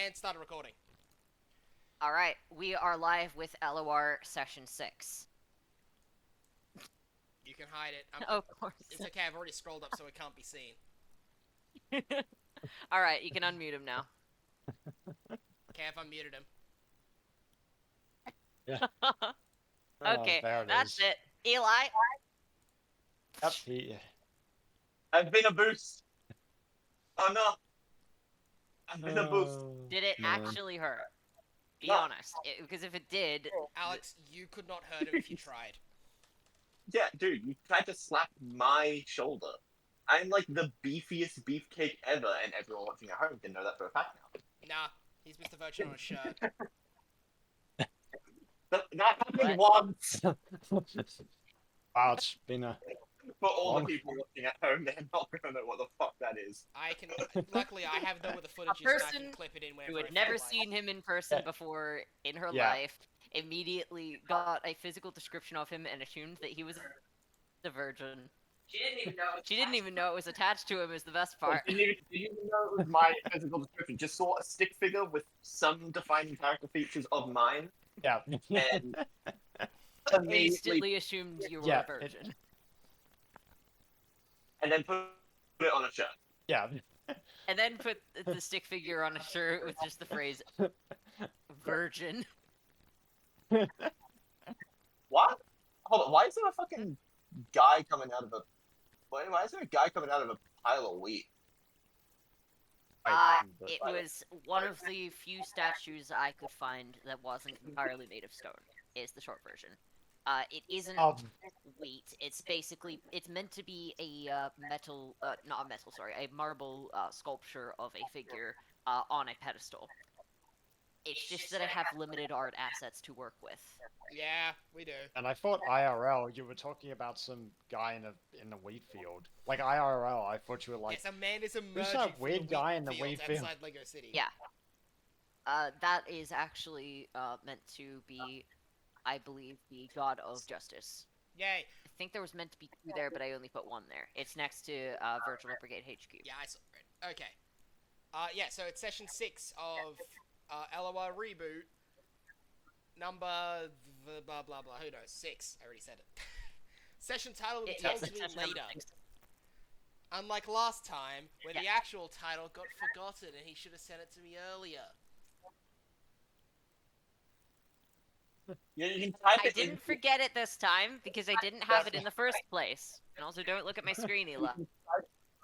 And start a recording. Alright, we are live with LOR Session 6. You can hide it. Of course. It's okay, I've already scrolled up so it can't be seen. Alright, you can unmute him now. Okay, I've unmuted him. Okay, there it that's is. it. Eli? Yep, I've been a boost. Oh no. I've been a boost. Did it Man. actually hurt? Be No. honest, because if it did... Alex, you could not hurt him if you tried. Yeah, dude, you tried to slap my shoulder. I'm like the beefiest beefcake ever, and everyone watching at home can know that for a fact now. Nah, he's Mr. Virgin on a shirt. That happened What? once. Wow, it's been a... For all Long. the people watching at home, they're not gonna know what the fuck that is. Luckily, I have know where the footage is, so I can clip it in whenever who I had feel never like. seen him in person before in her life, immediately got a physical description of him and assumed that he was a virgin. She didn't even know it was attached to him is the best part. Didn't even know it was my physical description. Just saw a stick figure with some defining character features of mine, Yeah. and immediately, Instantly assumed you were Yeah, a virgin. and then put it on a shirt. Yeah. And then put the stick figure on a shirt with just the phrase virgin. What? Hold on. Why is there a fucking guy coming out of a? Why is there a guy coming out of a pile of wheat? It was one of the few statues I could find that wasn't entirely made of stone, is the short version. It isn't wheat, it's meant to be a a marble sculpture of a figure on a pedestal. It's just that I have limited art assets to work with. Yeah, we do. And I thought IRL, you were talking about some guy in the wheat field. Like IRL, I thought you were like, Yes, a man is emerging who's that from weird the guy in the fields wheat field? outside Lego City. Yeah. That is actually meant to be, I believe, the god of justice. Yay. I think there was meant to be 2 there, but I only put 1 there. It's next to Virtual Brigade HQ. Yeah, I saw it. Okay. Yeah, so it's session 6 of LOR Reboot. Number... blah, blah, blah. Who knows? 6. I already said it. Session title will be told to me later. Unlike last time, where the actual title got forgotten and he should have sent it to me earlier. You can type I it in. didn't forget it this time, because I didn't have it in the first place. And also, don't look at my screen, Eli.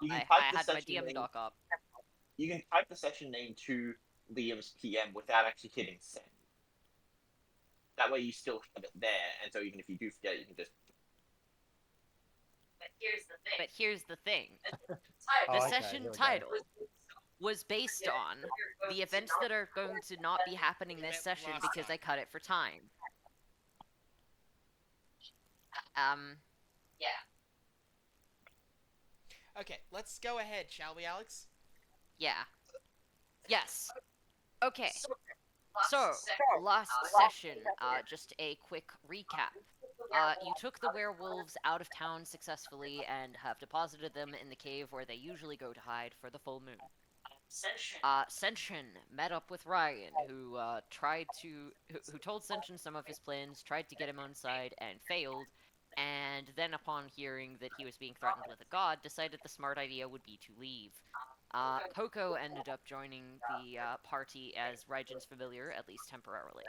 You can I type the had my session DM name. doc up. You can type the session name to Liam's PM without actually hitting send. That way, you still have it there, and so even if you do forget, you can just. But here's the thing. Oh, The okay, session here we go. title was based on the events that are going to not be happening this session because I cut it for time. Yeah. Okay, let's go ahead, shall we, Alex? Yeah. Yes. Okay. So, last session, just a quick recap. You took the werewolves out of town successsally and have deposited them in the cave where they usually go to hide for the full moon. Senshin met up with Ryan, who who told Senshin some of his plans, tried to get him on side, and failed, and then upon hearing that he was being threatened with a god, decided the smart idea would be to leave. Coco ended up joining the party as Raijin's familiar, at least temporarily.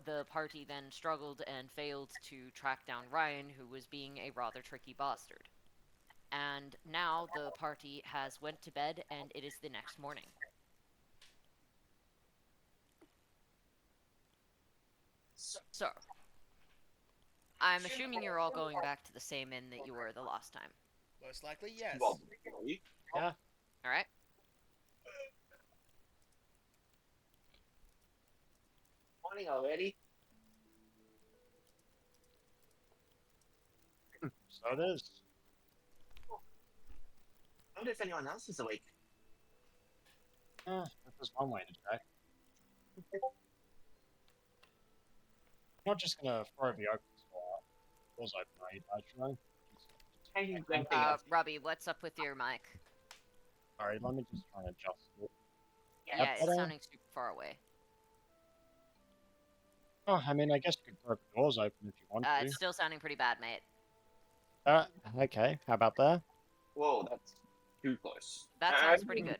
The party then struggled and failed to track down Ryan, who was being a rather tricky bastard. And now the party has went to bed, and it is the next morning. So, I'm assuming you're all going back to the same inn that you were the last time. Most likely, yes. Well, Yeah. Alright? morning already. So it is. I wonder if anyone else is awake. That's just one way to check. I'm not just gonna throw the open door. Doors open, actually. Tiny green thing. Robbie, what's up with your mic? Sorry, let me just try and adjust it. Yeah, it's better? sounding super far away. Oh, I mean, I guess you could throw the doors open if you want It's still sounding pretty bad, mate. to. Okay, how about there? Whoa, that's too close. That I sounds don't pretty think- good.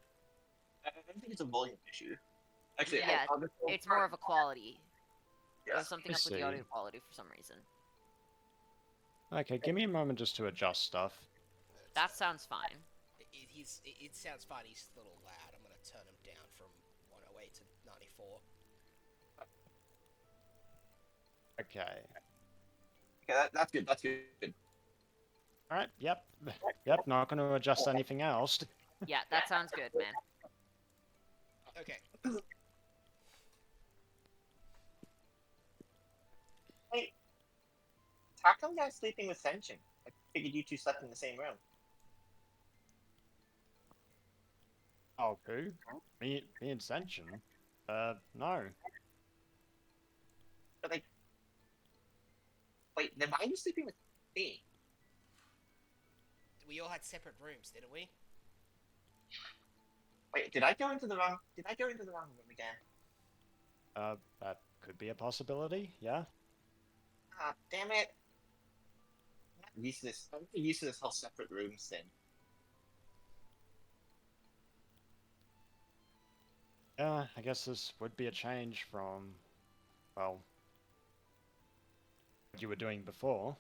I don't think it's a volume issue. Actually, Yeah, I'll just- It's more of a quality. Yeah. There's something I up with the see. audio quality for some reason. Okay, give me a moment just to adjust stuff. That sounds fine. It sounds fine. He's a little loud. I'm gonna turn him down from 108 to 94. Okay. Okay, that's good. That's good. Alright, yep. Yep, not going to adjust anything else. Yeah, that sounds good, man. Okay. Hey, how come you're sleeping with Senshin? I figured you two slept in the same room. Oh, who? Me and Senshin? No. But like, wait, then why are you sleeping with me? We all had separate rooms, didn't we? Wait, did I go into the wrong? Did I go into the wrong room again? That could be a possibility, yeah? Ah, damn it! I'm not used to this. I'm not used to this whole separate rooms thing. Yeah, I guess this would be a change from, well, what you were doing before.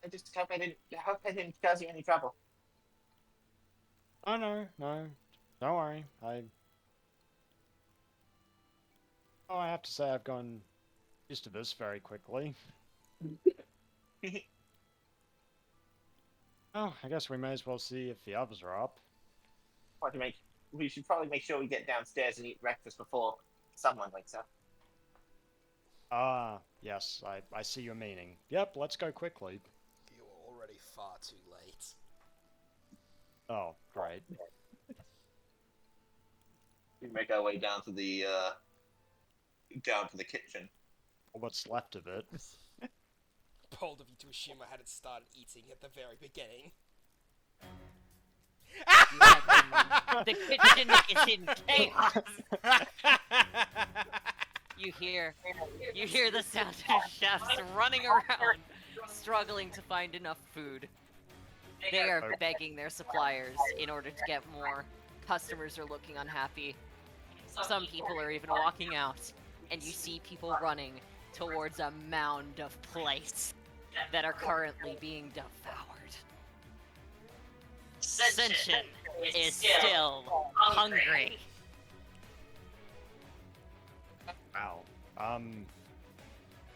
I just hope I didn't cause you any trouble. Oh, no, don't worry. Oh, I have to say I've gone used to this very quickly. Oh, I guess we may as well see if the others are up. We should probably make sure we get downstairs and eat breakfast before someone wakes up. Ah, yes, I see your meaning. Yep, let's go quickly. You're already far too late. Oh, great. We make our way down to the kitchen. What's left of it. Bold of you to assume I hadn't started eating at the very beginning. The kitchen is in chaos. You hear the sound of chefs running around, struggling to find enough food. They are begging their suppliers in order to get more. Customers are looking unhappy. Some people are even walking out, and you see people running towards a mound of plates that are currently being devoured. Senshin is still hungry. Wow.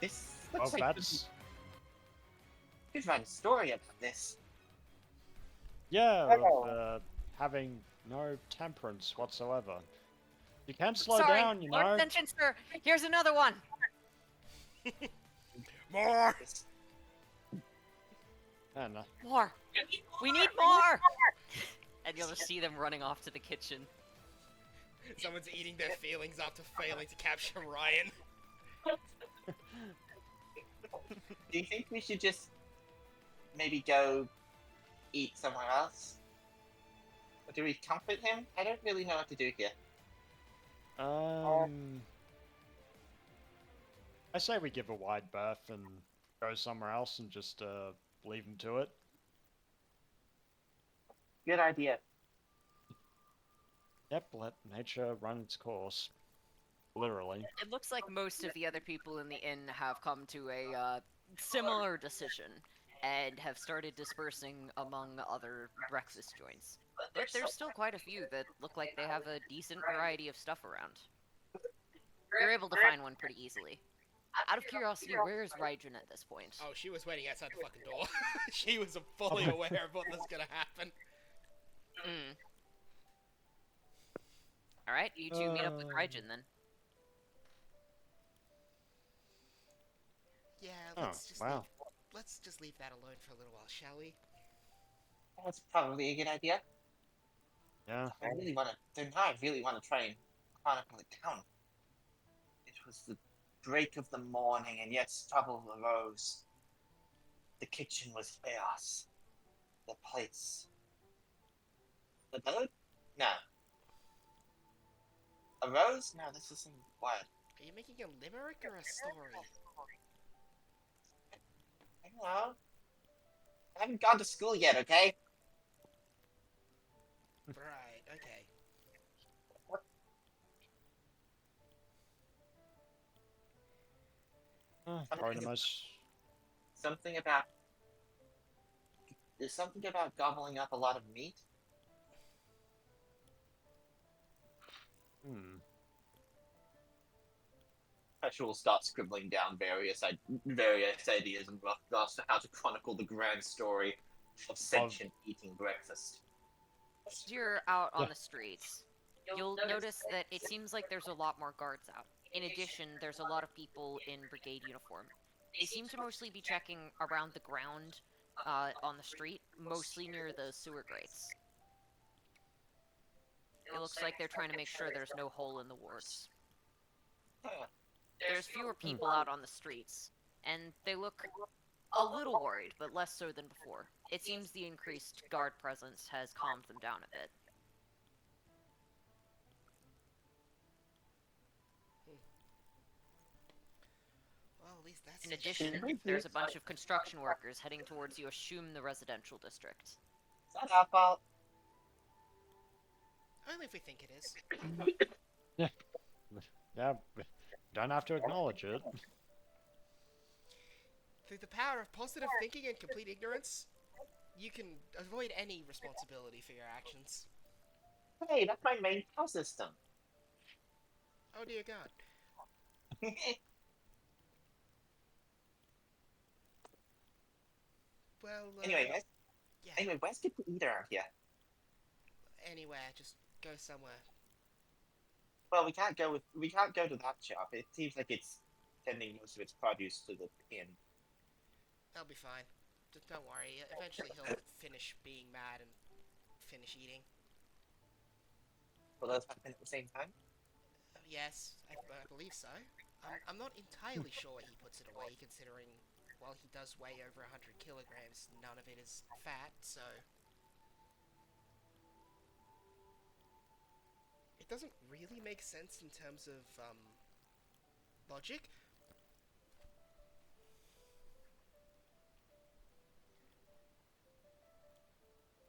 This Well, looks like that's... you could write a story about this. Yeah, of, having no temperance whatsoever. You can slow Sorry, down, you Lord know. Senshin, sir. Here's another one. More! And, More. We need more. And you'll just see them running off to the kitchen. Someone's eating their feelings after failing to capture Ryan. Do you think we should just maybe go eat somewhere else? Or do we comfort him? I don't really know what to do here. I say we give a wide berth and go somewhere else and just, leave him to it. Good idea. Yep, let nature run its course. Literally. It looks like most of the other people in the inn have come to a similar decision and have started dispersing among other breakfast joints. But there's still quite a few that look like they have a decent variety of stuff around. You're able to find one pretty easily. Out of curiosity, where is Raijin at this point? Oh, she was waiting outside the fucking door. She was fully aware of what was gonna happen. Alright, you two meet up with Raijin then. Yeah, Oh, wow. let's just leave that alone for a little while, shall we? That's probably a good idea. Yeah. I really want to try and chronicle it down. It was the break of the morning, and yet trouble arose. The kitchen was chaos. The plates A bird? No. A rose? No, this isn't what. Are you making a limerick or a story? I don't know. I haven't gone to school yet, okay? Right, okay. Probably the most. Something about. There's something about gobbling up a lot of meat. Pesha will start scribbling down various ideas and rough drafts for how to chronicle the grand story of sentient eating breakfast. As you're out on Yeah. the streets, you'll notice that it seems like there's a lot more guards out. In addition, there's a lot of people in brigade uniform. They seem to mostly be checking around the ground on the street, mostly near the sewer grates. It looks like they're trying to make sure there's no hole in the wards. Huh. There's fewer people out on the streets, and they look a little worried, but less so than before. It seems the increased guard presence has calmed them down a bit. Well, at least that's In addition, there's a bunch of construction workers heading towards you, assume the residential district. Is that our fault? Only if we think it is. Yeah, we don't have to acknowledge it. Through the power of positive thinking and complete ignorance, you can avoid any responsibility for your actions. Hey, that's my main power system. Oh dear God. Well, yeah. Anyway, where's good to eat around here? Anywhere, just go somewhere. Well, we can't go to that shop. It seems like it's sending most of its produce to the inn. That'll be fine. Just don't worry. Eventually he'll finish being mad and finish eating. Will those happen at the same time? Yes, I believe so. I'm not entirely sure he puts it away, considering while he does weigh over 100 kilograms, none of it is fat, so... It doesn't really make sense in terms of, logic.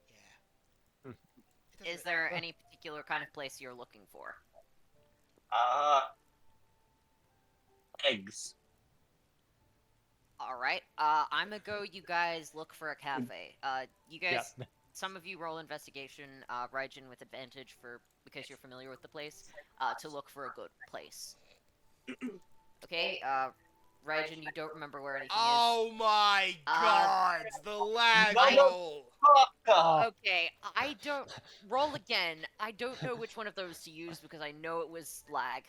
Yeah. It doesn't Is there any particular kind of place you're looking for? Eggs. Alright, I'm gonna go you guys look for a cafe. You guys, Yeah. some of you roll investigation, Raijin with advantage because you're familiar with the place, to look for a good place. Okay, Raijin, you don't remember where anything Oh my god! The lag No, no. roll! is. Okay, I don't... Roll again. I don't know which one of those to use because I know it was lag.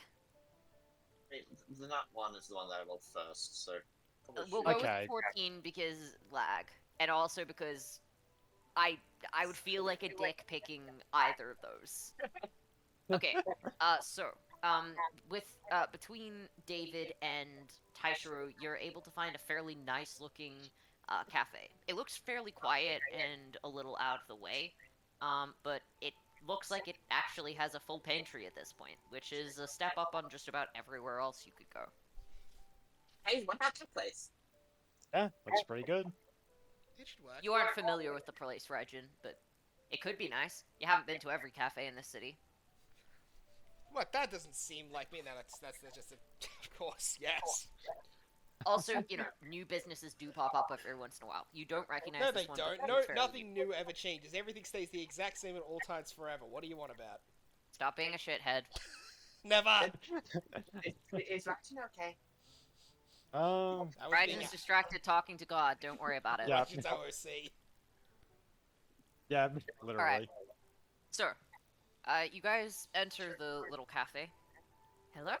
The nut one is the one that I rolled first, so. We'll go Okay. with 14 because lag, and also because I would feel like a dick picking either of those. Okay, with between David and Taishiro, you're able to find a fairly nice looking cafe. It looks fairly quiet and a little out of the way, but it looks like it actually has a full pantry at this point, which is a step up on just about everywhere else you could go. Hey, what about that place? Yeah, looks pretty good. It should work. You aren't familiar with the place, Raijin, but it could be nice. You haven't been to every cafe in this city. What? That doesn't seem like me. No, that's just a... Of course, yes. Also, you know, new businesses do pop up every once in a while. You don't recognize No, this they one, don't. but No, it's fairly nothing new ever changes. Everything stays the exact same at all times forever. What do you want about? Stop being a shithead. Never! Is Ratchet okay? That was being Raijin's distracted talking to God. Don't worry about it. Yeah. Ratchet's OOC. Yeah, literally. So, you guys enter the little cafe. Hello.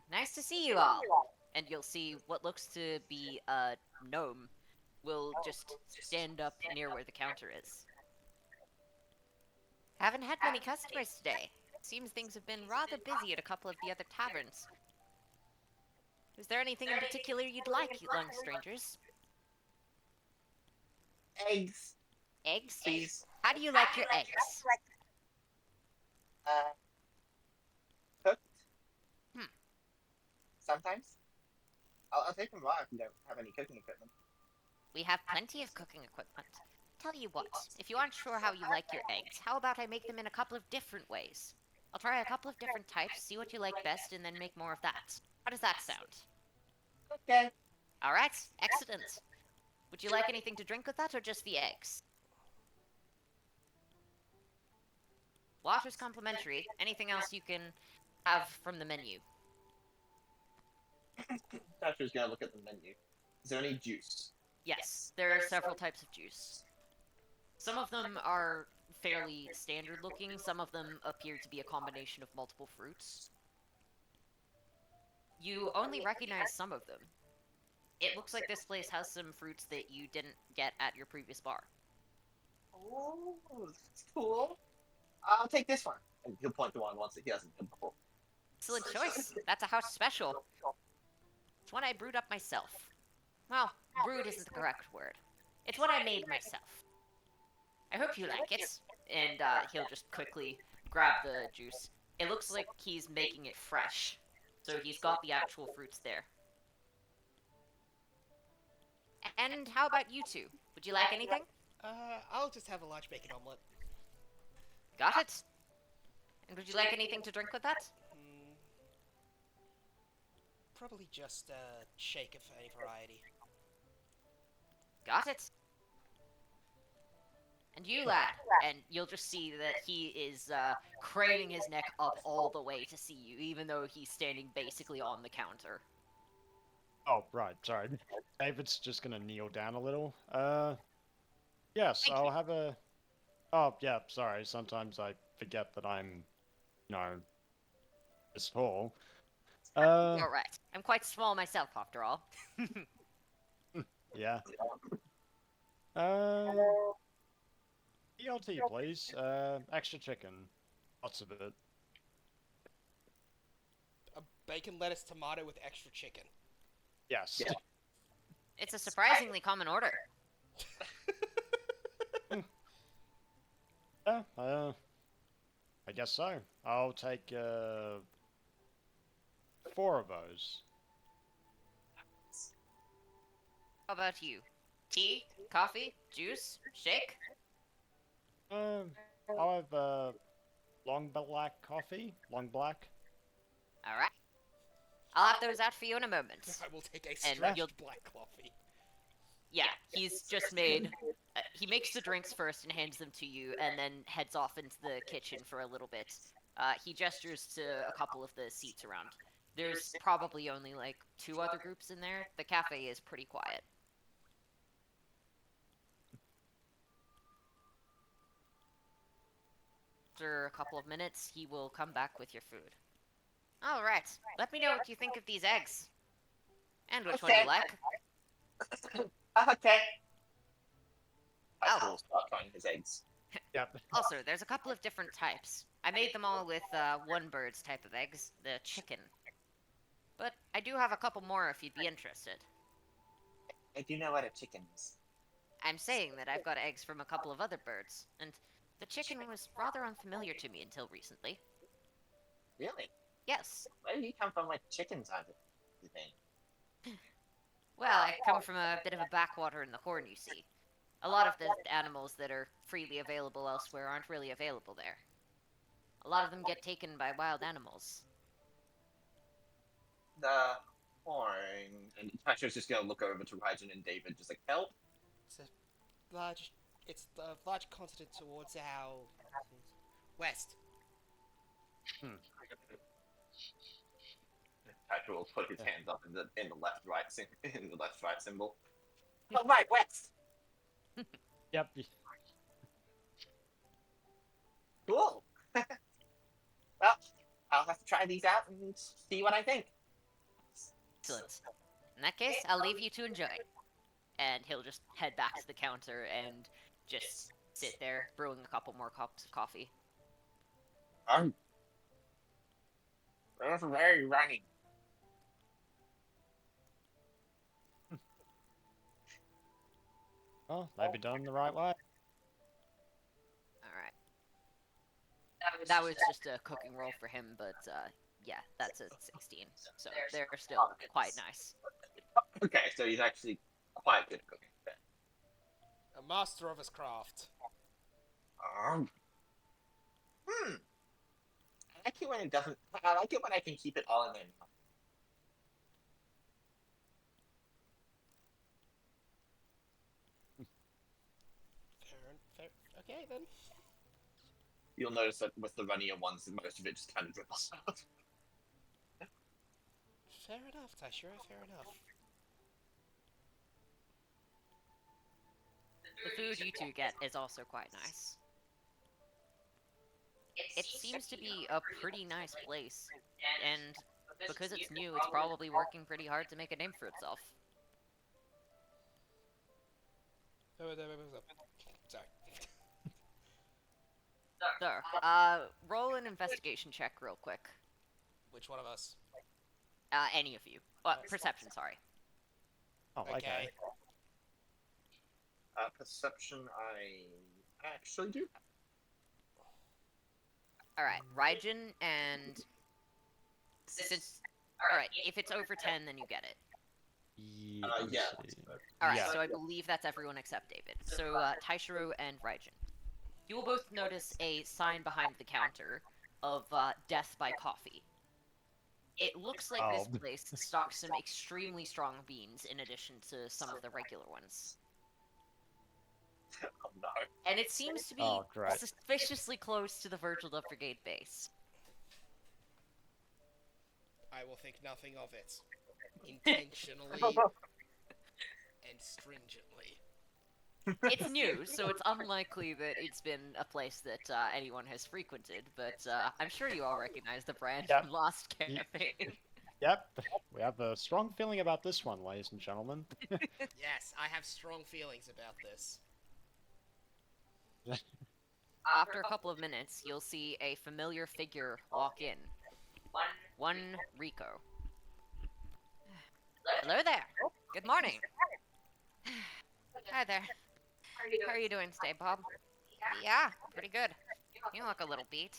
Nice to see you all. And you'll see what looks to be a gnome will just stand up near where the counter is. Haven't had many customers today. Seems things have been rather busy at a couple of the other taverns. Is there anything in particular you'd like, young strangers? Eggs. Eggs? Please. How do you like your eggs? sometimes. I'll take them raw if you don't have any cooking equipment. We have plenty of cooking equipment. Tell you what, if you aren't sure how you like your eggs, how about I make them in a couple of different ways? I'll try a couple of different types, see what you like best, and then make more of that. How does that sound? Okay. Alright, excellent. Would you like anything to drink with that, or just the eggs? Water's complimentary. Anything else you can have from the menu? Tasha's gonna look at the menu. Is there any juice? Yes, there are several types of juice. Some of them are fairly standard looking, some of them appear to be a combination of multiple fruits. You only recognize some of them. It looks like this place has some fruits that you didn't get at your previous bar. Oh, that's cool. I'll take this one. And he'll point to one once that he hasn't done before. Excellent choice. That's a house special. It's one I brewed up myself. Well, brewed isn't the correct word. It's what I made myself. I hope you like it. And he'll just quickly grab the juice. It looks like he's making it fresh. So he's got the actual fruits there. And how about you two? Would you like anything? I'll just have a large bacon omelet. Got it. And would you like anything to drink with that? Probably just a shake of any variety. Got it. And you, lad, and you'll just see that he is craning his neck up all the way to see you, even though he's standing basically on the counter. Oh, right, sorry. David's just gonna kneel down a little. Yes, Thank I'll you. have a... Oh, yeah, sorry, sometimes I forget that I'm, you know, this tall. Alright. I'm quite small myself, after all. Yeah. ELT, please. Extra chicken. Lots of it. A bacon, lettuce, tomato with extra chicken. Yes. Yeah. It's a surprisingly common order. Yeah, I guess so. I'll take, 4 of those. How about you? Tea? Coffee? Juice? Shake? I'll have, long black coffee. Long black. Alright. I'll have those out for you in a moment. I will take a And stretched you'll- black coffee. Yeah, he's just made... he makes the drinks first and hands them to you, and then heads off into the kitchen for a little bit. He gestures to a couple of the seats around. There's probably only, like, 2 other groups in there. The cafe is pretty quiet. After a couple of minutes, he will come back with your food. Alright, let me know what you think of these eggs. And which one you like. Okay. Oh. I will start trying his eggs. Yep. Also, there's a couple of different types. I made them all with one bird's type of eggs, the chicken. But I do have a couple more if you'd be interested. I do know what a chicken is. I'm saying that I've got eggs from a couple of other birds, and the chicken was rather unfamiliar to me until recently. Really? Yes. Where do you come from with chickens on the thing? Well, I come from a bit of a backwater in the Horn, you see. A lot of the animals that are freely available elsewhere aren't really available there. A lot of them get taken by wild animals. The horn. And Tasha's just gonna look over to Raijin and David, just like, help? It's the large continent towards our west. Tasha will put his hands up in the left right in the left right symbol. Oh right, west. Yep. Cool. Well, I'll have to try these out and see what I think. Excellent. In that case, I'll leave you to enjoy. And he'll just head back to the counter and just sit there, brewing a couple more cups of coffee. That's very running. Well, they'd be done the right way. Alright. That was just a cooking roll for him, but yeah, that's a 16. So they're still quite nice. Okay, so he's actually quite good at cooking. A master of his craft. Um, I like it when it doesn't. I like it when I can keep it all in there. Fair. Okay then. You'll notice that with the runnier ones, most of it just kind of dribbles out. Fair enough, Taishiro. Fair enough. The food you two get is also quite nice. It seems to be a pretty nice place, and because it's new, it's probably working pretty hard to make a name for itself. Sorry. So, roll an investigation check real quick. Which one of us? Any of you. Perception, sorry. Oh, okay. Perception, I actually do. Alright, Raijin and... Alright, if it's over 10, then you get it. Let's yeah. see. Alright, Yeah. so I believe that's everyone except David. So, Taishiro and Raijin. You will both notice a sign behind the counter of death by coffee. It looks like this Oh. place stocks some extremely strong beans in addition to some of the regular ones. Oh no. And it seems to be Oh, great. suspiciously close to the Virgil of Brigade base. I will think nothing of it. Intentionally and stringently. It's new, so it's unlikely that it's been a place that anyone has frequented, but I'm sure you all recognize the brand Yep. from Lost Campaign. Yep, we have a strong feeling about this one, ladies and gentlemen. Yes, I have strong feelings about this. After a couple of minutes, you'll see a familiar figure walk in. One Rico. Hello there. Good morning. Hi there. How are you doing today, Bob? Yeah, pretty good. You look a little beat.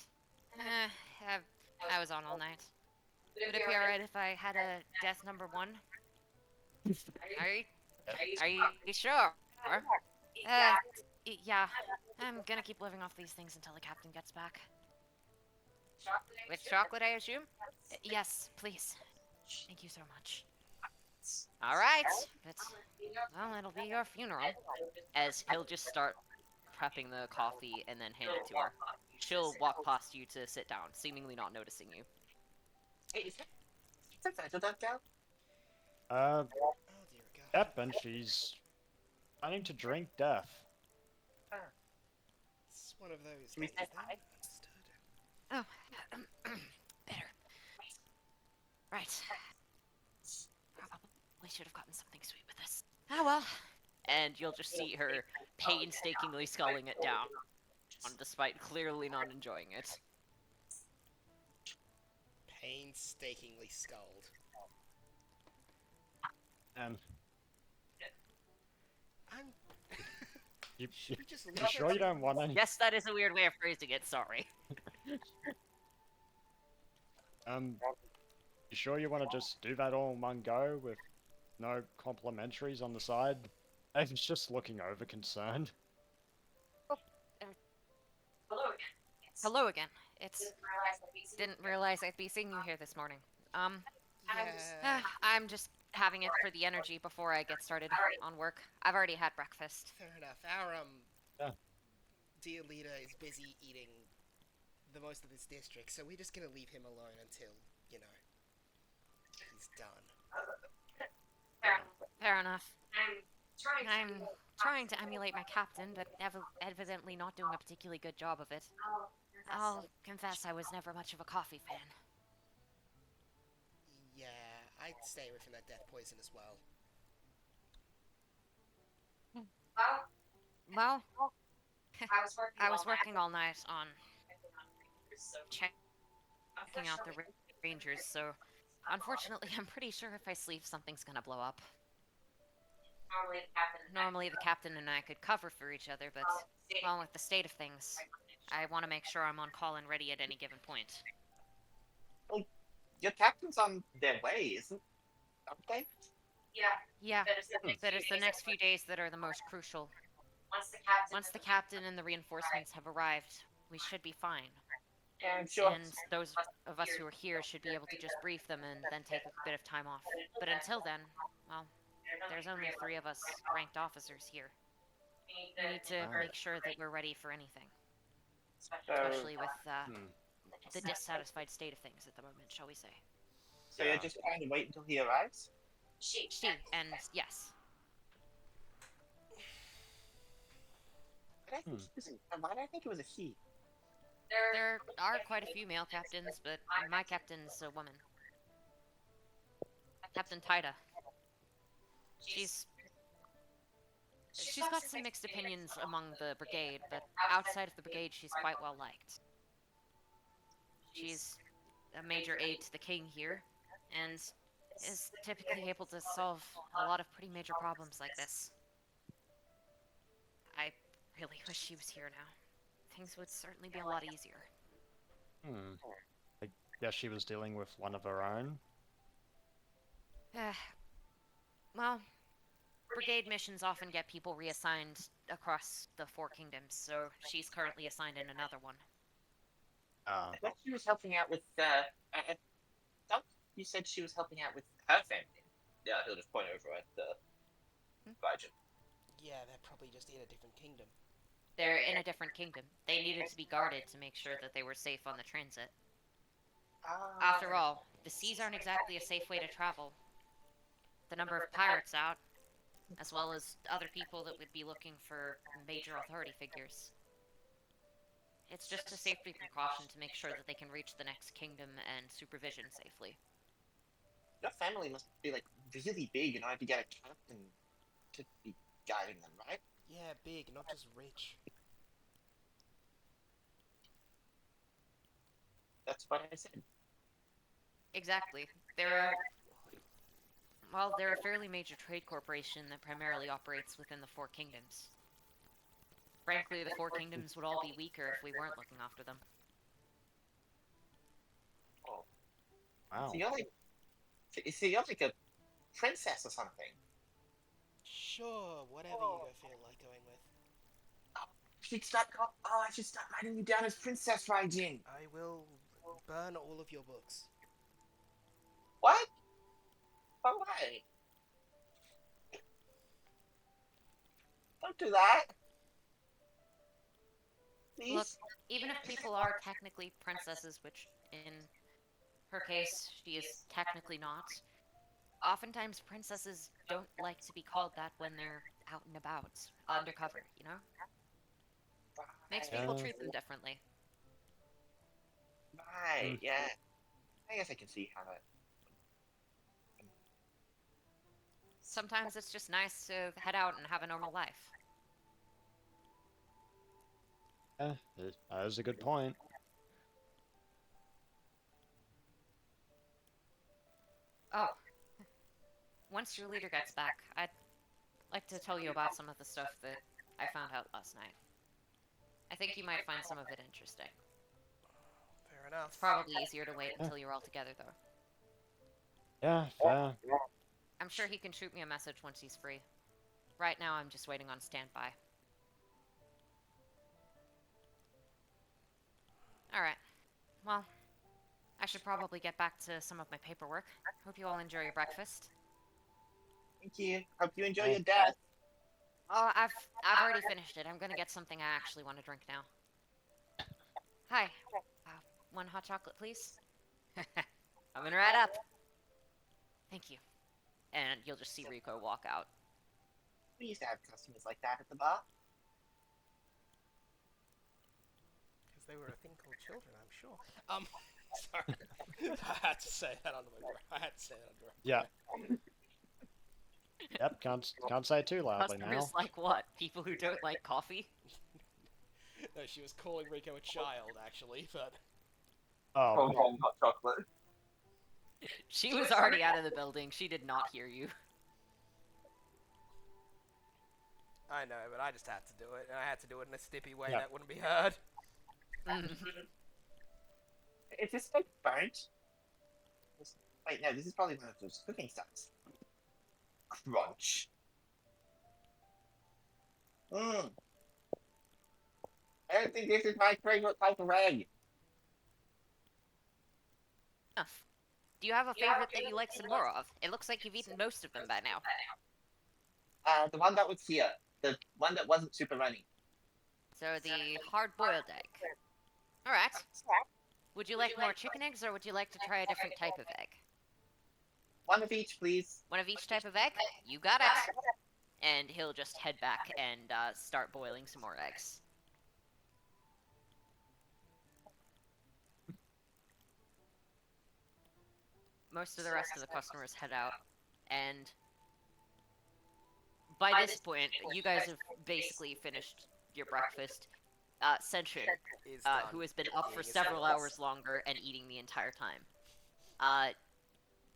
I was on all night. Would it be alright if I had a death number 1? Are you sure? Yeah. I'm gonna keep living off these things until the captain gets back. With chocolate, I assume? Yes, please. Thank you so much. Alright, but, well, it'll be your funeral. As he'll just start prepping the coffee and then hand it to her. She'll walk past you to sit down, seemingly not noticing you. Hey, is that that gal? Oh dear God. Yep, and she's planning to drink death. It's one of those. We days said then. hi. Oh, better. Right. Probably should have gotten something sweet with this. Oh well. And you'll just see her painstakingly sculling it down, despite clearly not enjoying it. Painstakingly sculled. And I'm. you Should we just leave you sure it? you don't want any? Yes, that is a weird way of phrasing it, sorry. You sure you want to just do that all in one go with no complimentaries on the side? David's just looking over concerned. Hello again. Didn't realize I'd be seeing you here this morning. Yeah. I'm just having it for the energy before I get started on work. I've already had breakfast. Fair enough. Our Yeah. dear leader is busy eating the most of this district, so we're just gonna leave him alone until, you know, he's done. Fair enough. I'm trying to emulate my captain, but evidently not doing a particularly good job of it. I'll confess I was never much of a coffee fan. Yeah, I'd stay away from that death poison as well. Well, I was working all night on checking out the rangers, so unfortunately I'm pretty sure if I sleep something's gonna blow up. Normally the captain and I could cover for each other, but, well, with the state of things, I want to make sure I'm on call and ready at any given point. your captain's on their way, aren't they? Yeah, Hmm. but it's the next few days that are the most crucial. Once the captain and the reinforcements have arrived, we should be fine. Yeah, I'm sure. And those of us who are here should be able to just brief them and then take a bit of time off. But until then, well, there's only 3 of us ranked officers here. We need to Wow. make sure that we're ready for anything, So, especially with Hmm. the dissatisfied state of things at the moment, shall we say. so you're just trying to wait until he arrives? She, and yes. But I think it was why did I think it was a he? There are quite a few male captains, but my captain's a woman. Captain Tida. She's got some mixed opinions among the brigade, but outside of the brigade, she's quite well liked. She's a major aide to the king here, and is typically able to solve a lot of pretty major problems like this. I really wish she was here now. Things would certainly be a lot easier. I guess she was dealing with one of her own. Well, brigade missions often get people reassigned across the 4 kingdoms, so she's currently assigned in another one. I thought she was helping out with. I thought you said she was helping out with her family. Yeah, he'll just point over at the Virgin. Yeah, they're probably just in a different kingdom. They're in a different kingdom. They needed to be guarded to make sure that they were safe on the transit. After all, the seas aren't exactly a safe way to travel. The number of pirates out, as well as other people that would be looking for major authority figures. It's just a safety precaution to make sure that they can reach the next kingdom and supervision safely. Your family must be like really big in order to get a captain to be guiding them, right? Yeah, big, not just rich. That's what I said. Exactly. They're a fairly major trade corporation that primarily operates within the 4 kingdoms. Frankly, the 4 kingdoms would all be weaker if we weren't looking after them. Oh, Wow. so you're like a princess or something. Sure, whatever you go feel like going with. I should start writing you down as Princess Raijin. I will burn all of your books. What? Oh, why? Don't do that. Please. Look, even if people are technically princesses, which in her case she is technically not, oftentimes princesses don't like to be called that when they're out and about, undercover, you know? Makes people treat them differently. Right, yeah. I guess I can see how that. Sometimes it's just nice to head out and have a normal life. Yeah, that is a good point. Oh. Once your leader gets back, I'd like to tell you about some of the stuff that I found out last night. I think you might find some of it interesting. Fair enough. It's probably easier to wait until you're all together, though. Yeah, fair. I'm sure he can shoot me a message once he's free. Right now, I'm just waiting on standby. Alright. Well, I should probably get back to some of my paperwork. Hope you all enjoy your breakfast. Thank you. Hope you enjoy your death. Oh, I've already finished it. I'm gonna get something I actually want to drink now. Hi. 1 hot chocolate, please. Coming right up. Thank you. And you'll just see Rico walk out. We used to have customers like that at the bar. Because they were a thing called children, I'm sure. Sorry. I had to say that under my breath. I had to say that under my Yeah. Yep, can't say it too loudly now. Customers like what? People who don't like coffee? No, she was calling Rico a child, actually, but... Oh, Hot chocolate. She was already out of the building. She did not hear you. I know, but I just had to do it, and I had to do it in a snippy way Yeah. that wouldn't be heard. Is this like burnt? Wait, no, this is probably one of those cooking styles. Crunch. Mmm. I don't think this is my favorite type of egg. Enough. Do you have a favorite that you like some more of? It looks like you've eaten most of them by now. The one that was here. The one that wasn't super runny. So the hard-boiled egg. Alright. Would you like more chicken eggs, or would you like to try a different type of egg? One of each, please. One of each type of egg? You got it! And he'll just head back and start boiling some more eggs. Most of the rest of the customers head out, and by this point, you guys have basically finished your breakfast. Senshin, Is done who has been up for eating his several breakfast. hours longer and eating the entire time.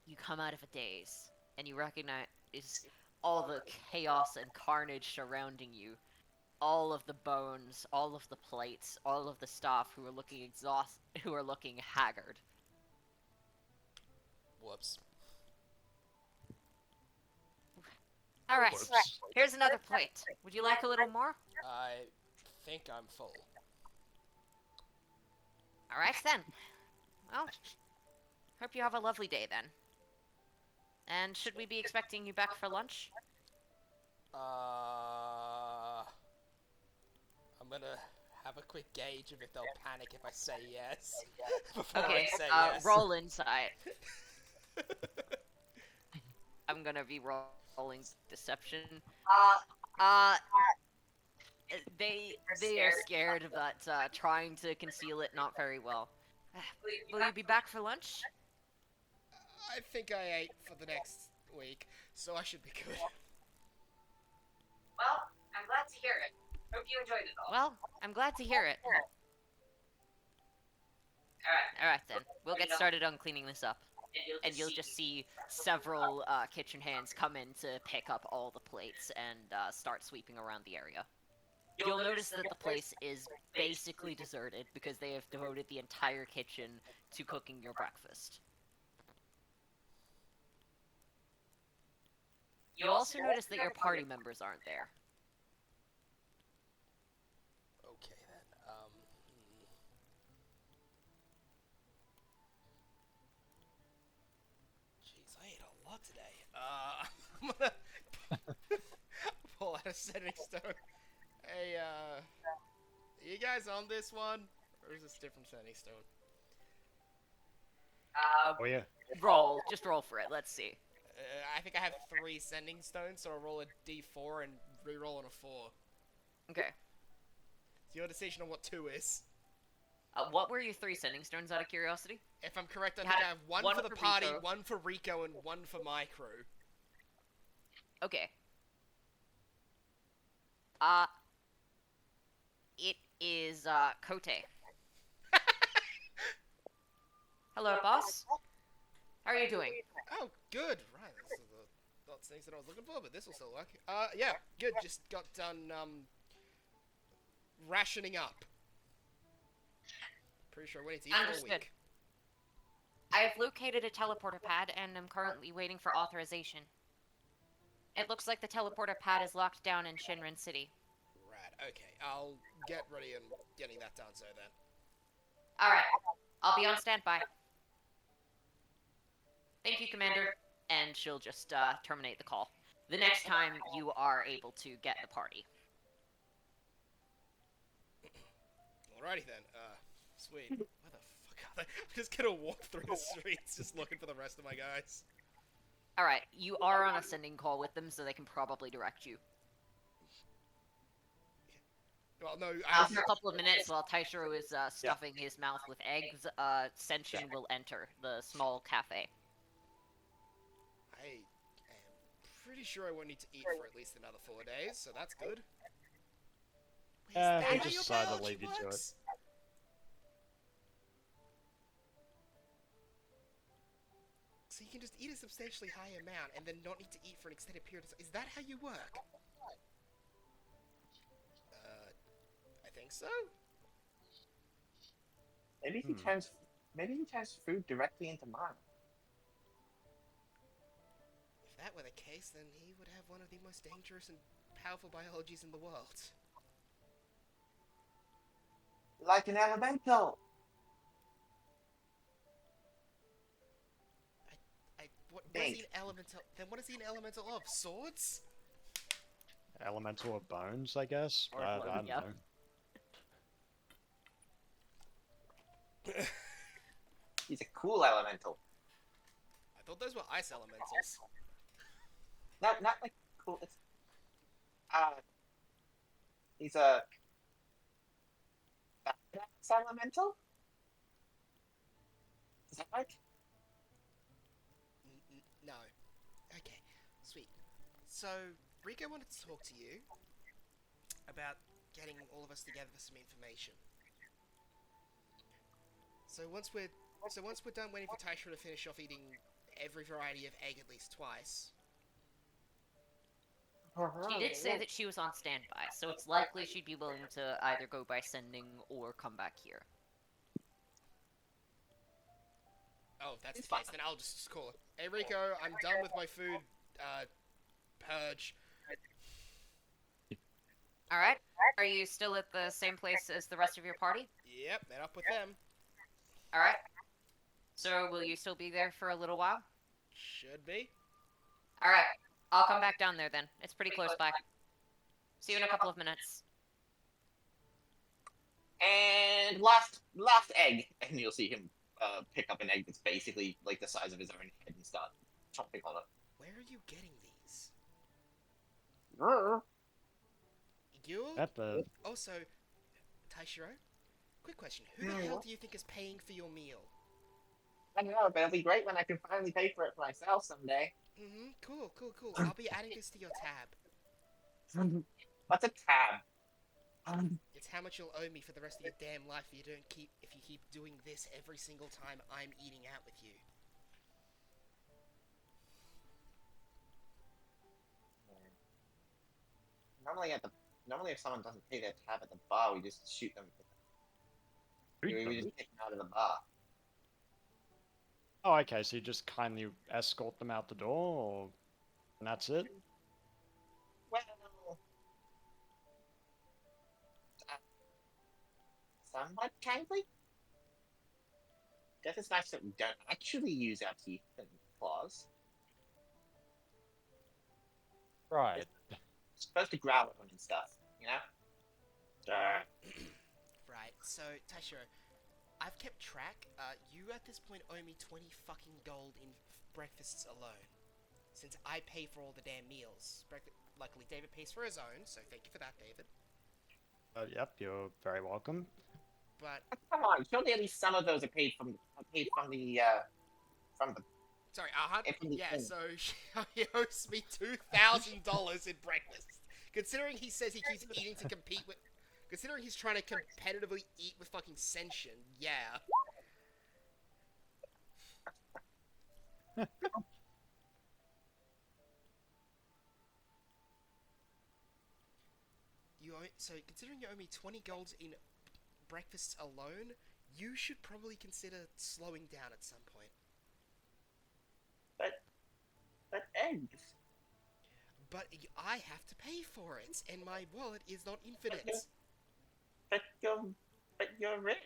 You come out of a daze, and you recognize all the chaos and carnage surrounding you. All of the bones, all of the plates, all of the staff who are looking who are looking haggard. Whoops. Alright, Whoops. here's another plate. Would you like a little more? I think I'm full. Alright then. Well, hope you have a lovely day then. And should we be expecting you back for lunch? I'm gonna have a quick gauge of if they'll panic if I say yes. Before Okay, I say yes. roll insight. I'm gonna be rolling deception. They are scared, but trying to conceal it not very well. Will you be back for lunch? I think I ate for the next week, so I should be good. Well, I'm glad to hear it. Hope you enjoyed it all. Well, I'm glad to hear it. Alright then, we'll get started on cleaning this up. And you'll just see several kitchen hands come in to pick up all the plates and start sweeping around the area. You'll notice that the place is basically deserted because they have devoted the entire kitchen to cooking your breakfast. You'll also notice that your party members aren't there. Okay then. Jeez, I ate a lot today. I'm gonna pull out a setting stone. Hey, are you guys on this one? Or is this different setting stone? Oh yeah. Just roll for it, let's see. I think I have 3 sending stones, so I'll roll a d4 and re-roll on a 4. Okay. It's your decision on what 2 is. What were your 3 sending stones out of curiosity? If I'm correct, I You think had I have one one for the for party, Rico. one for Rico, and one for my crew. Okay. It is, Kote. Hello, boss. How are you doing? Oh, good. Right, this is the not things that I was looking for, but this will still work. Yeah, good. Just got done, rationing up. Pretty sure we need to eat for a Understood. week. I have located a teleporter pad and am currently waiting for authorization. It looks like the teleporter pad is locked down in Shinran City. Right, okay. I'll get ready and getting that done, so then. Alright, I'll be on standby. Thank you, Commander. And she'll just, terminate the call. The next time you are able to get the party. Alrighty then. Sweet. Where the fuck are they? I'm just gonna walk through the streets just looking for the rest of my guys. Alright, you are on a sending call with them, so they can probably direct you. Well, no, After a couple of minutes, while Taishiro is stuffing his mouth with eggs, Senshin will enter the small cafe. I am pretty sure I won't need to eat for at least another 4 days, so that's good. Wait, is that we how just your decided to biology leave you to it. works? So you can just eat a substantially higher amount and then not need to eat for an extended period of time. Is that how you work? I think so. Maybe he turns food directly into mana. that were the case, then he would have one of the most dangerous and powerful biologies in the world. Like an elemental. What is Think. he an elemental? Then what is he an elemental of? Swords? Elemental of bones, I guess. Or I blood, don't yeah. know. He's a cool elemental. I thought those were ice elementals. Not like cool. It's, he's a badass elemental. Is that right? No. Okay, sweet. So, Rico wanted to talk to you about getting all of us together for some information. So once we're done waiting for Taisha to finish off eating every variety of egg at least twice. She did say that she was on standby, so it's likely she'd be willing to either go by sending or come back here. Oh, if that's It's the case, fine. then I'll just call it. Hey Rico, I'm done with my food purge. Alright, are you still at the same place as the rest of your party? Yep, met up with them. Alright. So, will you still be there for a little while? Should be. Alright, I'll come back down there then. It's pretty close by. See you in a couple of minutes. And last egg, and you'll see him pick up an egg that's basically like the size of his own head and start chomping on it. Where are you getting these? Grr. You? At the Also, Taishiro, quick question. Who the hell do you think is paying for your meal? I don't know, but it'll be great when I can finally pay for it for myself someday. Cool. I'll be adding this to your tab. What's a tab? It's how much you'll owe me for the rest of your damn life if you keep doing this every single time I'm eating out with you. Normally if someone doesn't pay their tab at the bar, we just shoot them. We just kick them out of the bar. Oh, okay, so you just kindly escort them out the door, or... and that's it? Well, somewhat kindly. Guess it's nice that we don't actually use our teeth and claws. Right. We're supposed to growl at them and stuff, you know? Right, so, Taishiro, I've kept track. You at this point owe me 20 fucking gold in breakfasts alone. Since I pay for all the damn meals. Luckily, David pays for his own, so thank you for that, David. Yep, you're very welcome. But, Come on, surely at least some of those are paid from the sorry, from the yeah, inn. so he owes me $2,000 in breakfast. Considering he says he keeps eating to compete with... Considering he's trying to competitively eat with fucking Senshin, yeah. So, considering you owe me 20 golds in breakfasts alone, you should probably consider slowing down at some point. But eggs. But I have to pay for it, and my wallet is not infinite. But you're rich.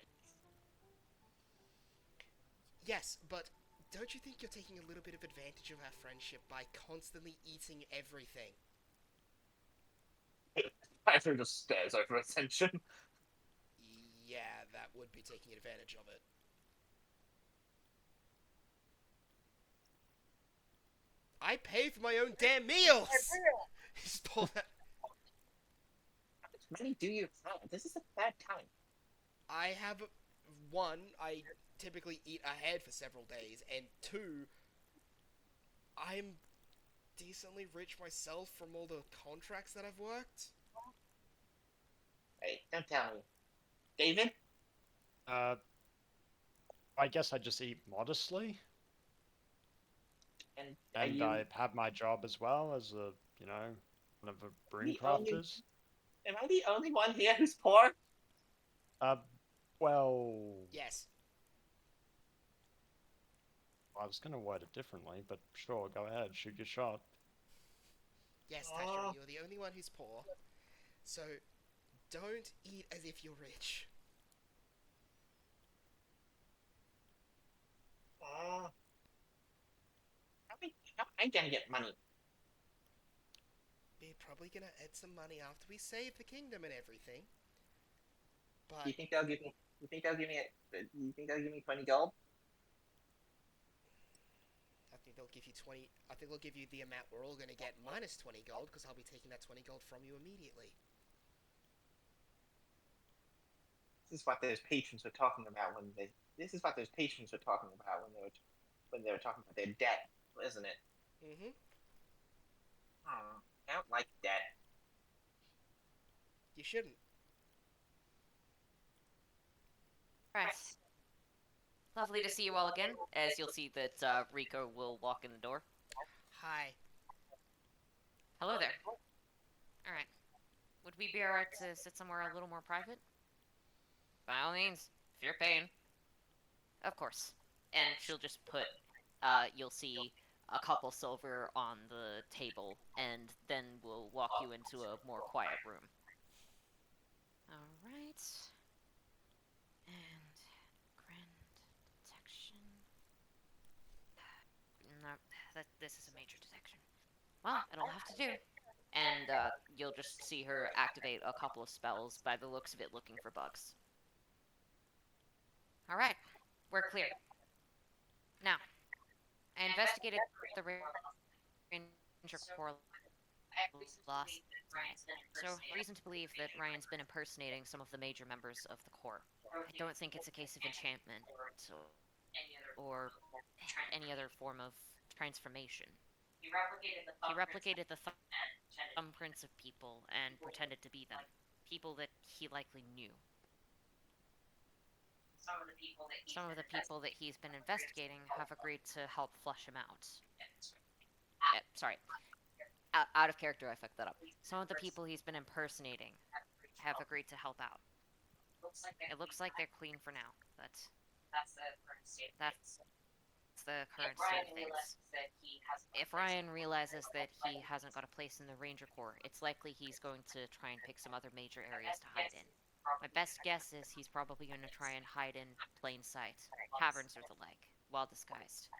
Yes, but don't you think you're taking a little bit of advantage of our friendship by constantly eating everything? Piper just stares over Ascension. Yeah, that would be taking advantage of it. I pay for my own damn meals! Just pull that. How much money do you have? This is a bad time. I have, one, I typically eat ahead for several days, and two, I'm decently rich myself from all the contracts that I've worked. Hey, don't tell me. David? I guess I just eat modestly, And and I have my job as well as a, one of the broom crafters. Am I the only one here who's poor? Well... Yes. I was gonna word it differently, but sure, go ahead, shoot your shot. Yes, Tasha, you're the only one who's poor. So, don't eat as if you're rich. How am I gonna get money? We're probably gonna add some money after we save the kingdom and everything. But Do you think they'll give me? You think they'll give me? You think they'll give me 20 gold? I think they'll give you 20. I think they'll give you the amount we're all gonna get minus 20 gold, because I'll be taking that 20 gold from you immediately. This is what those patrons were talking about when they. This is what those patrons were talking about when they were talking about their debt, isn't it? Mm-hmm. I don't like debt. You shouldn't. Right. Lovely to see you all again, as you'll see that Rico will walk in the door. Hi. Hello there. Alright. Would we be alright to sit somewhere a little more private? By all means, if you're paying. Of course. And she'll just put, you'll see a couple silver on the table, and then we'll walk you into a more quiet room. Alright. And grand detection. No, this is a major detection. Well, it'll have to do. And you'll just see her activate a couple of spells, by the looks of it, looking for bugs. Alright, we're clear. Now, I investigated the Ranger Corps last night, so reason to believe that Ryan's been impersonating some of the major members of the Corps. I don't think it's a case of enchantment, or any other form of transformation. He replicated the thumbprints of people and pretended to be them. People that he likely knew. Some of the people that he's been investigating have agreed to help flush him out. Sorry. Out of character, I fucked that up. Some of the people he's been impersonating have agreed to help out. It looks like they're clean for now, but that's the current state of things. If Ryan realizes that he hasn't got a place in the Ranger Corps, it's likely he's going to try and pick some other major areas to hide in. My best guess is he's probably going to try and hide in plain sight, caverns or the like, well disguised.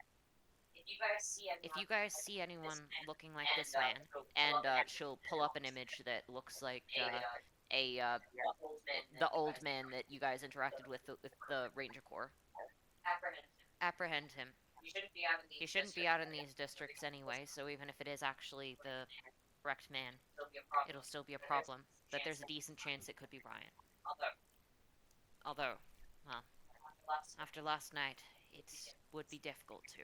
If you guys see anyone looking like this man, and she'll pull up an image that looks like the old man that you guys interacted with the Ranger Corps, apprehend him. He shouldn't be out in these districts anyway, so even if it is actually the correct man, it'll still be a problem, but there's a decent chance it could be Ryan. Although, well, after last night, it would be difficult to.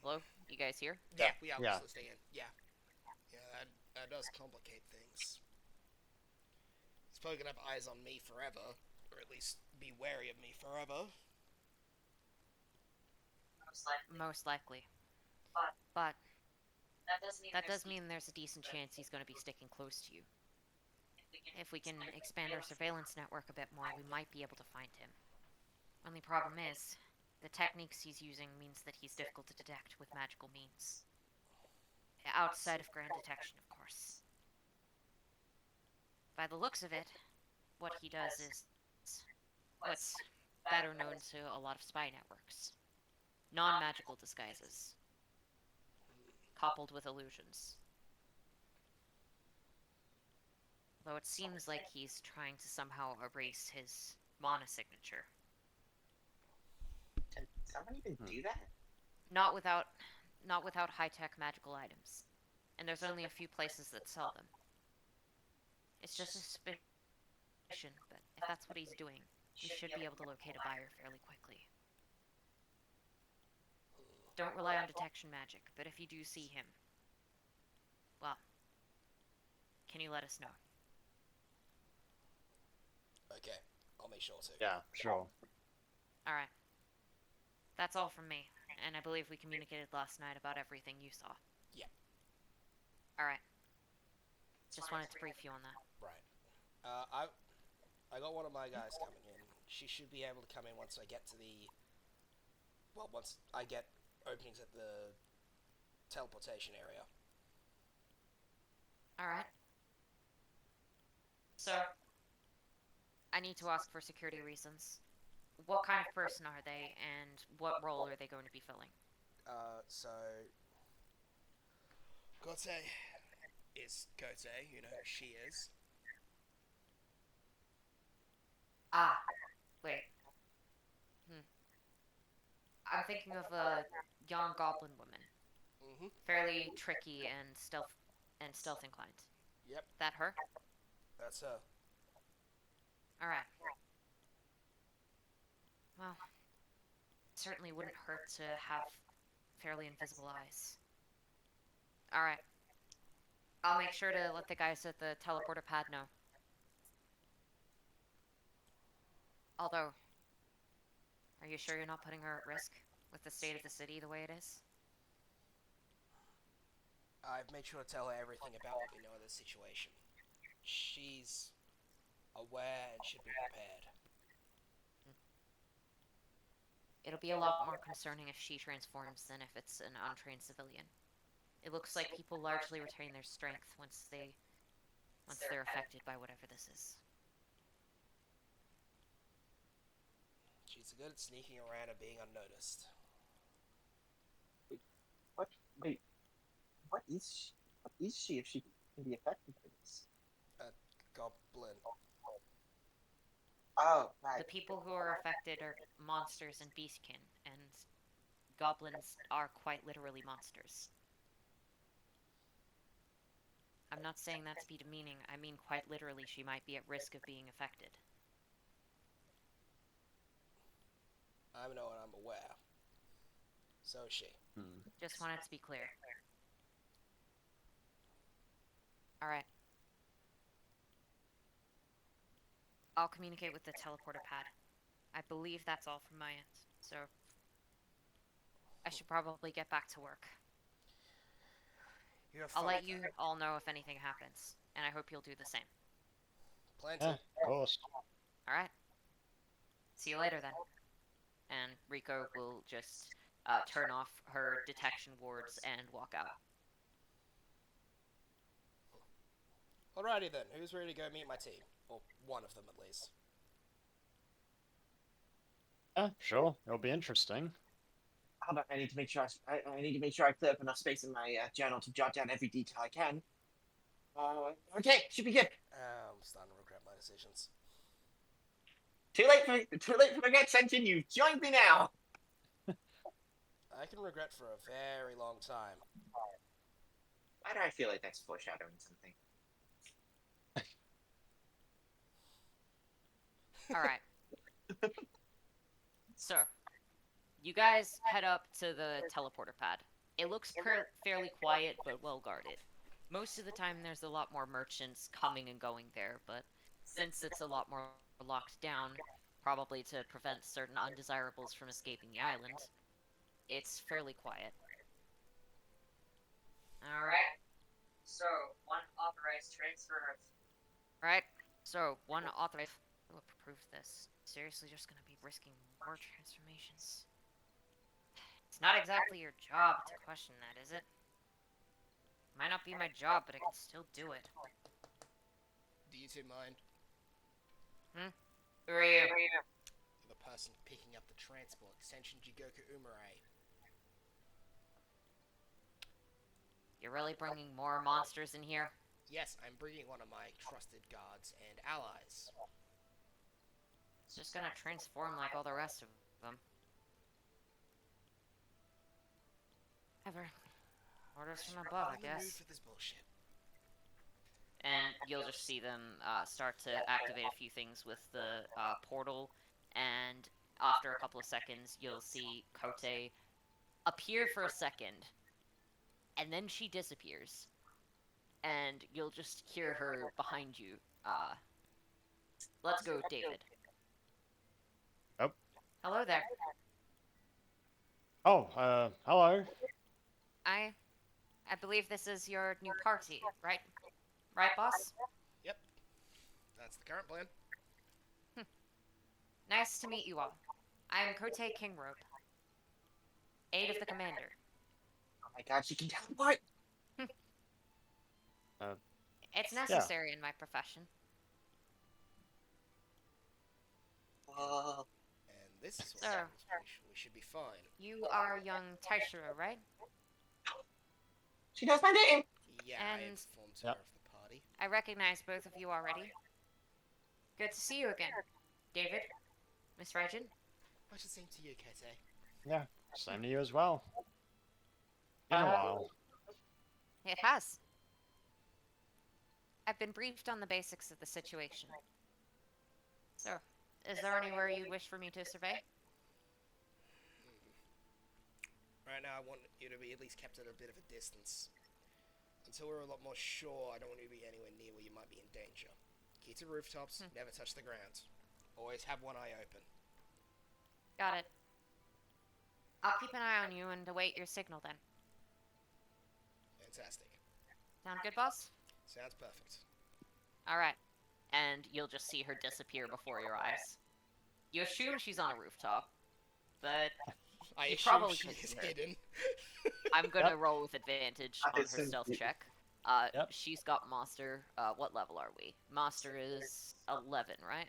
Hello? You guys here? Yeah, we are Yeah. listening in. Yeah. Yeah, that does complicate things. He's probably gonna have eyes on me forever, or at least be wary of me forever. Most likely. But that does mean there's a decent chance he's going to be sticking close to you. If we can expand our surveillance network a bit more, we might be able to find him. Only problem is, the techniques he's using means that he's difficult to detect with magical means. Outside of grand detection, of course. By the looks of it, what he does is what's better known to a lot of spy networks. Non-magical disguises, coupled with illusions. Though it seems like he's trying to somehow erase his mana signature. Can someone even do that? Not without high-tech magical items. And there's only a few places that sell them. It's just a suspicion, but if that's what he's doing, we should be able to locate a buyer fairly quickly. Don't rely on detection magic, but if you do see him, well, can you let us know? Okay, I'll make sure to. Yeah, sure. Alright. That's all from me, and I believe we communicated last night about everything you saw. Yeah. Alright. Just wanted to brief you on that. Right. I got one of my guys coming in. She should be able to come in once I get to the... Well, once I get openings at the teleportation area. Alright. So, I need to ask for security reasons. What kind of person are they, and what role are they going to be filling? So... Gote is Gote, you know who she is. Ah, wait. I'm thinking of a young goblin woman. Mm-hmm. Fairly tricky and stealth inclined. Yep, That her? that's her. Alright. Well, it certainly wouldn't hurt to have fairly invisible eyes. Alright. I'll make sure to let the guys at the teleporter pad know. Although, are you sure you're not putting her at risk with the state of the city the way it is? I've made sure to tell her everything about what we know of the situation. She's aware and should be prepared. It'll be a lot more concerning if she transforms than if it's an untrained civilian. It looks like people largely retain their strength once they're affected by whatever this is. She's good at sneaking around and being unnoticed. Wait, what is she? What is she if she can be affected by this? A goblin. Oh, right. The people who are affected are monsters and beastkin, and goblins are quite literally monsters. I'm not saying that to be demeaning, I mean quite literally she might be at risk of being affected. I know and I'm aware. So is she. Just wanted to be clear. Alright. I'll communicate with the teleporter pad. I believe that's all from my end, so I should probably get back to work. You have I'll fun let with you that. all know if anything happens, and I hope you'll do the same. Plan Yeah, to. of course. Alright? See you later then. And Rico will just turn off her detection wards and walk out. Alrighty then, who's ready to go meet my team? Or one of them at least. Yeah, sure. It'll be interesting. Hold on, I need to make sure I need to make sure I clear up enough space in my journal to jot down every detail I can. Okay, should be good. I'm starting to regret my decisions. Too late for regret, Sentient. You've joined me now. I can regret for a very long time. Why do I feel like that's foreshadowing something? Alright. So, you guys head up to the teleporter pad. It looks fairly quiet, but well guarded. Most of the time there's a lot more merchants coming and going there, but since it's a lot more locked down, probably to prevent certain undesirables from escaping the island, it's fairly quiet. Alright. So, one authorized transfer of... Right? So, one authorized... Who approved this? Seriously just gonna be risking more transformations? It's not exactly your job to question that, is it? Might not be my job, but I can still do it. Do you two mind? Who are you? The person picking up the transport, Extension Jigoku Umare. You're really bringing more monsters in here? Yes, I'm bringing one of my trusted guards and allies. It's just gonna transform like all the rest of them. Ever. Orders from above, I I'm in the mood guess. for this bullshit. And you'll just see them start to activate a few things with the portal, and after a couple of seconds, you'll see Kote appear for a second, and then she disappears. And you'll just hear her behind you. Let's go, David. Oh. Hello there. Oh, hello. I believe this is your new party, right? Right, boss? Yep. That's the current plan. Nice to meet you all. I am Kote Kingrobe, aide of the commander. Oh my god, she can teleport! It's necessary in my profession. And this is what Sir. happens. We should be fine. You are young Taishiro, right? She knows my name! Yeah, I And- informed her Yep. of the party. I recognize both of you already. Good to see you again. David? Miss Regin? Much the same to you, Kate. Yeah, same to you as well. Been a while. It has. I've been briefed on the basics of the situation. So, is there anywhere you wish for me to survey? Right now, I want you to be at least kept at a bit of a distance. Until we're a lot more sure, I don't want you to be anywhere near where you might be in danger. Keep to rooftops, never touch the ground. Always have one eye open. Got it. I'll keep an eye on you and await your signal then. Fantastic. Sound good, boss? Sounds perfect. Alright. And you'll just see her disappear before your eyes. You assume she's on a rooftop, but I You assume probably she could is see her. hidden. I'm gonna roll with advantage I on her assume stealth you- check. Yep. She's got master. What level are we? Master is 11, right?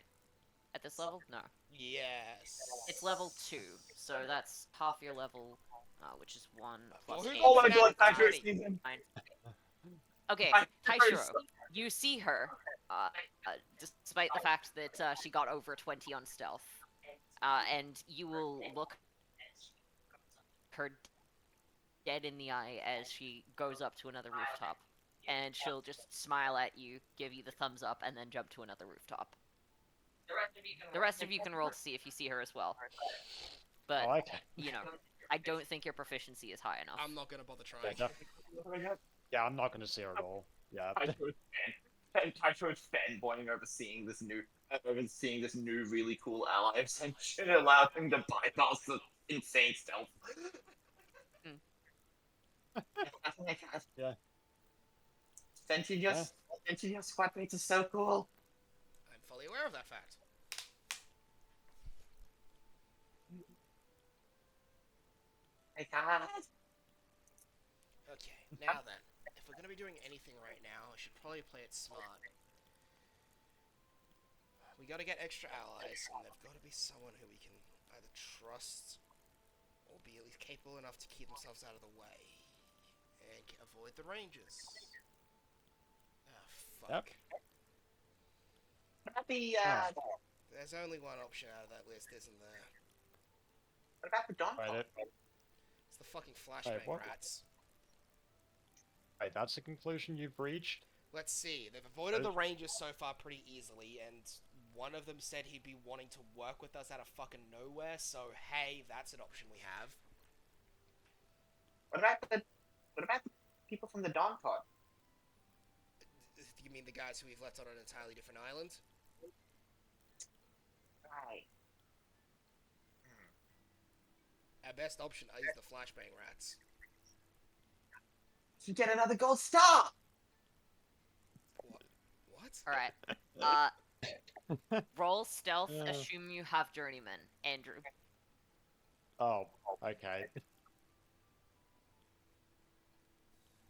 At this level? No. Yes. It's level 2, so that's half your level, which is 1 plus who 8. Oh my Now god, it's Patrick already- season! Okay, I- Taishiro, you see her, despite the fact that she got over 20 on stealth, and you will look her dead in the eye as she goes up to another rooftop, and she'll just smile at you, give you the thumbs up, and then jump to another rooftop. The rest of you can roll to see if you see her as well. But, Oh, okay. you know, I don't think your proficiency is high enough. I'm not gonna bother Yeah, trying. yeah, I'm not going to see her at all. Yeah. Taisho's fanboying overseeing this new really cool ally ascension allowed him to bypass the insane stealth. Oh my god. Yeah. Sentient squad mates are so cool. I'm fully aware of that fact. My god. Okay, now then. If we're gonna be doing anything right now, I should probably play it smart. We gotta get extra allies, and they've gotta be someone who we can either trust or be at least capable enough to keep themselves out of the way. And avoid the rangers. Ah, fuck. Yep. What about the There's only one option out of that list, isn't there? what about the Dawn? Wait, It's the fucking flashbang what? rats. wait, that's the conclusion you've reached? Let's see. They've avoided the Those- Rangers so far pretty easily, and one of them said he'd be wanting to work with us out of fucking nowhere, so hey, that's an option we have. What about the people from the Dawn Pod? You mean the guys who we've left on an entirely different island? Right. Our best option is the flashbang rats. To get another gold star. What? Alright. Roll stealth, Yeah. assume you have journeyman. Andrew. Oh, okay.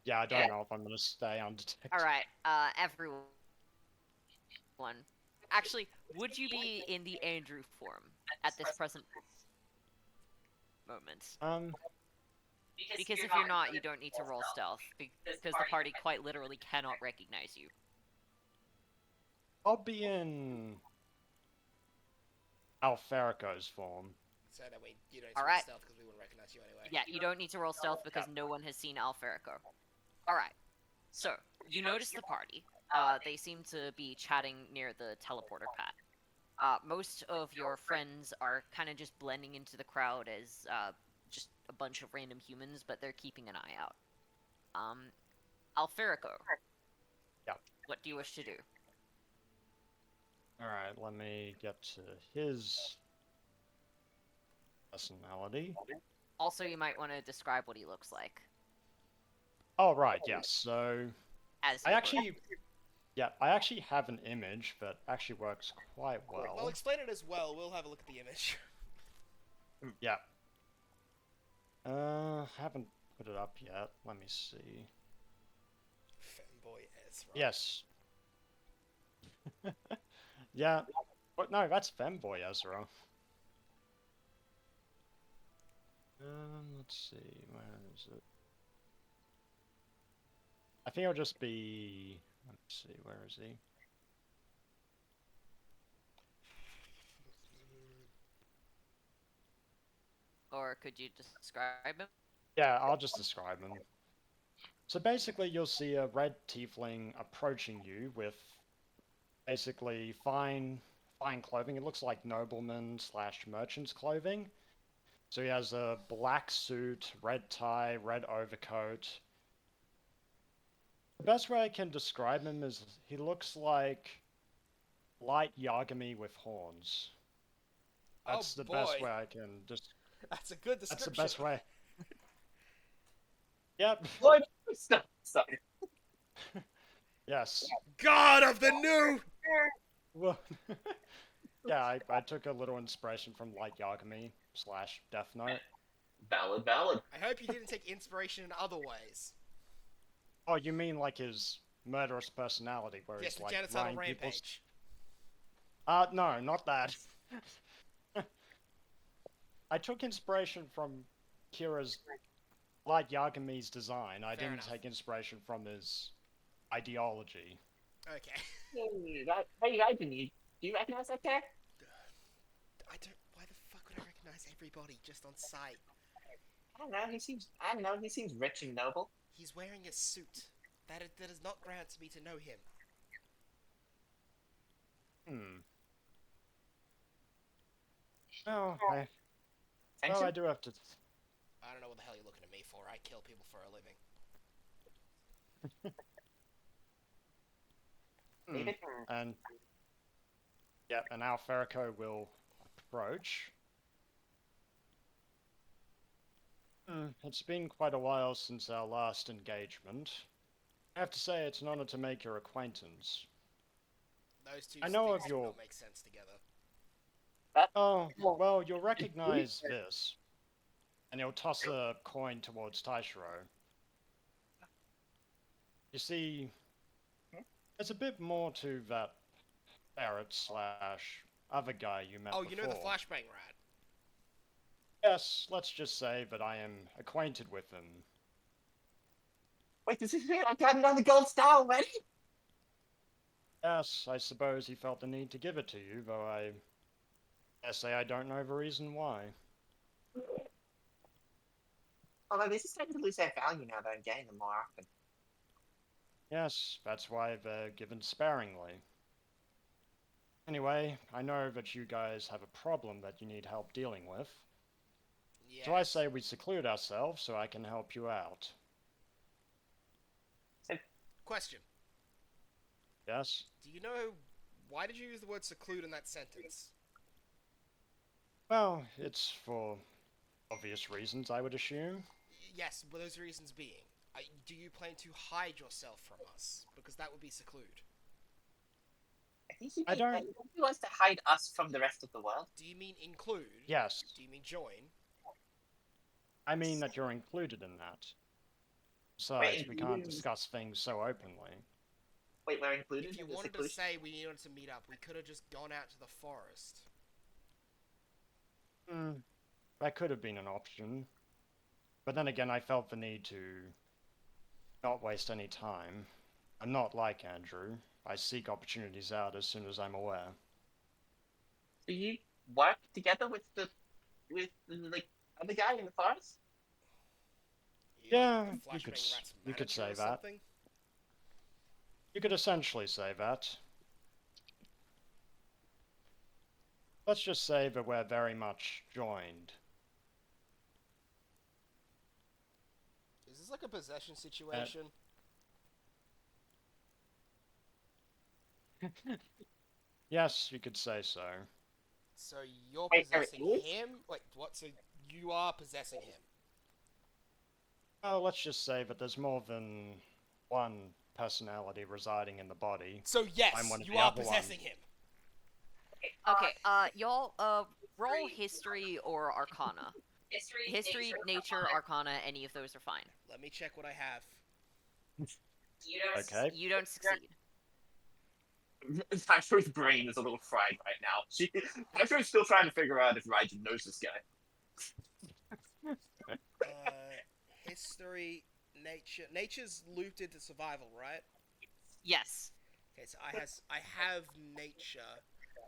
Yeah, I don't know if I'm going to stay undetected. Alright, everyone. Actually, would you be in the Andrew form at this present moment? Because if you're not, you don't need to roll stealth, because the party quite literally cannot recognize you. I'll be in Alferico's form. So that way you don't Alright. stealth because we wouldn't recognize you anyway. Yeah, you don't need to roll stealth because no one has seen Alferico. Alright, so, you notice the party. They seem to be chatting near the teleporter pad. Most of your friends are kind of just blending into the crowd as just a bunch of random humans, but they're keeping an eye out. Alferico. Yep. What do you wish to do? Alright, let me get to his personality. Also, you might want to describe what he looks like. Oh, right, yes. So, As I he actually... Yeah, I actually have an image that actually works quite Well, well. explain it as well. We'll have a look at the image. Yeah. Haven't put it up yet. Let me see. Femboy Ezra. Yes. Yeah. But no, that's Femboy Ezra. Let's see. Where is it? I think it'll just be. Let's see. Where is he? Or could you describe him? Yeah, I'll just describe him. So basically, you'll see a red tiefling approaching you with basically fine clothing. It looks like nobleman slash merchant's clothing. So he has a black suit, red tie, red overcoat. The best way I can describe him is he looks like light Yagami with horns. That's the best boy. way I can just. That's a good That's description. the best way. Yep. What? Stop. Yes. God of the new. Well, yeah, I took a little inspiration from Light Yagami slash Death Note. Valid. I hope you didn't take inspiration in other ways. Oh, you mean like his murderous personality, where Yes, he's the like genocidal running people's... rampage. No, not that. I took inspiration from Kira's Light Yagami's design. I didn't enough. take inspiration from his ideology. Okay. Hey, do you recognize that guy? I don't. Why the fuck would I recognize everybody just on sight? I don't know. He seems rich and noble. He's wearing a suit. That is not ground to me to know him. Oh, I Attention? do have to... I don't know what the hell you're looking at me for. I kill people for a living. David? And... Yeah, and now Ferrico will approach. It's been quite a while since our last engagement. I have to say it's an honor to make your acquaintance. Those two I know things of do your- not make sense together. Oh, well, you'll recognize this. And he'll toss a coin towards Taishiro. You see, there's a bit more to that ferret slash other guy you met Oh, before. you know the flashbang rat. Yes, let's just say that I am acquainted with him. Wait, does this mean I got another gold star already? Yes, I suppose he felt the need to give it to you, though I say I don't know the reason why. Although this is starting to lose their value now that I'm getting them more often. Yes, that's why they're given sparingly. Anyway, I know that you guys have a problem that you need help dealing with. Yes. So I say we seclude ourselves so I can help you out. Question. Yes? Do you know why did you use the word seclude in that sentence? Well, it's for obvious reasons, I would assume. Yes, but those reasons being, do you plan to hide yourself from us? Because that would be seclude. I think I don't- he wants to hide us from the rest of the world. Do you mean include? Yes, Do you mean join? I mean that you're included in that. Besides, Wait, we can't including- discuss things so openly. Wait, we're included If you in the wanted to seclusion? say we needed to meet up, we could have just gone out to the forest. That could have been an option. But then again, I felt the need to not waste any time. I'm not like Andrew. I seek opportunities out as soon as I'm aware. Do you work together with the like other guy in the forest? You're Yeah, the you flashbang could rat's you could manager say or that. something? You could essentially say that. Let's just say that we're very much joined. Is this like a possession situation? Yes, you could say so. So you're Wait, possessing Eric, him? Wait, what? So you are possessing him? Well, let's just say that there's more than one personality residing in the body. So yes, I'm one of you the are other possessing ones. him. Okay, y'all, roll history or arcana. History, nature, arcana, any of those are fine. Let me check what I have. You don't. Okay. You don't succeed. Tasho's brain is a little fried right now. Tasho's still trying to figure out if Raijin knows this guy. History, nature. Nature's looped into survival, right? Yes. Okay, so I have nature,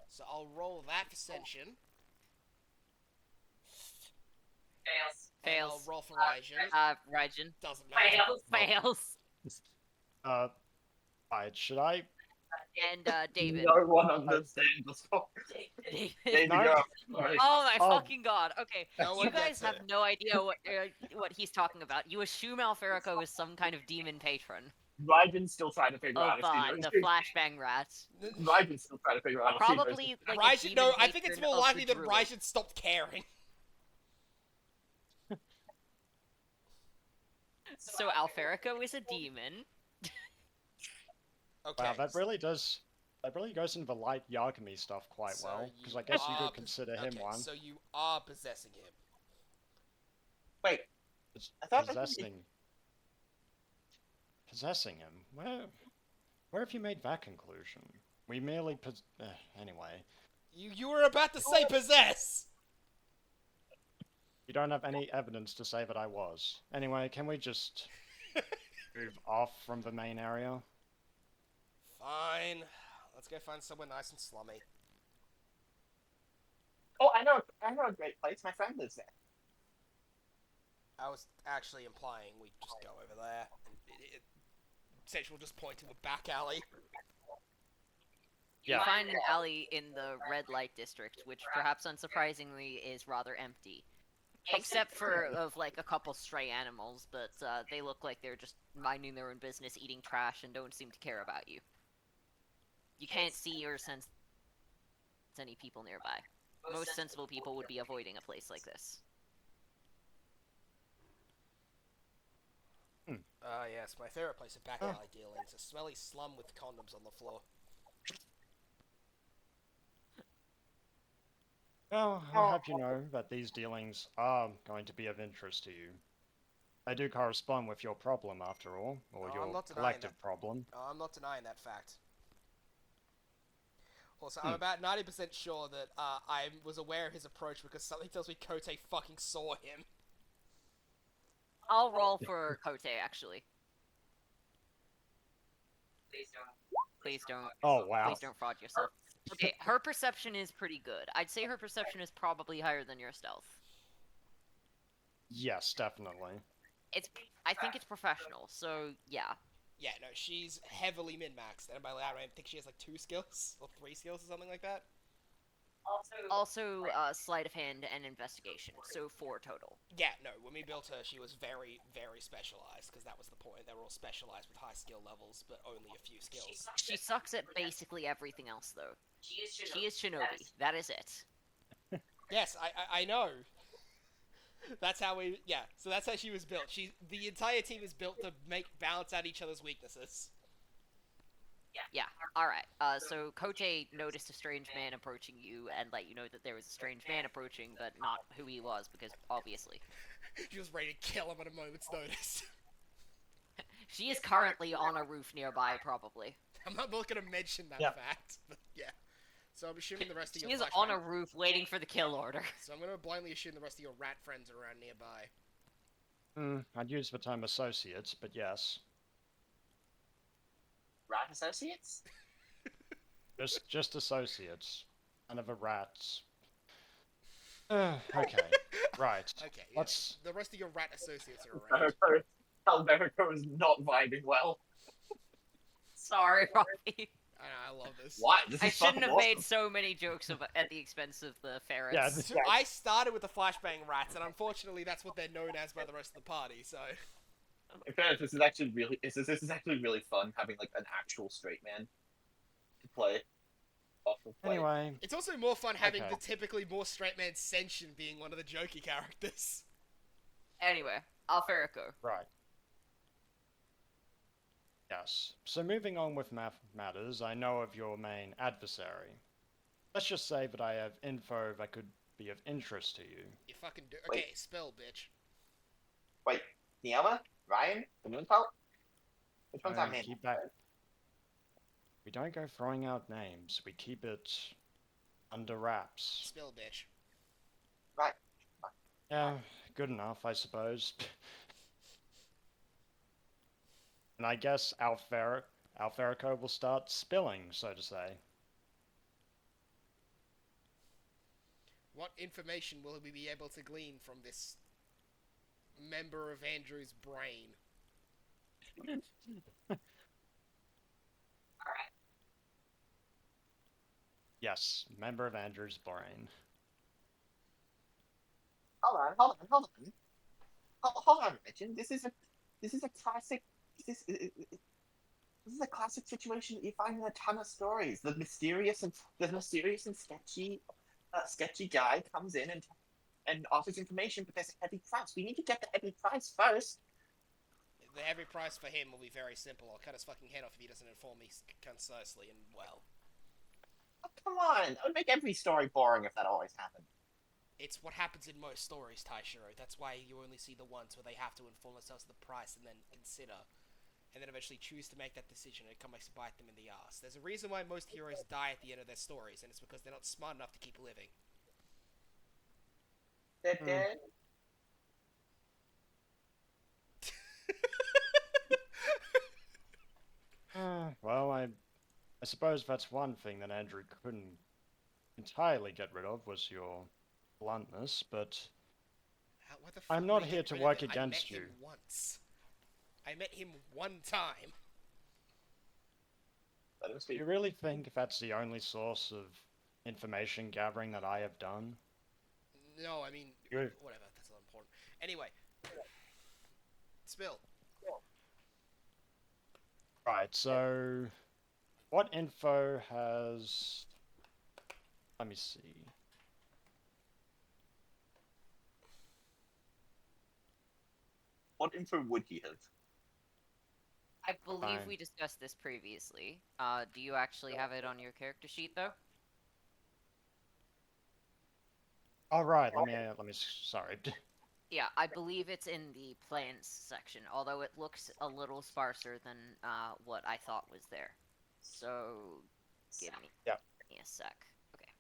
so I'll roll that for Senshin. Fails. And I'll Fails. roll for Raijin. Raijin. Doesn't matter. Fails. Fails. Right, should I? And, David. No one understands the story. David. David, No. you're up. Sorry. Oh my Oh. fucking god. Okay, No one you guys gets have it. no idea what he's talking about. You assume Alferico is some kind of demon patron Raijin's still trying to figure of out if he knows. the flashbang rats. Raijin's still trying to figure out if he knows. Probably like a Raijin, demon no, I think it's patron more of likely the that druid. Raijin stopped caring. So Alferico is a demon. Okay. Wow, that really does. That really goes into the light Yagami stuff quite So well, because you I guess you are could consider him okay, one. So you are possessing him. Wait, It's I thought possessing him. Where have you made that conclusion? We merely anyway. You were about to say possess. You don't have any evidence to say that I was. Anyway, can we just move off from the main area? Fine. Let's go find somewhere nice and slummy. Oh, I know a great place. My friend lives there. I was actually implying we just go over there. And Sage will just point to the back alley. You Yeah. find an alley in the red light district, which perhaps unsurprisingly is rather empty. Except for like a couple stray animals, but they look like they're just minding their own business, eating trash, and don't seem to care about you. You can't see or sense any people nearby. Most sensible people would be avoiding a place like this. Yes, my favorite place of back alley dealings. A smelly slum with condoms on the floor. Well, I'll have you know that these dealings are going to be of interest to you. They do correspond with your problem, after all, or Oh, I'm your not denying collective that. problem. I'm not denying that fact. Also, I'm about 90% sure that I was aware of his approach because something tells me Kote fucking saw him. I'll roll for Kote, actually. Please don't. Please don't. Oh, wow. Please don't fraud yourself. Okay, her perception is pretty good. I'd say her perception is probably higher than your stealth. Yes, definitely. I think it's professional, so yeah. Yeah, no, she's heavily min-maxed, and by that I think she has like 2 skills, or 3 skills, or something like that. Also, sleight of hand and investigation, so 4 total. Yeah, no, when we built her, she was very, very specialized, because that was the point. They were all specialized with high skill levels, but only a few skills. She sucks at basically everything else, though. She is She is Shinobi. That is it. Yes, I know. That's how we, yeah, so that's how she was built. The entire team is built to balance out each other's weaknesses. Yeah, alright. So Kote noticed a strange man approaching you and let you know that there was a strange man approaching, but not who he was, because obviously. She was ready to kill him at a moment's notice. She is currently on a roof nearby, probably. I'm not going to mention that Yep. fact, but yeah. So I'm assuming the rest of She your is on flashback- a roof waiting for the kill order. So I'm going to blindly assume the rest of your rat friends are around nearby. I'd use the term associates, but yes. Rat associates? Just associates. None of the rats. Okay, right. Okay, yeah. Let's... The rest of your rat associates are around. Alverico is not vibing well. Sorry, Robbie. I love this. What? This I is shouldn't fucking have awesome. made so many jokes at the expense of the ferrets. Yeah, So I started with the flashbang rats, and unfortunately that's what they're known as by the rest of the party, so... In fairness, this is actually really fun having like an actual straight man to play. Awful play. Anyway, It's also more fun having Okay. the typically more straight man Senshin being one of the jokey characters. Anyway, Alferico. right. Yes. So moving on with matters, I know of your main adversary. Let's just say that I have info that could be of interest to you. You fucking do. Wait. Okay, spill, bitch. Wait, Niama? Ryan? The moon cult? Which one's our No, main? keep back. We don't go throwing out names. We keep it under wraps. Spill, bitch. Right. Yeah, good enough, I suppose. And I guess Alferico will start spilling, so to say. What information will we be able to glean from this member of Andrew's brain? Alright. Yes, member of Andrew's brain. Hold on. Hold on, Richard. This is a classic. This is a classic situation that you find in a ton of stories. The mysterious and sketchy guy comes in and offers information, but there's a heavy price. We need to get the heavy price first. The heavy price for him will be very simple. I'll cut his fucking head off if he doesn't inform me concisely and well. Oh, come on, that would make every story boring if that always happened. It's what happens in most stories, Taishiro. That's why you only see the ones where they have to inform themselves of the price and then consider, and then eventually choose to make that decision, and it comes to bite them in the ass. There's a reason why most heroes die at the end of their stories, and it's because they're not smart enough to keep living. They're dead. Well, I suppose that's one thing that Andrew couldn't entirely get rid of was your bluntness, but What the fuck I'm would not he here get to rid of work it? against I met you. him once. I met him one time. Let him Do speak. you really think that's the only source of information gathering that I have done? No, I mean, You- whatever. That's not important. Anyway, spill. Right, so what info has... Let me see. What info would he have? I believe Fine. we discussed this previously. Do you actually have it on your character sheet, though? All right, let me, sorry. Yeah, I believe it's in the plans section, although it looks a little sparser than what I thought was there. So, give me a sec. Okay.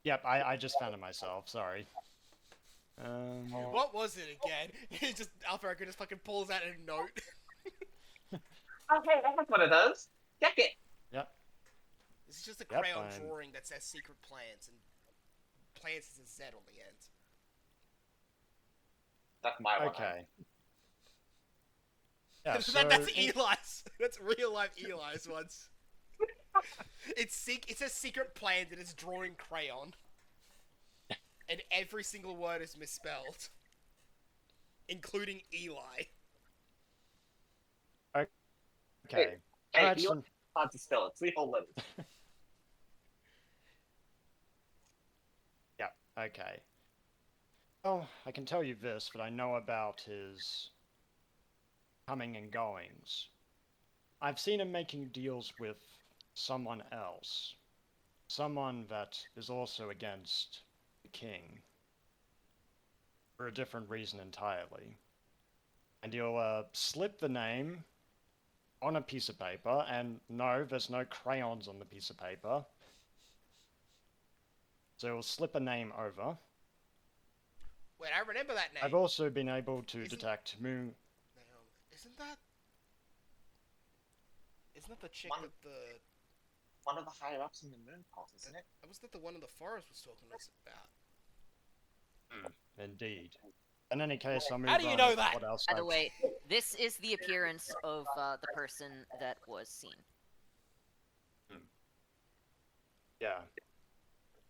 Yep, I just found it myself, sorry. What was it again? He just Alpha just fucking pulls out a note. Okay, that's what it does. Check it. This is just a Yep, crayon I'm- drawing that says secret plans, and plans is a Z on the end. That's my one. Okay. Yeah, so... That's Eli's. That's real life Eli's ones. It says secret plans and it's drawing crayon. And every single word is misspelled. Including Eli. Okay. Hey, Alright, you so- hard to spell it. 3 whole letters. Okay. Well, I can tell you this, that I know about his coming and goings. I've seen him making deals with someone else. Someone that is also against the king. For a different reason entirely. And he'll slip the name on a piece of paper, and no, there's no crayons on the piece of paper. So he'll slip a name over. Wait, I remember that name. I've also been able to Isn't- detect moon... Isn't that... Isn't that the chick One- that the... One of the higher ups in the moon cult, isn't it? Was that the one in the forest was talking to us about? Indeed. In any case, I'll move How do you on know with that? what else By the I've- way, this is the appearance of the person that was seen. Yeah.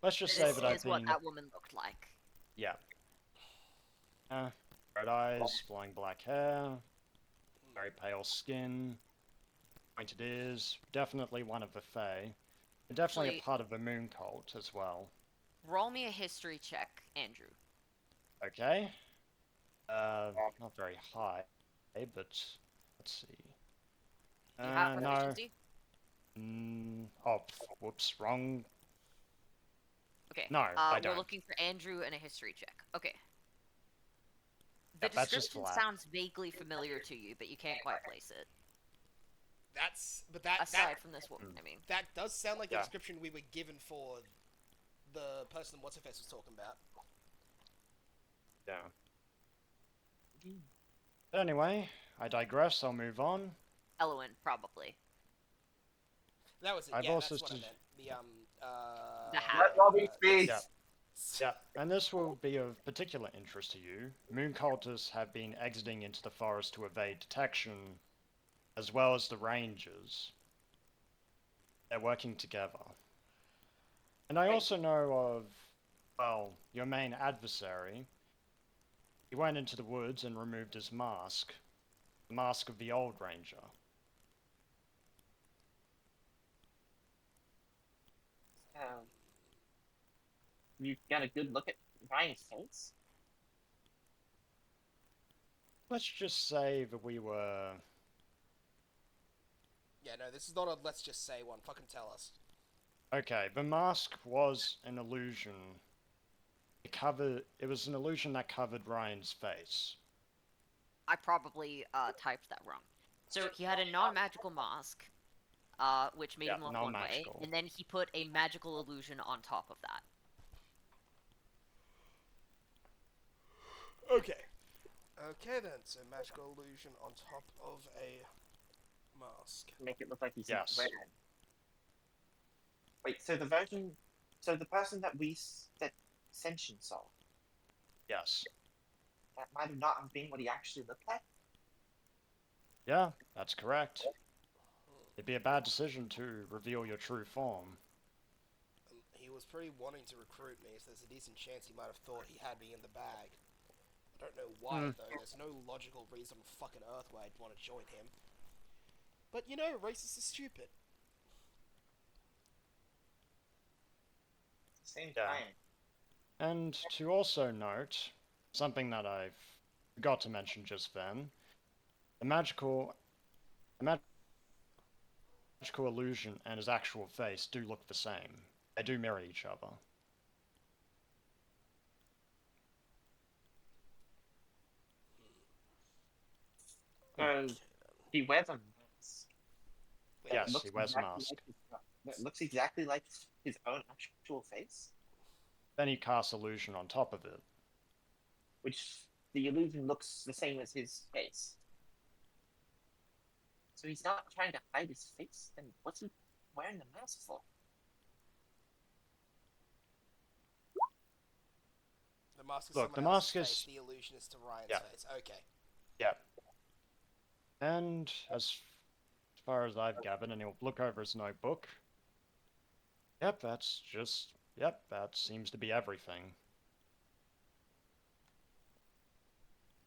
Let's just This say that I've is what been... that woman looked like. Yeah. Red eyes, flowing black hair, very pale skin, pointed ears, definitely one of the Fae. And definitely Actually- a part of the moon cult as well. Roll me a history check, Andrew. Okay. Not very high, but let's see. You have No. proficiency? Oh, whoops, wrong. Okay. No, I We're don't. looking for Andrew and a history check. Okay. The Yep, that's just description flat. sounds vaguely familiar to you, but you can't quite place it. That Aside from this woman, I mean. that does sound like the Yeah. description we were given for the person what's her face was talking about. Yeah. But anyway, I digress. I'll move on. Elowen, probably. That was it. I've Yeah, also that's what I s- meant. The hat. Let Robbie speak. Yeah. Yeah, and this will be of particular interest to you. Moon cultists have been exiting into the forest to evade detection, as well as the rangers. They're working together. And I also know of, well, your main adversary. He went into the woods and removed his mask. The mask of the old ranger. You got a good look at Ryan's face? Let's just say that we were... Yeah, no, this is not a let's just say one. Fucking tell us. Okay, the mask was an illusion. It was an illusion that covered Ryan's face. I probably typed that wrong. So he had a non-magical mask, which made Yeah, him look one way, non-magical. and then he put a magical illusion on top of that. Okay. Okay then, so magical illusion on top of a mask. Make it look like he's Yes. red. Wait, so the person that Senshin saw, Yes. that might have not have been what he actually looked like? Yeah, that's correct. It'd be a bad decision to reveal your true form. He was pretty wanting to recruit me, so there's a decent chance he might have thought he had me in the bag. I don't know why, though. There's no logical reason on fucking Earth why I'd want to join him. But, you know, racists are stupid. Same Yeah. time. And to also note, something that I forgot to mention just then, the magical illusion and his actual face do look the same. They do mirror each other. So he wears a mask. Wait, Yes, Looks he wears a exactly mask. like that looks exactly like his own actual face, Then he casts illusion on top of it. which the illusion looks the same as his face. So he's not trying to hide his face. Then what's he wearing the mask for? The mask is Look, the someone else's mask face, is- the illusion is to Ryan's Yeah. face. Okay. Yep. And as far as I've gathered, and he'll look over his notebook. Yep, that seems to be everything.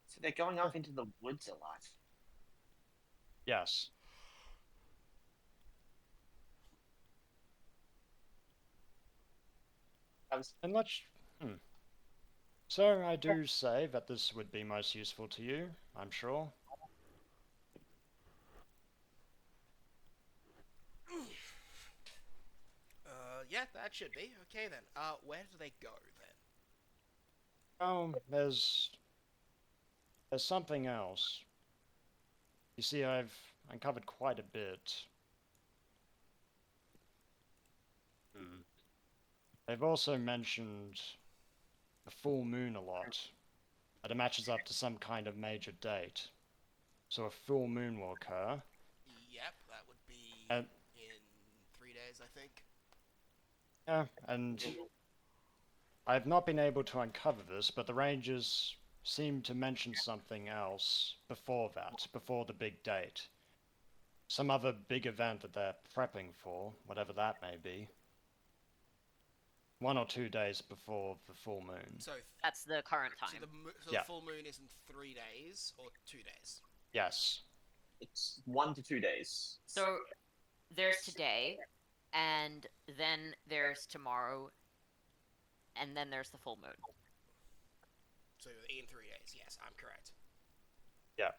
So they're going off into the woods a lot. Yes. And let's... So I do say that this would be most useful to you, I'm sure. Yeah, that should be. Okay then. Where do they go then? Oh, there's something else. You see, I've uncovered quite a bit. They've also mentioned the full moon a lot. That it matches up to some kind of major date. So a full moon will occur. Yep, that would be And- in 3 days, I think. Yeah, and I've not been able to uncover this, but the Rangers seem to mention something else before that, before the big date. Some other big event that they're prepping for, whatever that may be. 1 or 2 days before the full moon. So, That's the current so time. the full moon is in 3 days or 2 days. Yes. It's 1 to 2 days. So there's today, and then there's tomorrow, and then there's the full moon. So in 3 days, yes, I'm correct. Yeah.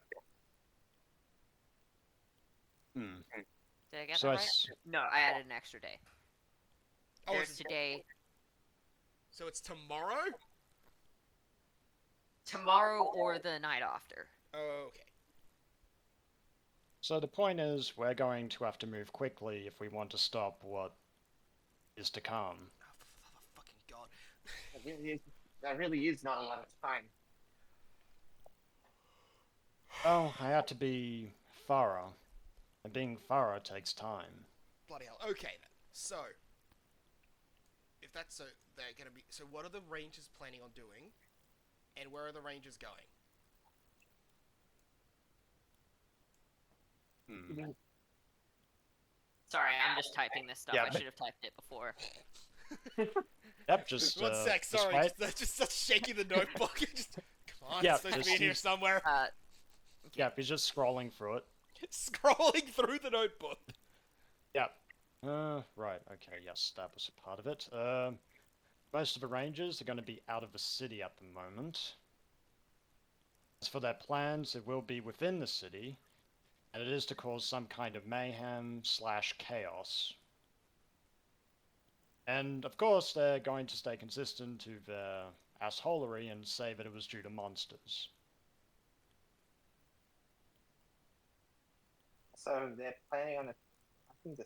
Hmm. Did I get So that I right? s- No, I added an extra day. Oh, There's it's, today, so it's tomorrow? tomorrow, or the night after. Oh, okay. So the point is, we're going to have to move quickly if we want to stop what is to come. Oh, for the fucking god. That really is not a lot of time. Well, I had to be thorough, and being thorough takes time. Bloody hell. Okay then. So, if that's so, they're gonna be. So, what are the Rangers planning on doing, and where are the Rangers going? Hmm. Sorry, I'm just typing this stuff. Yeah, I but- should have typed it before. Yep, just One sec. just Sorry, wait. just start shaking the notebook. Just come on. Yeah, It's supposed to just be in here use- somewhere. Yep, he's just scrolling through it. Scrolling through the notebook. Yep. Right. Okay. Yes, that was a part of it. Most of the rangers are going to be out of the city at the moment. As for their plans, it will be within the city, and it is to cause some kind of mayhem / chaos. And of course, they're going to stay consistent to their assholery and say that it was due to monsters. So they're planning on attacking the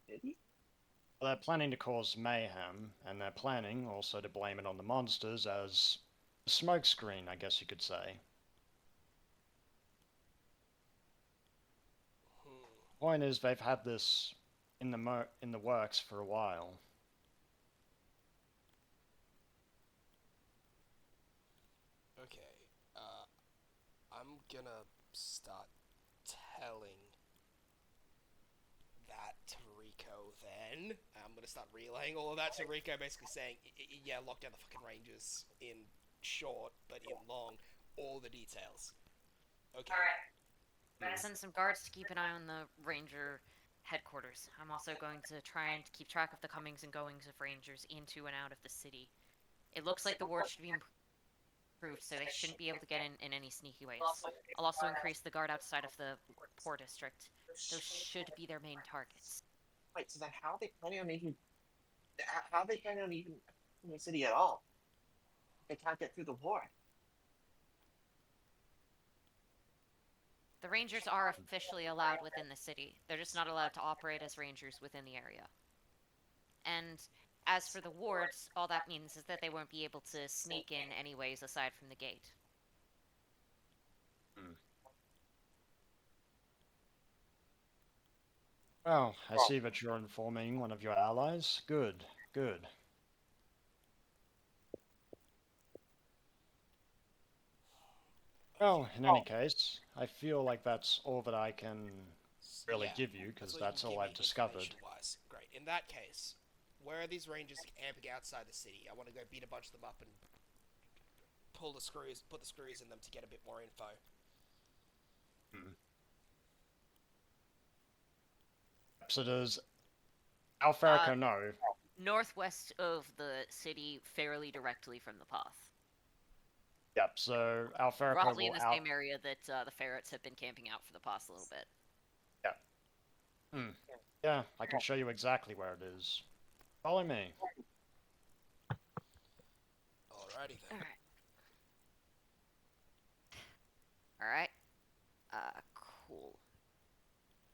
city? They're planning to cause mayhem, and they're planning also to blame it on the monsters as a smokescreen, I guess you could say. Point is, they've had this in the works for a while. Okay. I'm gonna start telling that to Rico then. I'm gonna start relaying all of that to Rico, basically saying, yeah, lock down the fucking Rangers in short, but in long, all the details. Okay. Alright. Send some guards to keep an eye on the ranger headquarters. I'm also going to try and keep track of the comings and goings of rangers into and out of the city. It looks like the ward should be improved, so they shouldn't be able to get in any sneaky ways. I'll also increase the guard outside of the port district. Those should be their main targets. Wait, so then how are they planning on making? How are they planning on even in the city at all? They can't get through the ward. The rangers are officially allowed within the city. They're just not allowed to operate as rangers within the area. And as for the wards, all that means is that they won't be able to sneak in any ways aside from the gate. Well, I see that you're informing one of your allies. Good, good. Well, in any case, I feel like that's all that I can really Yeah, give you, because all you that's can all give I've me discovered. information-wise. Great. In that case, where are these Rangers camping outside the city? I want to go beat a bunch of them up and put the screws in them to get a bit more info. So does Alferico know? Northwest of the city, fairly directly from the path. Yep, so Alferico Roughly in will the same area that the ferrets have been camping out for the past little bit. Yeah, I can show you exactly where it is. Follow me. Alrighty then. Alright. Cool.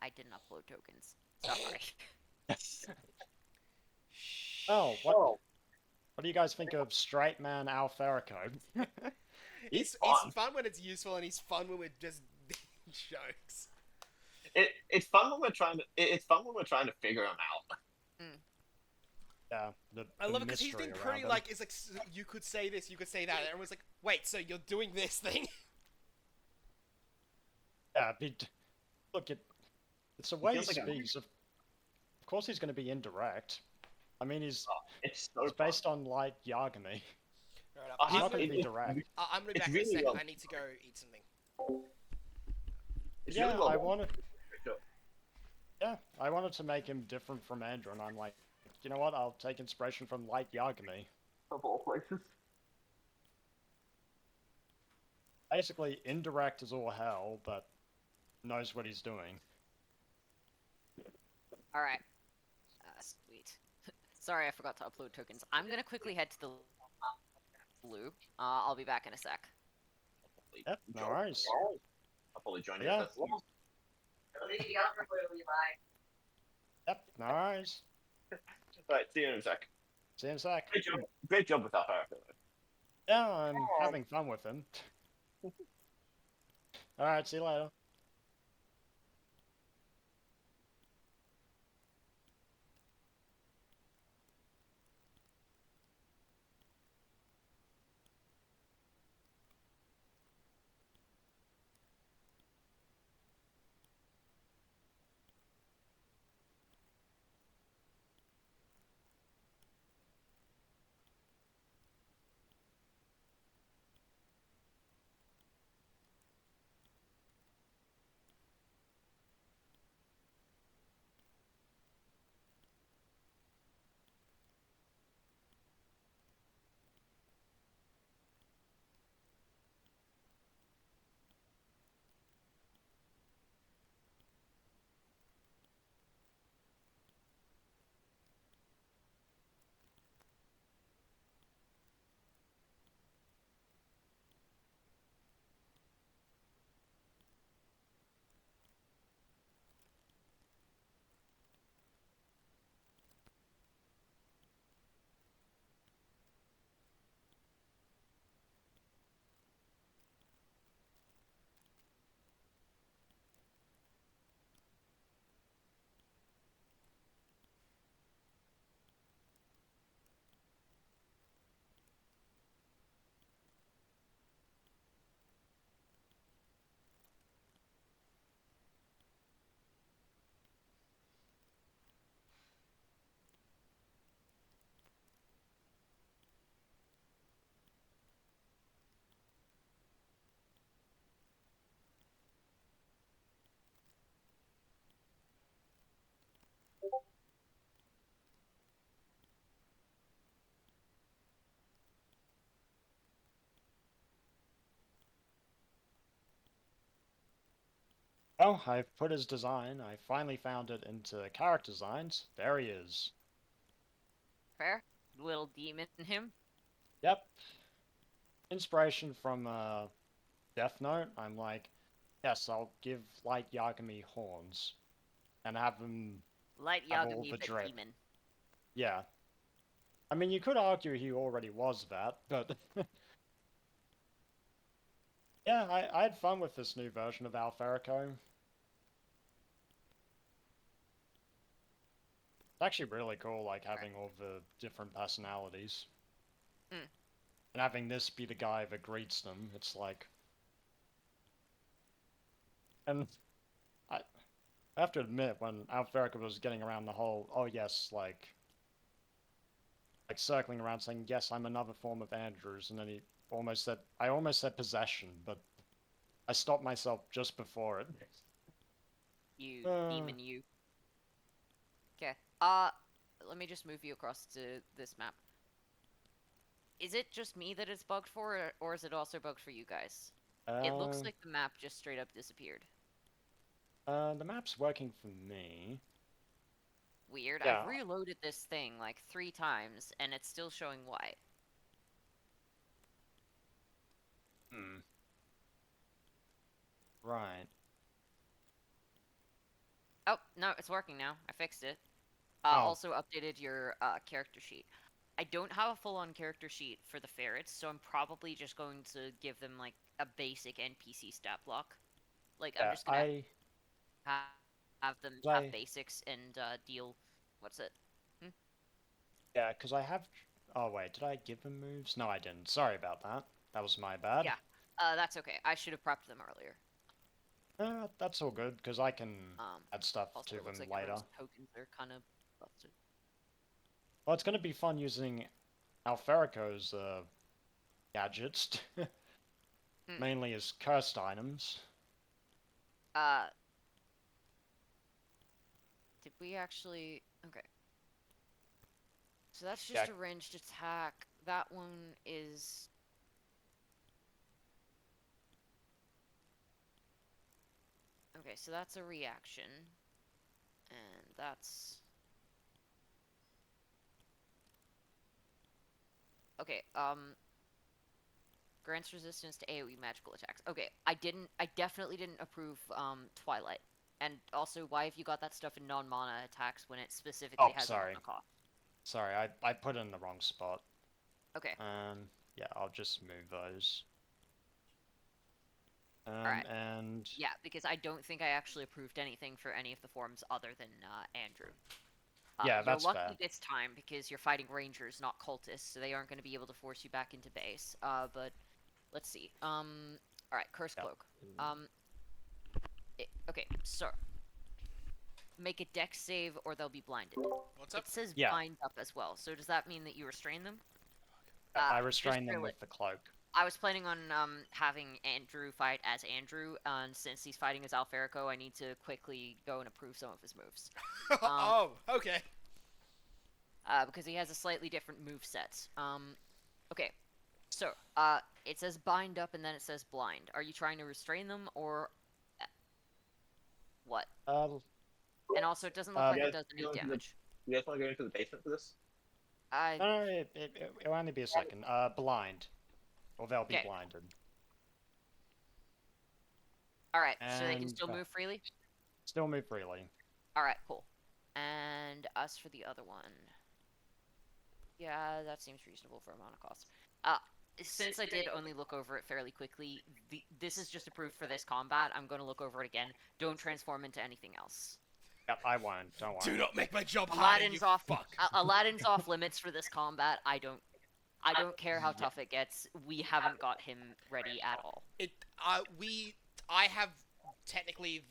I didn't upload tokens. Sorry. Oh, what do you guys think of Straight Man Alferico? He's fun when it's useful, and he's fun when we're just jokes. It's fun when we're trying to. It's fun when we're trying to figure him out. Yeah, I the love it because he's mystery been around pretty him. like, it's like, you could say this, you could say that, and everyone's like, wait, so you're doing this thing? Yeah, look, it's a way feels like a- he's of course he's going to be indirect. I mean, It's so it's based on light Yagami. Alright, He's I'm, not going to be it- direct. I'm gonna be it's back in a really second. well- I need to go eat something. It's Yeah, really well I done. wanted. Yeah, I wanted to make him different from Andrew, and I'm like, you know what? I'll take inspiration from light Yagami. Of all places. Basically, indirect as all hell, but knows what he's doing. Alright. Sweet. Sorry, I forgot to upload tokens. I'm gonna quickly head to the blue. I'll be back in a sec. Yep, no worries. I'll probably join you Yeah. if that's long. Leave the other blue, Levi. Yep, no worries. Right, see you in a sec. See you in a sec. Great job with that character. Yeah, I'm having fun with him. Alright, see you later. Well, I've put his design. I finally found it into character designs. There he is. Fair? Little demon in him? Yep. Inspiration from Death Note. I'm like, yes, I'll give Light Yagami horns. And have him Light have all Yagami, the the drip. demon. Yeah. I mean, you could argue he already was that, but... yeah, I had fun with this new version of Alferico. It's actually really cool, like, having all the different personalities. Mm. And having this be the guy that greets them, it's like... And I have to admit, when Alferico was getting around the whole, oh yes, like circling around saying, yes, I'm another form of Andrews, and then he almost said, I almost said possession, but I stopped myself just before it. You Uh. demon, you. Okay. Let me just move you across to this map. Is it just me that it's bugged for, or is it also bugged for you guys? It looks like the map just straight up disappeared. The map's working for me. Weird. Yeah. I've reloaded this thing like 3 times, and it's still showing white. Hmm. Right. Oh, no, it's working now. I fixed it. Oh. Also updated your character sheet. I don't have a full-on character sheet for the ferrets, so I'm probably just going to give them like a basic NPC stat block. Like I'm Yeah, just gonna have them have basics and deal. What's it? Yeah, because I have... Oh, wait, did I give them moves? No, I didn't. Sorry about that. That was my bad. Yeah. That's okay. I should have prepped them earlier. That's all good, because I can add stuff Also, to it looks them like later. everyone's tokens are kind of busted. Well, it's going to be fun using Alferico's gadgets, mainly as cursed items. Did we actually... Okay. So that's just a ranged attack. That one is... Okay, so that's a reaction. And that's... Okay, grants resistance to AoE magical attacks. Okay, I definitely didn't approve, Twilight. And also, why have you got that stuff in non-mana attacks when it specifically has sorry. a mana cost? Sorry, I put it in the wrong spot. Okay. Yeah, I'll just move those. Alright. And... Yeah, because I don't think I actually approved anything for any of the forms other than, Andrew. Yeah, that's you're lucky fair. this time because you're fighting rangers, not cultists, so they aren't going to be able to force you back into base. But let's see. Alright, Curse Yep. Cloak. Okay, so make a dex save or they'll be blinded. What's up? It says Yeah. bind up as well, so does that mean that you restrain them? I just restrain them really- with the cloak. I was planning on having Andrew fight as Andrew, and since he's fighting as Alferico, I need to quickly go and approve some of his moves. Oh, okay. Because he has a slightly different move set. Okay, so it says bind up and then it says blind. Are you trying to restrain them or what? And also, it doesn't look like it does any damage. You guys want to go into the basement for this? No, it'll only be a second. Blind. Or they'll be Okay. blinded. Alright, so they can And, still move freely? Still move freely. Alright, cool. And as for the other one... Yeah, that seems reasonable for a mana cost. Since I did only look over it fairly quickly, this is just approved for this combat. I'm going to look over it again. Don't transform into anything else. Yep, I won't. Don't worry. Do not make my job harder, you Aladdin's off. fuck. Aladdin's off limits for this combat. I don't care how tough it gets. We haven't got him ready at all. I have technically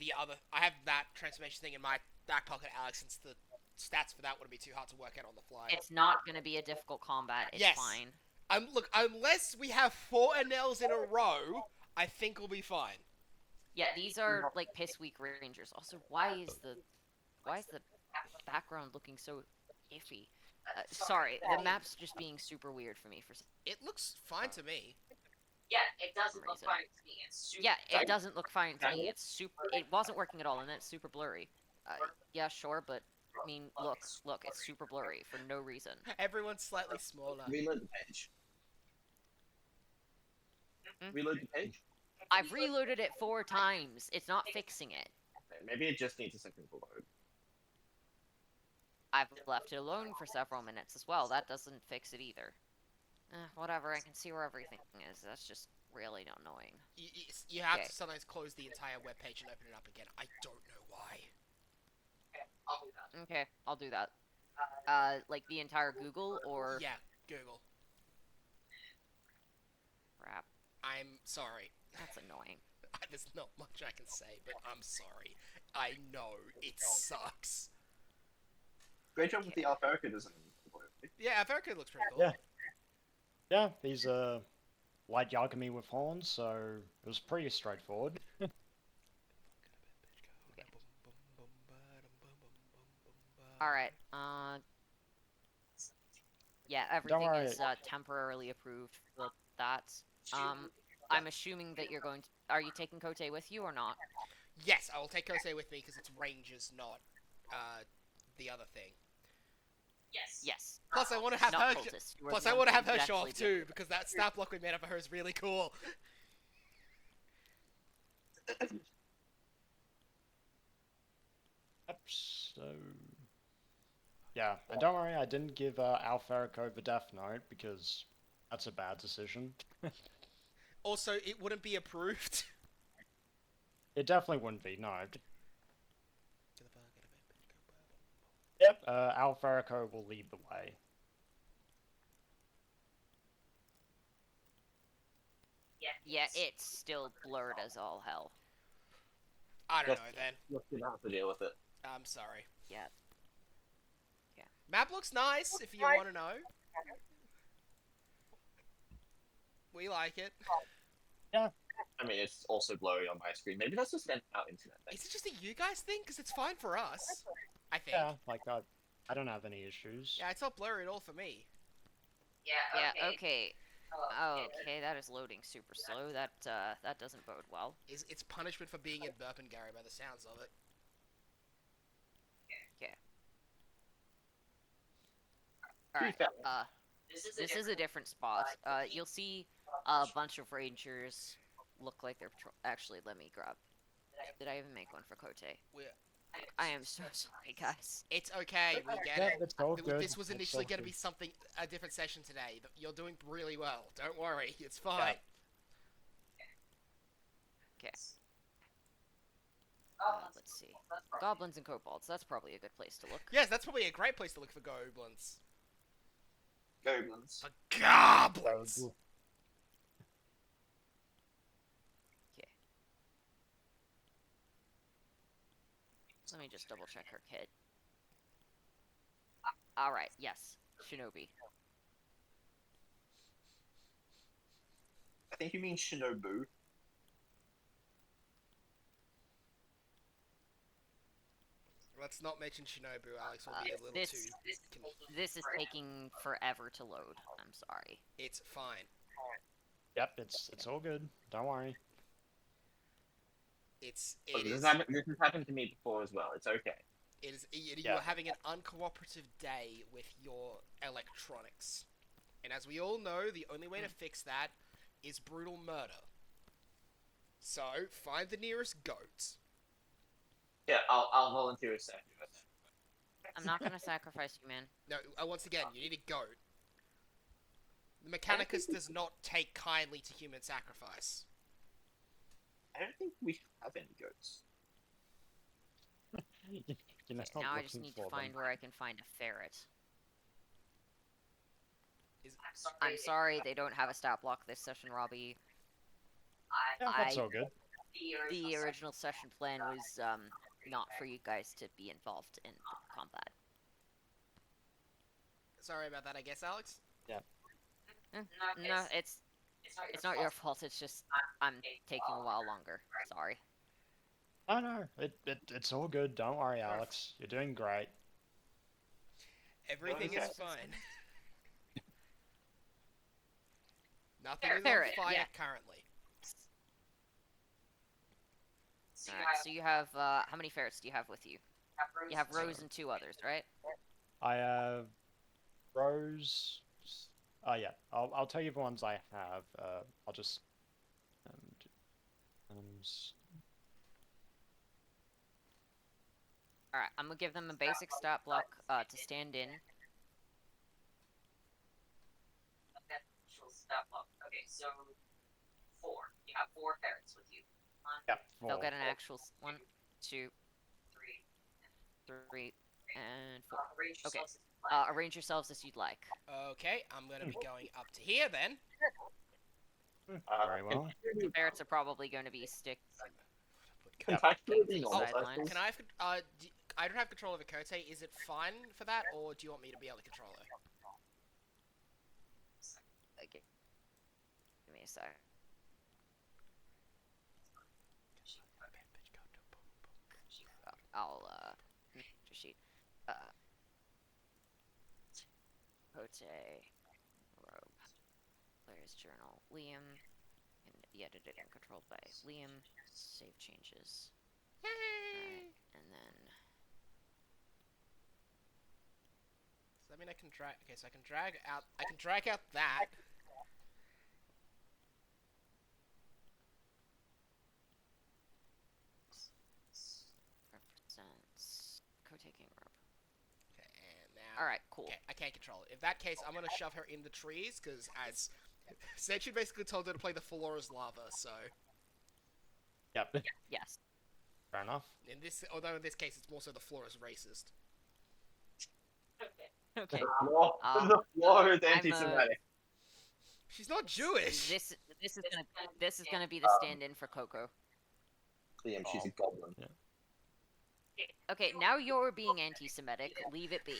I have that transformation thing in my back pocket, Alex, since the stats for that would be too hard to work out on the fly. It's not going to be a difficult combat. It's Yes. fine. Look, unless we have 4 Anels in a row, I think we'll be fine. Yeah, these are like piss weak rangers. Also, why is the background looking so iffy? Sorry, the map's just being super weird for me for some It looks fine to me. Yeah, it doesn't look Reason. fine to me. It's super. Yeah, it doesn't look fine to me. It's super. It wasn't working at all, and it's super blurry. Yeah, sure, but I mean, look, it's super blurry for no reason. Everyone's slightly smaller. Reload the page. Hmm? Reload the page? I've reloaded it 4 times. It's not fixing it. Okay, maybe it just needs a second to load. I've left it alone for several minutes as well. That doesn't fix it either. Whatever, I can see where everything is. That's just really annoying. You have Okay. to sometimes close the entire web page and open it up again. I don't know why. I'll do that. Okay, I'll do that. Like the entire Google or Yeah, Google. crap. I'm sorry. That's annoying. There's not much I can say, but I'm sorry. I know it sucks. Great job with the Alferica design. Yeah, Verico looks pretty cool. Yeah. Yeah, he's light Yagami with horns, so it was pretty straightforward. Alright, yeah, everything worry. is temporarily approved for that. I'm assuming that you're going to... Are you taking Kote with you or not? Yes, I will take Kosei with me because it's Rangers, not the other thing. Yes. Yes. Plus, I want to have Not her. cultists. You are Plus, the I ones want to have who her show actually off do. too because that stat block we made up for her is really cool. Yep, so... Yeah, and don't worry, I didn't give Alferico the Death Note, because that's a bad decision. Also, it wouldn't be approved. It definitely wouldn't be, no. Yep, Alferico will lead the way. Yeah, it's still blurred as all hell. I don't Yes. know then. You're gonna have to deal with it. I'm sorry. Yeah. Map looks nice if you want to know. We like it. I mean, it's also blurry on my screen. Maybe that's just an out internet thing. Is it just a you guys thing? Because it's fine for us. I think. Yeah, like, I don't have any issues. Yeah, it's not blurry at all for me. Yeah. Yeah, Okay. okay. Oh, Okay, that is loading super slow. That doesn't bode well. It's punishment for being in Burpengary by the sounds of it. Alright, fair. this is a different spot. You'll see a bunch of rangers look like they're actually, let me grab. Did I even make one for Kote? We're- I am so sorry, guys. It's okay. We get Yeah, it. it's all good. This was It's initially all going to good. be something a different session today. But you're doing really well. Don't worry. It's fine. Okay. Let's see. Goblins and kobolds. That's probably a good place to look. Yes, that's probably a great place to look for goblins. Goblins. For goblins. Okay. Let me just double check her kit. Alright, yes. Shinobi. I think you mean Shinobu. Let's not mention Shinobu. Alex will be a little this- too. This is taking forever to load. I'm sorry. It's fine. Yep, it's all good. Don't worry. It This is. has happened to me before as well. It's okay. It is. You're Yeah. having an uncooperative day with your electronics, and as we all know, the only way to fix that is brutal murder. So find the nearest goat. Yeah, I'll volunteer a second. I'm not gonna sacrifice you, man. No, once again, you need a goat. The Mechanicus does not take kindly to human sacrifice. I don't think we have any goats. You're not Now I just looking need to for find them. where I can find a ferret. I'm I'm sorry they don't have a stat block this session, Robbie. Yeah, that's I- all good. The original session plan was not for you guys to be involved in combat. Sorry about that, I guess, Alex. No, it's not your fault. It's just I'm taking a while longer. Sorry. Oh no, it's all good. Don't worry, Alex. You're doing great. Everything Okay. is fine. Nothing is Ferret, on fire yeah. currently. Alright, so you have how many ferrets do you have with you? You have Rose and two others, right? I have Rose. Oh yeah, I'll tell you the ones I have. I'll just Alright, I'm gonna give them a basic stat block to stand in. Okay, so 4. You have 4 ferrets with you. yeah, They'll four. get an actual 1, 2, 3. 3, and 4. Arrange Okay. yourselves as you like. Arrange yourselves as you'd like. Okay, I'm gonna be going up to here then. Very well. The ferrets are probably going to be stick. Contactually Sidelines. non-cycles. Can I have? I don't have control over Kote. Is it fine for that, or do you want me to be able to control her? Okay. Give me a sec. I'll sheet. Pote, Robe, Player's Journal, Liam, can be edited and controlled by Liam. Save changes. Alright, and then Does that mean I can drag? Okay, so I can drag out. I can drag out that. represents co-taking Robe. Okay, and now. Alright, cool. Okay, I can't control it. In that case, I'm gonna shove her in the trees because as Senshin basically told her to play the Flora's lava. So Yep. Yes. Fair enough. although in this case it's more so the Flora's racist. Okay. The floor is anti-Semitic. She's not Jewish. This is gonna be the stand-in for Coco. Liam, she's a goblin. Okay, now you're being anti-Semitic. Leave it be.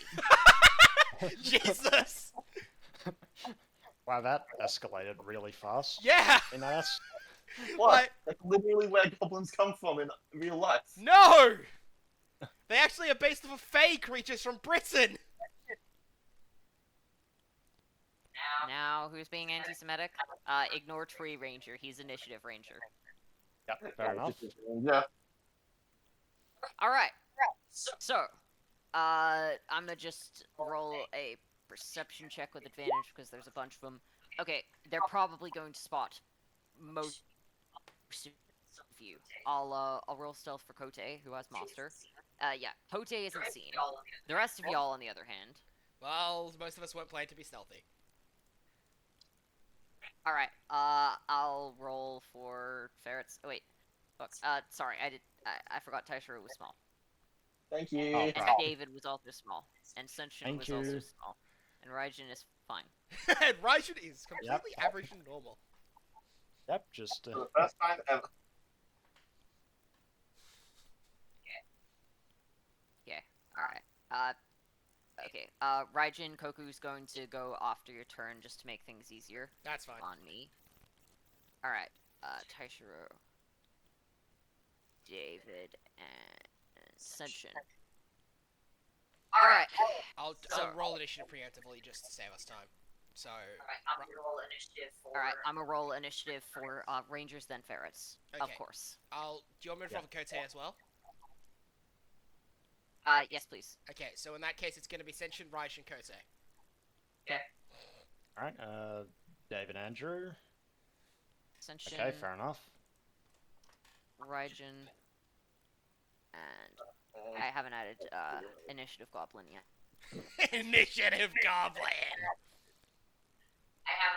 Jesus. Wow, that escalated really fast. Yeah. You know, that's What? Like, That's literally where goblins come from in real life. no. They actually are based off of fey creatures from Britain. Now, who's being anti-Semitic? Ignore Tree Ranger. He's Initiative Ranger. yep, fair enough. Yeah. All right. So, I'm gonna just roll a perception check with advantage because there's a bunch of them. Okay, they're probably going to spot most of you. I'll roll stealth for Kote, who has Monster. Yeah, Kote isn't seen. The rest of y'all, on the other hand. Well, most of us weren't playing to be stealthy. Alright, I'll roll for ferrets. Oh, wait. Fuck. Sorry, I forgot Taishiro was small. Thank you. Oh, And crap. David was also small. And Senshin Thank was you. also small. And Raijin is fine. And Raijin is completely average and normal. Yep, just For the first time ever. Alright. Okay. Raijin, Koku's going to go after your turn just to make things easier That's fine. on me. Alright. Taishiro, David, and Senshin. Alright. I'll roll initiative preemptively just to save us time. So, Alright, I'm gonna roll initiative for. Alright, I'm gonna roll initiative for Rangers, then Ferrets. Of Okay. course. do you want me to roll for Kote as well? Yes, please. Okay, so in that case, it's going to be Senshin, Raijin, Kote. alright. David Andrew. Senshin, Okay, fair enough. Raijin, and I haven't added Initiative Goblin yet. Initiative Goblin!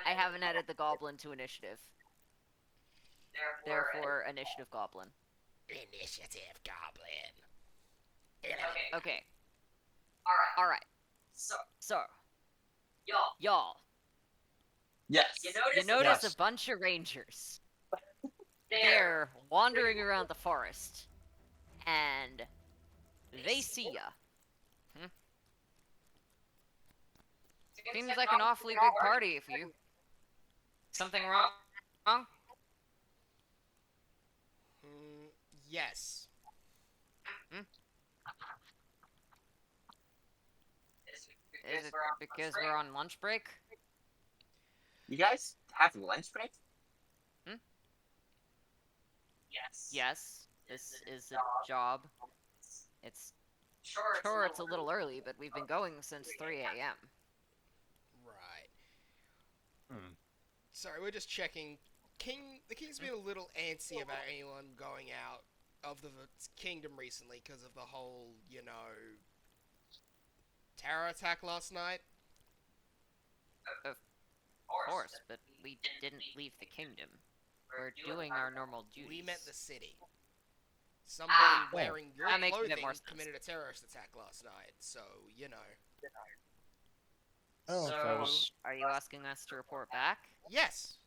I haven't added the Goblin to Initiative. Therefore, Initiative Goblin. Initiative Goblin. Okay. Okay, Alright. alright. So, Y'all, Yes. you you notice, notice Yes. a bunch of Rangers. there. They're wandering around the forest. And they see ya. Seems like an awfully big party if you... Something wrong? Yes. Is it because we're on lunch break? You guys have lunch break? Yes. Yes, this is a job. It's sure it's a little early, but we've been going since 3 a.m. Right. Hmm. Sorry, we're just checking. The King's been a little antsy about anyone going out of the kingdom recently because of the whole, terror attack last night. Of course, but we didn't leave the kingdom. We're doing our normal duties. We meant the city. Somebody wearing your That makes a bit clothing more sense. committed a terrorist attack last night, so, Oh, if I So, was... are you asking us to report back? Yes,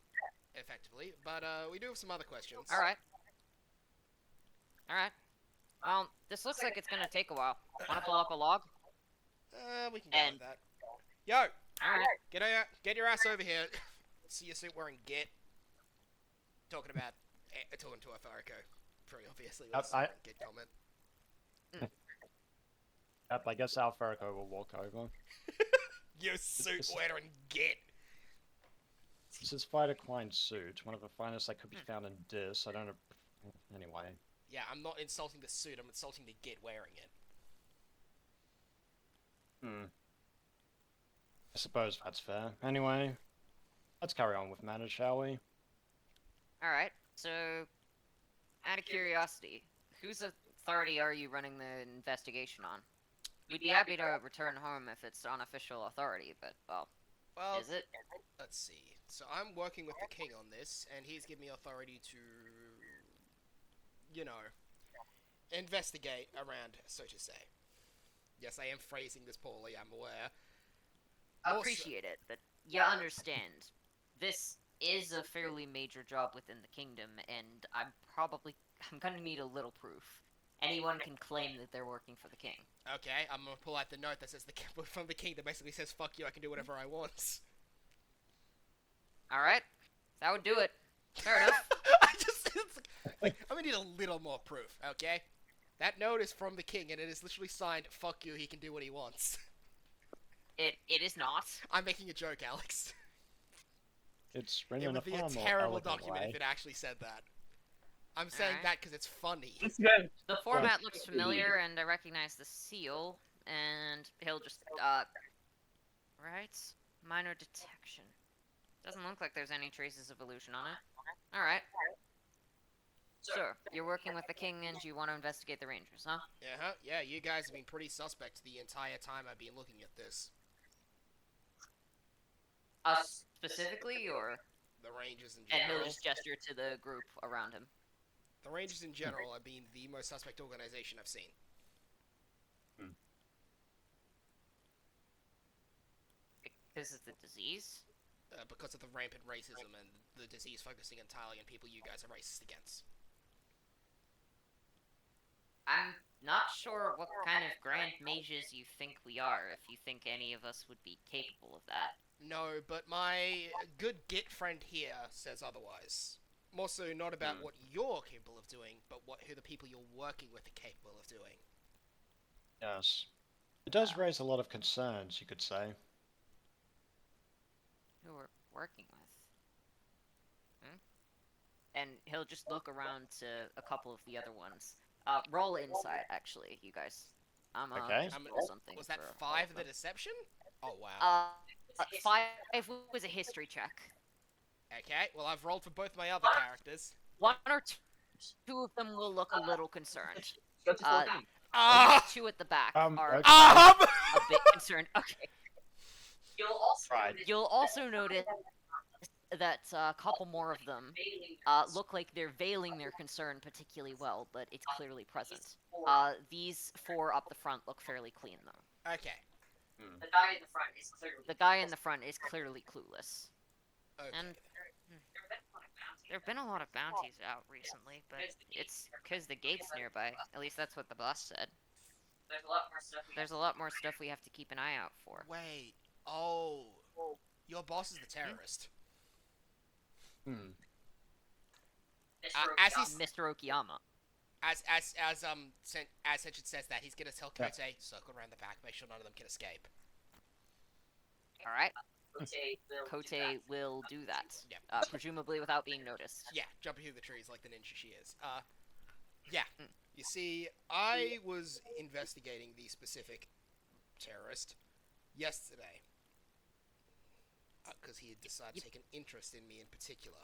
effectively, but we do have some other questions. Alright. Alright. Well, this looks like it's gonna take a while. Wanna pull up a log? We can go with that. Yo, Alright. get your ass over here. See your suit wearing git. Talking to a Fariko. Pretty obviously with a git comment. Yep, I guess Alferico will walk over. Your suit wearing git. This is Fighter Klein suit, one of the finest that could be found in Dis. I don't know... Anyway. Yeah, I'm not insulting the suit, I'm insulting the git wearing it. I suppose that's fair. Anyway, let's carry on with matters, shall we? Alright, so... Out of curiosity, whose authority are you running the investigation on? We'd be happy to return home if it's on official authority, but, well, Well, is it? let's see. So I'm working with the king on this, and he's given me authority to, investigate around, so to say. Yes, I am phrasing this poorly, I'm aware. Also- Appreciate it, but you understand. This is a fairly major job within the kingdom, and I'm gonna need a little proof. Anyone can claim that they're working for the king. Okay, I'm gonna pull out the note that says from the king that basically says, fuck you, I can do whatever I want. Alright? That would do it. Fair enough. I'm gonna need a little more proof, okay? That note is from the king, and it is literally signed, fuck you, he can do what he wants. It is not. I'm making a joke, Alex. It's written It in a would be far a more terrible elegant document way. if it actually said that. I'm saying Alright. that because it's funny. It's good. The format looks familiar, and I recognize the seal, and he'll just, Right. Minor detection. Doesn't look like there's any traces of illusion on it. Alright. So, you're working with the king and you want to investigate the rangers, huh? Uh-huh. Yeah, you guys have been pretty suspect the entire time I've been looking at this. Us specifically, or... The Rangers in And he'll general. just gesture to the group around him. The Rangers in general have been the most suspect organization I've seen. Because of the disease? Because of the rampant racism and the disease focusing entirely on people you guys are racist against. I'm not sure what kind of grand mages you think we are, if you think any of us would be capable of that. No, but my good git friend here says otherwise. More so not about what you're capable of doing, but who the people you're working with are capable of doing. Yes. It does raise a lot of concerns, you could say. Who we're working with. And he'll just look around to a couple of the other ones. Roll inside, actually, you guys. I'm Okay. just roll something. Was that for 5 of of the them. deception? Oh, wow. 5 was a history check. Okay, well, I've rolled for both my other characters. 1 or 2 of them will look a little concerned. Go to full game. Ah! 2 at the back Okay. are Um! a bit concerned. Okay. You'll also Right. You'll also notice that a couple more of them look like they're veiling their concern particularly well, but it's clearly present. These 4 up the front look fairly clean, though. Okay. the guy in the front is clearly The guy in the front is clearly clueless. Okay. And there have been a lot of bounties. there have been a lot of bounties out recently, but it's because the gate's nearby. At least that's what the boss said. There's a lot more stuff. There's a lot more stuff we have to keep an eye out for. Wait. Oh. Your boss is the terrorist. As he's Mr. Okiyama. as Senshin says that, he's gonna tell Kote, circle around the back, make sure none of them can escape. Alright, Kote Kote will do that. Yeah. Presumably without being noticed. Yeah, jumping through the trees like the ninja she is. Yeah. You see, I was investigating the specific terrorist yesterday. Because he had decided to take an interest in me in particular.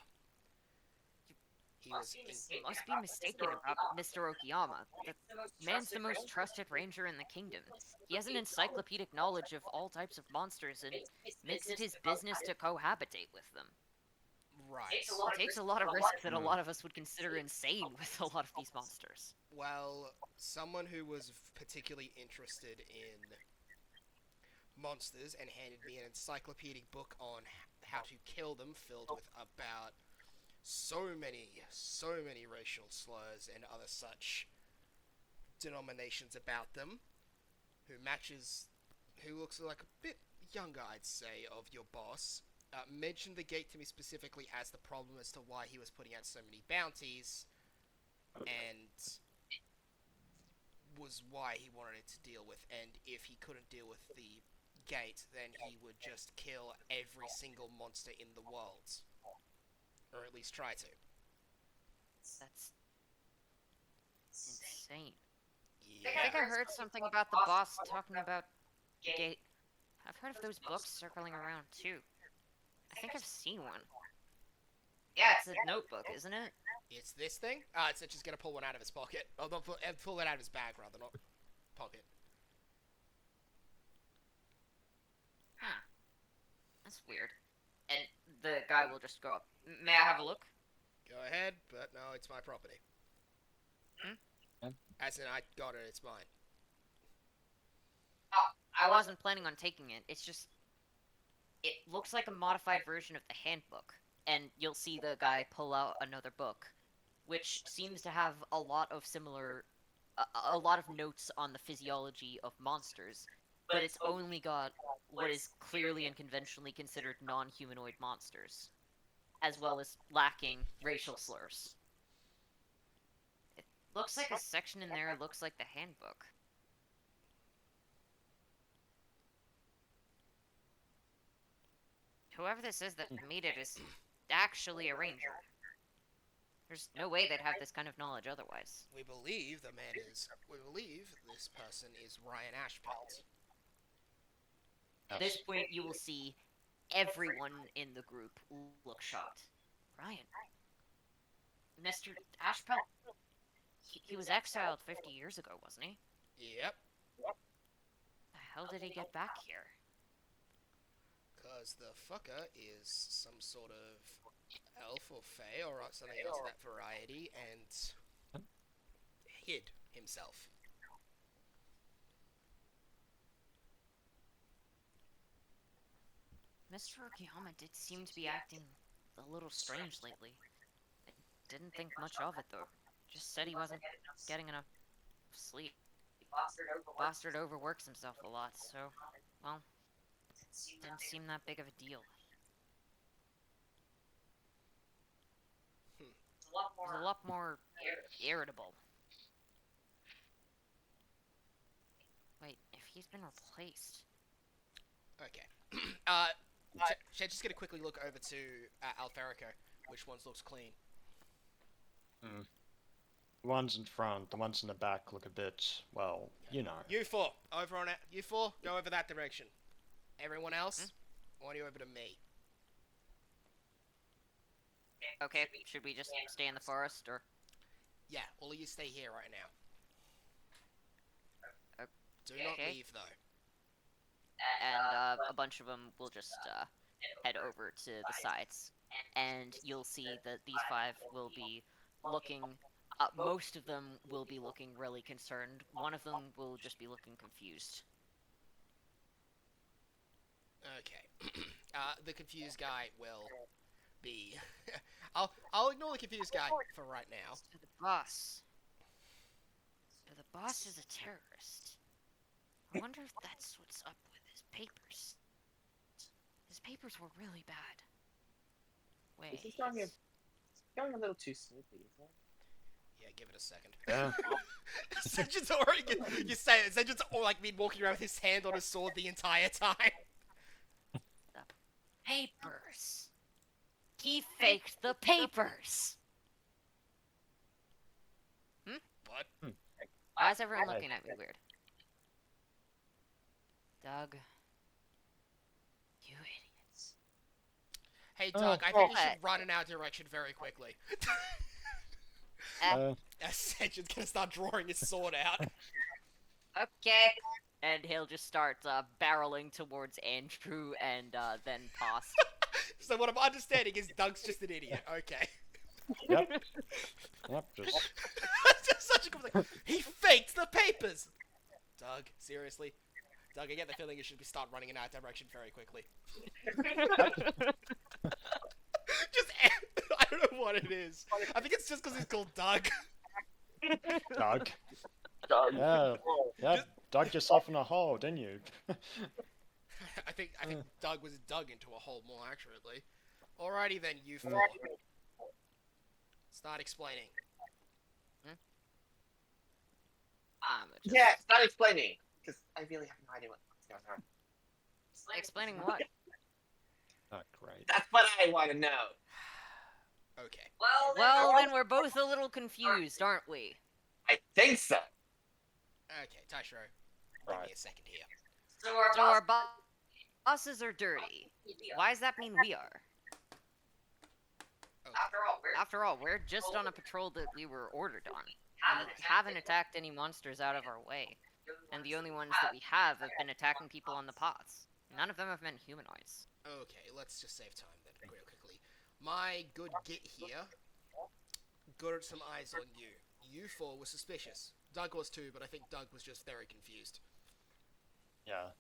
He was You must be mistaken about Mr. Okiyama. The man's the most trusted ranger in the kingdom. He has an encyclopedic knowledge of all types of monsters and makes it his business to cohabitate with them. right. It takes a lot of risk that a lot of us would consider insane with a lot of these monsters. Well, someone who was particularly interested in monsters and handed me an encyclopedic book on how to kill them, filled with about so many racial slurs and other such denominations about them, who looks like a bit younger, I'd say, of your boss, mentioned the gate to me specifically as the problem as to why he was putting out so many bounties, and was why he wanted it to deal with, and if he couldn't deal with the gate, then he would just kill every single monster in the world. Or at least try to. That's insane. Yeah. I think I heard something about the boss talking about gate. I've heard of those books circling around too. I think I've seen one. Yeah, it's a notebook, isn't it? It's this thing? It's just gonna pull one out of his pocket. Oh, no, pull it out of his bag, rather, not pocket. Huh. That's weird. And the guy will just go up. May I have a look? Go ahead, but no, it's my property. As in, I got it, it's mine. I wasn't planning on taking it. It's just... It looks like a modified version of the handbook. And you'll see the guy pull out another book, which seems to have a lot of similar... a lot of notes on the physiology of monsters. But it's only got what is clearly and conventionally considered non-humanoid monsters, as well as lacking racial slurs. It looks like a section in there looks like the handbook. Whoever this is that made it is actually a ranger. There's no way they'd have this kind of knowledge otherwise. We believe this person is Ryan Ashpelt. At this point, you will see everyone in the group look shocked. Brian, Mr. Ashpelt, he was exiled 50 years ago, wasn't he? Yep. The hell did he get back here? Because the fucker is some sort of elf or fae or something else of that variety and hid himself. Mr. Okayama did seem to be acting a little strange lately. I didn't think much of it, though. Just said he wasn't getting enough sleep. Bastard overworks himself a lot, so, well, didn't seem that big of a deal. He's a lot more irritable. Wait, if he's been replaced... Okay. Should I just get a quickly look over to Alferico? Which ones looks clean? The ones in front, the ones in the back look a bit, well, you know. You four, over on it. You four, go over that direction. Everyone else, I want you over to me. Okay, should we just stay in the forest, or...? Yeah, all of you stay here right now. Do Okay. not leave, though. And a bunch of them will just head over to the sides, and you'll see that these five will be looking. Most of them will be looking really concerned. One of them will just be looking confused. Okay. The confused guy will be. I'll ignore the confused guy for right now. So the boss. So the boss is a terrorist. I wonder if that's what's up with his papers. His papers were really bad. Wait. This is going a little too smoothly, isn't it? Yeah, give it a second. Yeah. Senjin's already. You say it. Senjin's like been walking around with his hand on his sword the entire time. The papers. He faked the papers. What? Why is everyone looking at me weird? Doug. You idiots. Hey, Doug, I think you okay. should run in our direction very quickly. Senjin's gonna start drawing his sword out. Okay. And he'll just start barreling towards Andrew and then pass. So what I'm understanding is Doug's just an idiot. Okay. Yep. Yep, just... That's just such a good thing. He faked the papers! Doug, seriously? Doug, I get the feeling you should start running in our direction very quickly. Just, I don't know what it is. I think it's just because he's called Doug. Doug. Doug. Yeah, yeah, dug yourself in a hole, didn't you? I think Doug was dug into a hole more accurately. Alrighty then, you four. Start explaining. Yeah, start explaining, because I really have no idea what's going on. Explaining what? Not great. That's what I want to know. Okay. Well, then we're both a little confused, aren't we? I think so. Okay, Taishiro. Give me Right. a second here. So So our bosses are dirty. Why does that mean we are? Okay. after all, We're just on a patrol that we were ordered on. we're We haven't attacked any monsters out of our way, and the only ones that we have been attacking people on the pots. None of them have been humanoids. Okay, let's just save time then, real quickly. My good git here got some eyes on you. You four were suspicious. Doug was too, but I think Doug was just very confused. Yeah.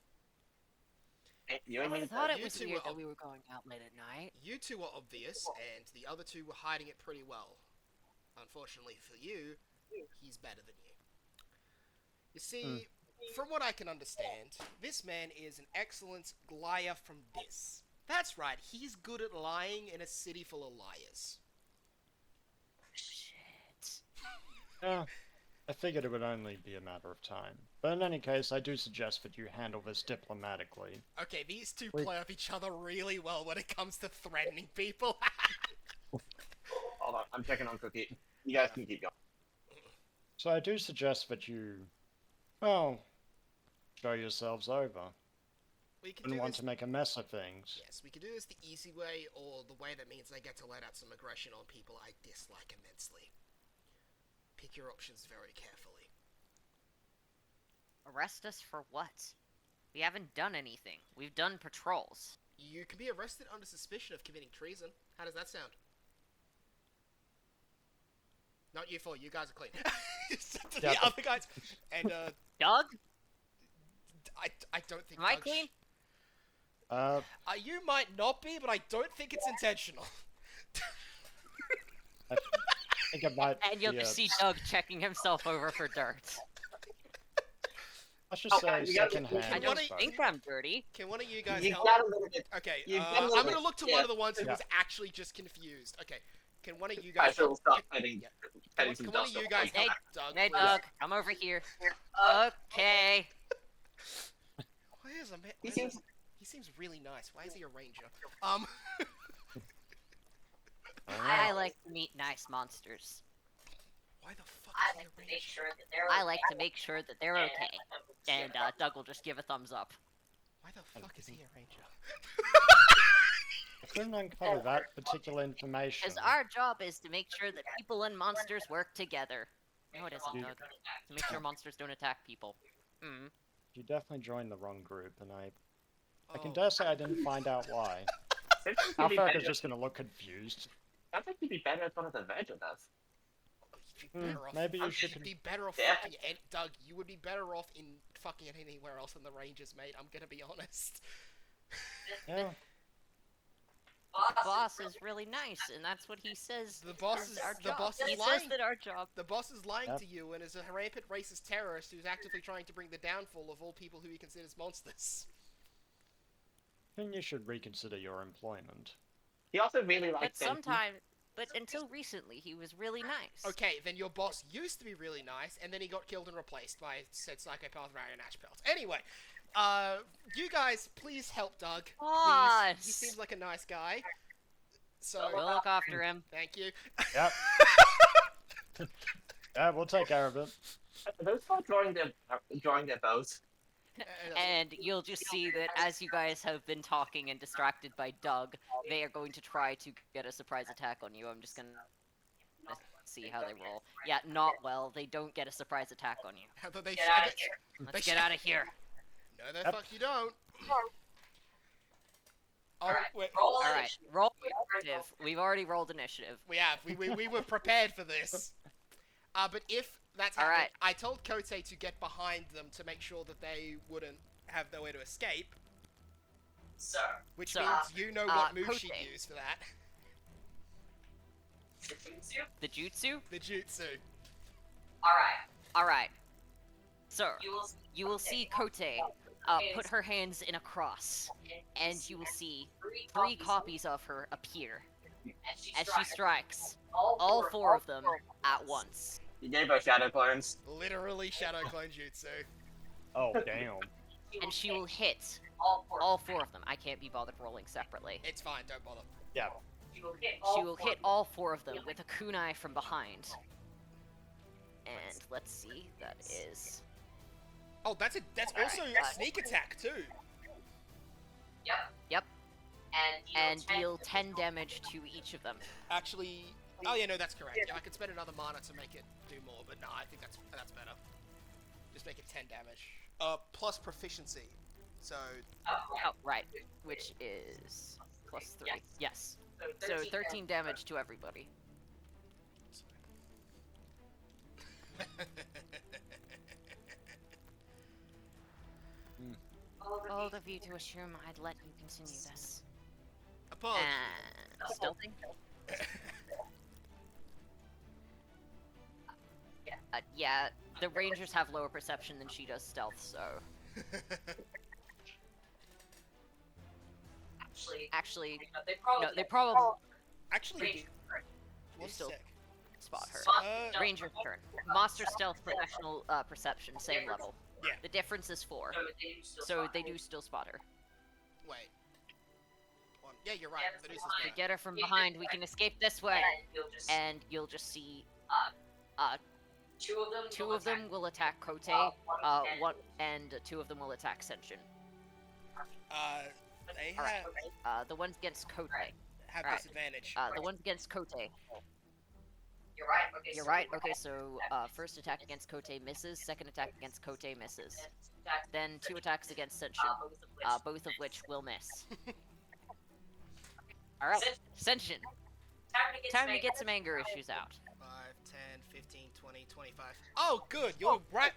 You and I me. thought it you was two weird were that we were going out late at night. You two were obvious, and the other two were hiding it pretty well. Unfortunately for you, he's better than you. You see, from what I can understand, this man is an excellent liar from this. That's right, he's good at lying in a city full of liars. Shit. Yeah. I figured it would only be a matter of time. But in any case, I do suggest that you handle this diplomatically. Okay, these two Wait. play off each other really well when it comes to threatening people. Hold on, I'm checking on Cookie. You guys can keep going. So I do suggest that you, well, show yourselves over. We can Wouldn't do want this. to make a mess of things. Yes, we can do this the easy way, or the way that means they get to let out some aggression on people I dislike immensely. Pick your options very carefully. Arrest us for what? We haven't done anything. We've done patrols. You can be arrested under suspicion of committing treason. How does that sound? Not you four, you guys are clean. To the Yeah. other guys. And, Doug? I don't think Am I Doug clean? you might not be, but I don't think it's intentional. I think it might And you'll be just see Doug checking himself over for dirt. let's just Okay, say you gotta- secondhand. I don't What think I'm dirty. Can one of you guys You help? got a little bit. Okay, You've got a I'm little gonna bit, look to yeah. one of the ones who Yeah. was actually just confused. Okay, can one of you I guys shall help? stop heading. Yeah. Heading Can some one of dust you off. guys Hey, help Doug? Hey, please? Doug, come over here. Okay. Why is a man? He seems. He seems really nice. Why is he a ranger? I like to meet nice monsters. Why the fuck I is he like a to make ranger? sure that they're I like to make sure that they're okay. And And Doug will just give a thumbs up. Why the fuck is he a ranger? I couldn't uncover that particular information. Because our job is to make sure that people and monsters work together. No, it isn't, You- Doug. To make sure monsters don't attack people. Mm. You definitely joined the wrong group, and I can Oh, dare say I didn't find out why. Seems like you'd be Alpha is better- just gonna look confused. Sounds like you'd be better at one of the Virgil does. you'd be better off. Maybe you You'd should. be better off Yeah. fucking Doug. You would be better off in fucking anywhere else than the Rangers, mate. I'm gonna be honest. Yeah, Boss is really nice, and that's what he says. The boss is is our the job. boss He is says lying. that our job. The boss is lying Yep. to you and is a rampant racist terrorist who's actively trying to bring the downfall of all people who he considers monsters. I think you should reconsider your employment. He also really But likes. but until recently, he was really nice. Okay, then your boss used to be really nice, and then he got killed and replaced by said psychopath Ryan Ashbelt. Anyway, you guys, please help Doug. Please. He Boss! seems like a nice guy. So, We'll look after him. thank you. Yep. Yeah, we'll take care of it. Are those all drawing their bows? And you'll just see that as you guys have been talking and distracted by Doug, they are going to try to get a surprise attack on you. I'm just gonna see how they roll. Yeah, not well. They don't get a surprise attack on you. How do they Get out of here. Let's get out of here. No, the Yep. fuck you don't. Oh, Alright, wait, roll All right, initiative. roll initiative. We've already rolled initiative. we have. We were prepared for this. But if that's All happening, right. I told Kote to get behind them to make sure that they wouldn't have nowhere to escape, So, which So, means you know what move Kote. she'd use for that. Jutsu. The jutsu. The jutsu. Alright. All right. So You will you will see Kote put her hands in a cross, and you will see three copies of her appear as she strikes all four of them at once. You gave her shadow clones. Literally shadow clone jutsu. Oh, damn. And she will hit all four of them. I can't be bothered rolling separately. It's fine, don't bother. Yeah. She will hit She will hit all four of them with a kunai from behind. And let's see, that is... Oh, that's also a sneak attack too. Yep. And deal 10 damage to each of them. Actually, oh yeah, no, that's correct. Yeah, I could spend another mana to make it do more, but no, I think that's better. Just make it 10 damage. Plus proficiency. So, Oh, right. Which is plus 3. Yes. So 13 damage to everybody. Bold of you to assume I'd let you continue this. Apologies. And stealthing? Yeah, the rangers have lower perception than she does stealth, so... Actually, they no, they probably Actually, one still sec. spot her. Uh, Ranger's turn. Monster stealth, professional perception, same level. Yeah. The difference is 4, so they do still spot her. Wait. One. Yeah, you're right. That is his To name. get her from behind, we can escape this way, and you'll just see two of them will attack Kote, one and two of them will attack Senshin. They Alright. have, The ones against Kote. have Alright. disadvantage. The ones against Kote. You're right. Okay. You're so right. Okay, so first attack against Kote misses. Second attack against Kote misses. Then 2 attacks against Senshin. Both of which will miss. Alright, Senshin. Time to get some anger issues out. 5, 10, 15, 20, 25. Oh, good. You're right.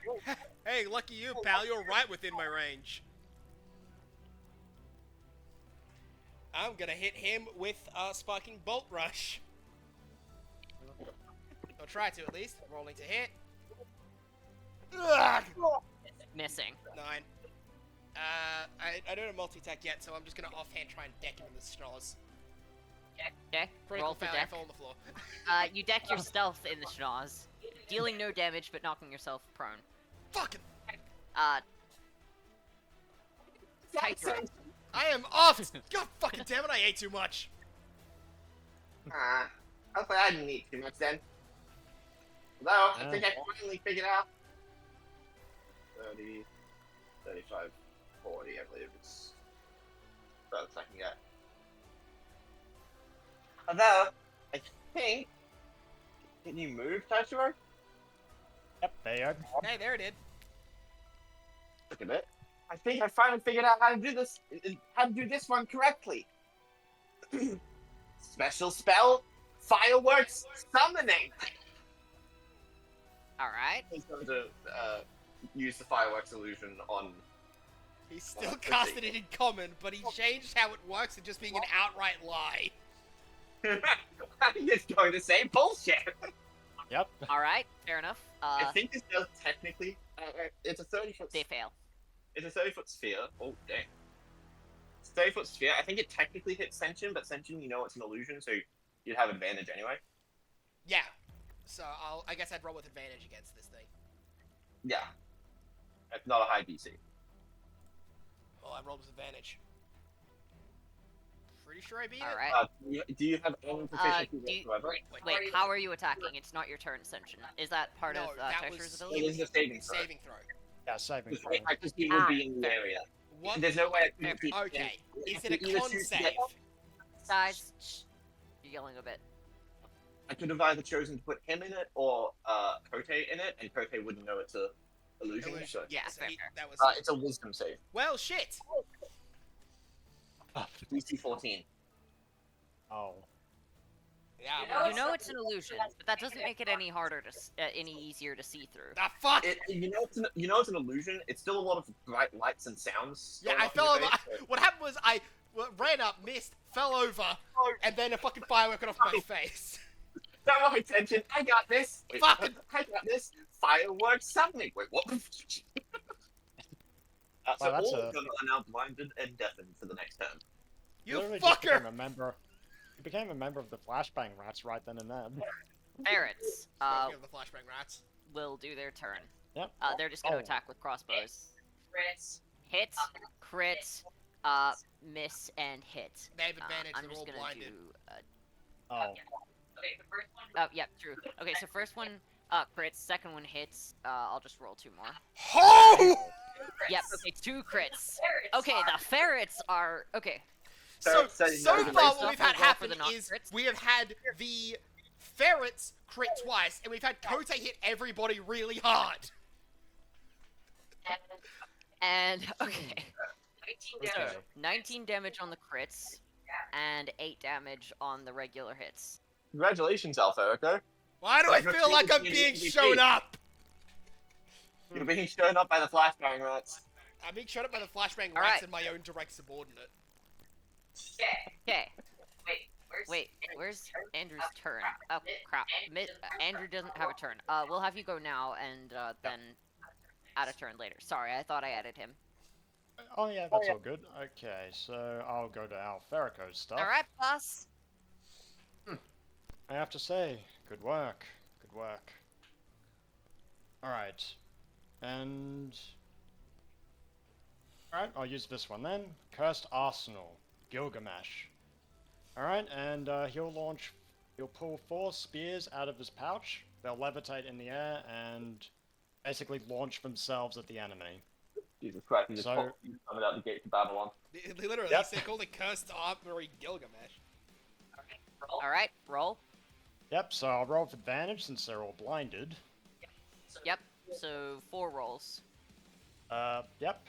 Hey, lucky you, pal. You're right within my range. I'm gonna hit him with a sparking bolt rush. I'll try to at least. Rolling to hit. Ugh! Missing. 9. I don't have multi-attack yet, so I'm just gonna offhand try and deck him in the schnoz. Okay, Critical roll for failure, I deck. fell on the floor. You deck your stealth in the schnoz, dealing no damage but knocking yourself prone. Fucking. Tight throw. I am off! God fucking damn it, I ate too much. Hopefully I didn't eat too much then. Although, I think I finally figured out 30, 35, 40, I believe it's furthest I can get. Although, I think... Can you move, Tashiro? Yep, there you go. Hey, there it did. Look at it. I think I finally figured out how to do this one correctly. Special spell, fireworks, summoning. Alright. He's going to use the fireworks illusion on. He still casted it in common, but he changed how it works to just being an outright lie. I'm just going to say bullshit. Yep. Alright, fair enough. I think this does technically. It's a 30-foot. They fail. It's a 30-foot sphere. Oh dang. It's a 30-foot sphere. I think it technically hits Senshin, but Senshin, you know, it's an illusion, so you'd have advantage anyway. Yeah. So I guess I'd roll with advantage against this thing. Yeah. It's not a high DC. Well, I rolled with advantage. Pretty sure I beat it. Alright. Do you have any proficiency whatsoever? Wait, how are you attacking? It's not your turn, Senshin. Is that part No, of that Texture's was- ability? It is a saving throw. Saving throw. Yeah, saving throw. I just he would be in the area. What? There's no way I Fair. could keep. Okay. Is it You a either con choose to save? get- Guys, shh. You're yelling a bit. I could have either chosen to put him in it or Kote in it, and Kote wouldn't know it's a illusion. Illusion. So, Yeah, So fair, he- fair. that was. it's a wisdom save. Well, shit. DC 14. Oh. Yeah. You know it's an illusion, but that doesn't make it any harder to, any easier to see through. Ah, fuck. You know it's an illusion. It's still a lot of bright lights and sounds. Yeah, going I off in fell your over. face, so- What happened was I ran up, missed, fell over, and then a fucking firework went off my face. Don't pay attention. I got this. Wait, Fucking- I got this. Fireworks summoning. Wait, what? So Wow, that's all a- of them are now blinded and deafened for the next turn. You Literally just became fucker! a member. You became a member of the Flashbang Rats right then and there. Ferrets Speaking of the flashbang rats. will do their turn. Yep. They're just gonna Oh. attack with crossbows. Crits. Hit, crit, miss, and hit. They have advantage. I'm They're just all gonna blinded. do. Oh. Okay, the first one. Oh, yeah, true. Okay, so first one crits, second one hits. I'll just roll 2 more. Ho! Yep. Okay, 2 crits. Ferrets Okay, are- the ferrets are okay. So So you know the far, base what we've stuff had will roll for happen the not is crits. we have had the ferrets crit twice, and we've had Kote hit everybody really hard. And okay, 19 Okay. damage. 19 damage on the crits, and 8 damage on the regular hits. Congratulations, Alpha. Okay, Why do I Like, feel like I'm repeat, being repeat. shown up? you're being shown up by the flashbang rats. I'm being shown up by the flashbang All rats right. and my own direct subordinate. Okay. Okay, Wait. wait, where's Andrew's turn? Oh crap, Andrew doesn't have a turn. We'll have you go now, and then add a turn later. Sorry, I thought I added him. Oh yeah, that's all good. Okay, so I'll go to Alferico's stuff. All right, boss. I have to say, good work. Good work. Alright. And... Alright, I'll use this one then. Cursed Arsenal. Gilgamesh. Alright, and he'll pull 4 spears out of his pouch. They'll levitate in the air and basically launch themselves at the enemy. Jesus Christ, he just So- coming out the gate to Babylon. Literally, Yep. they called it Cursed Armory Gilgamesh. Okay, roll. Alright, roll. Yep, so I'll roll with advantage since they're all blinded. So Yep. So 4 rolls. Yep.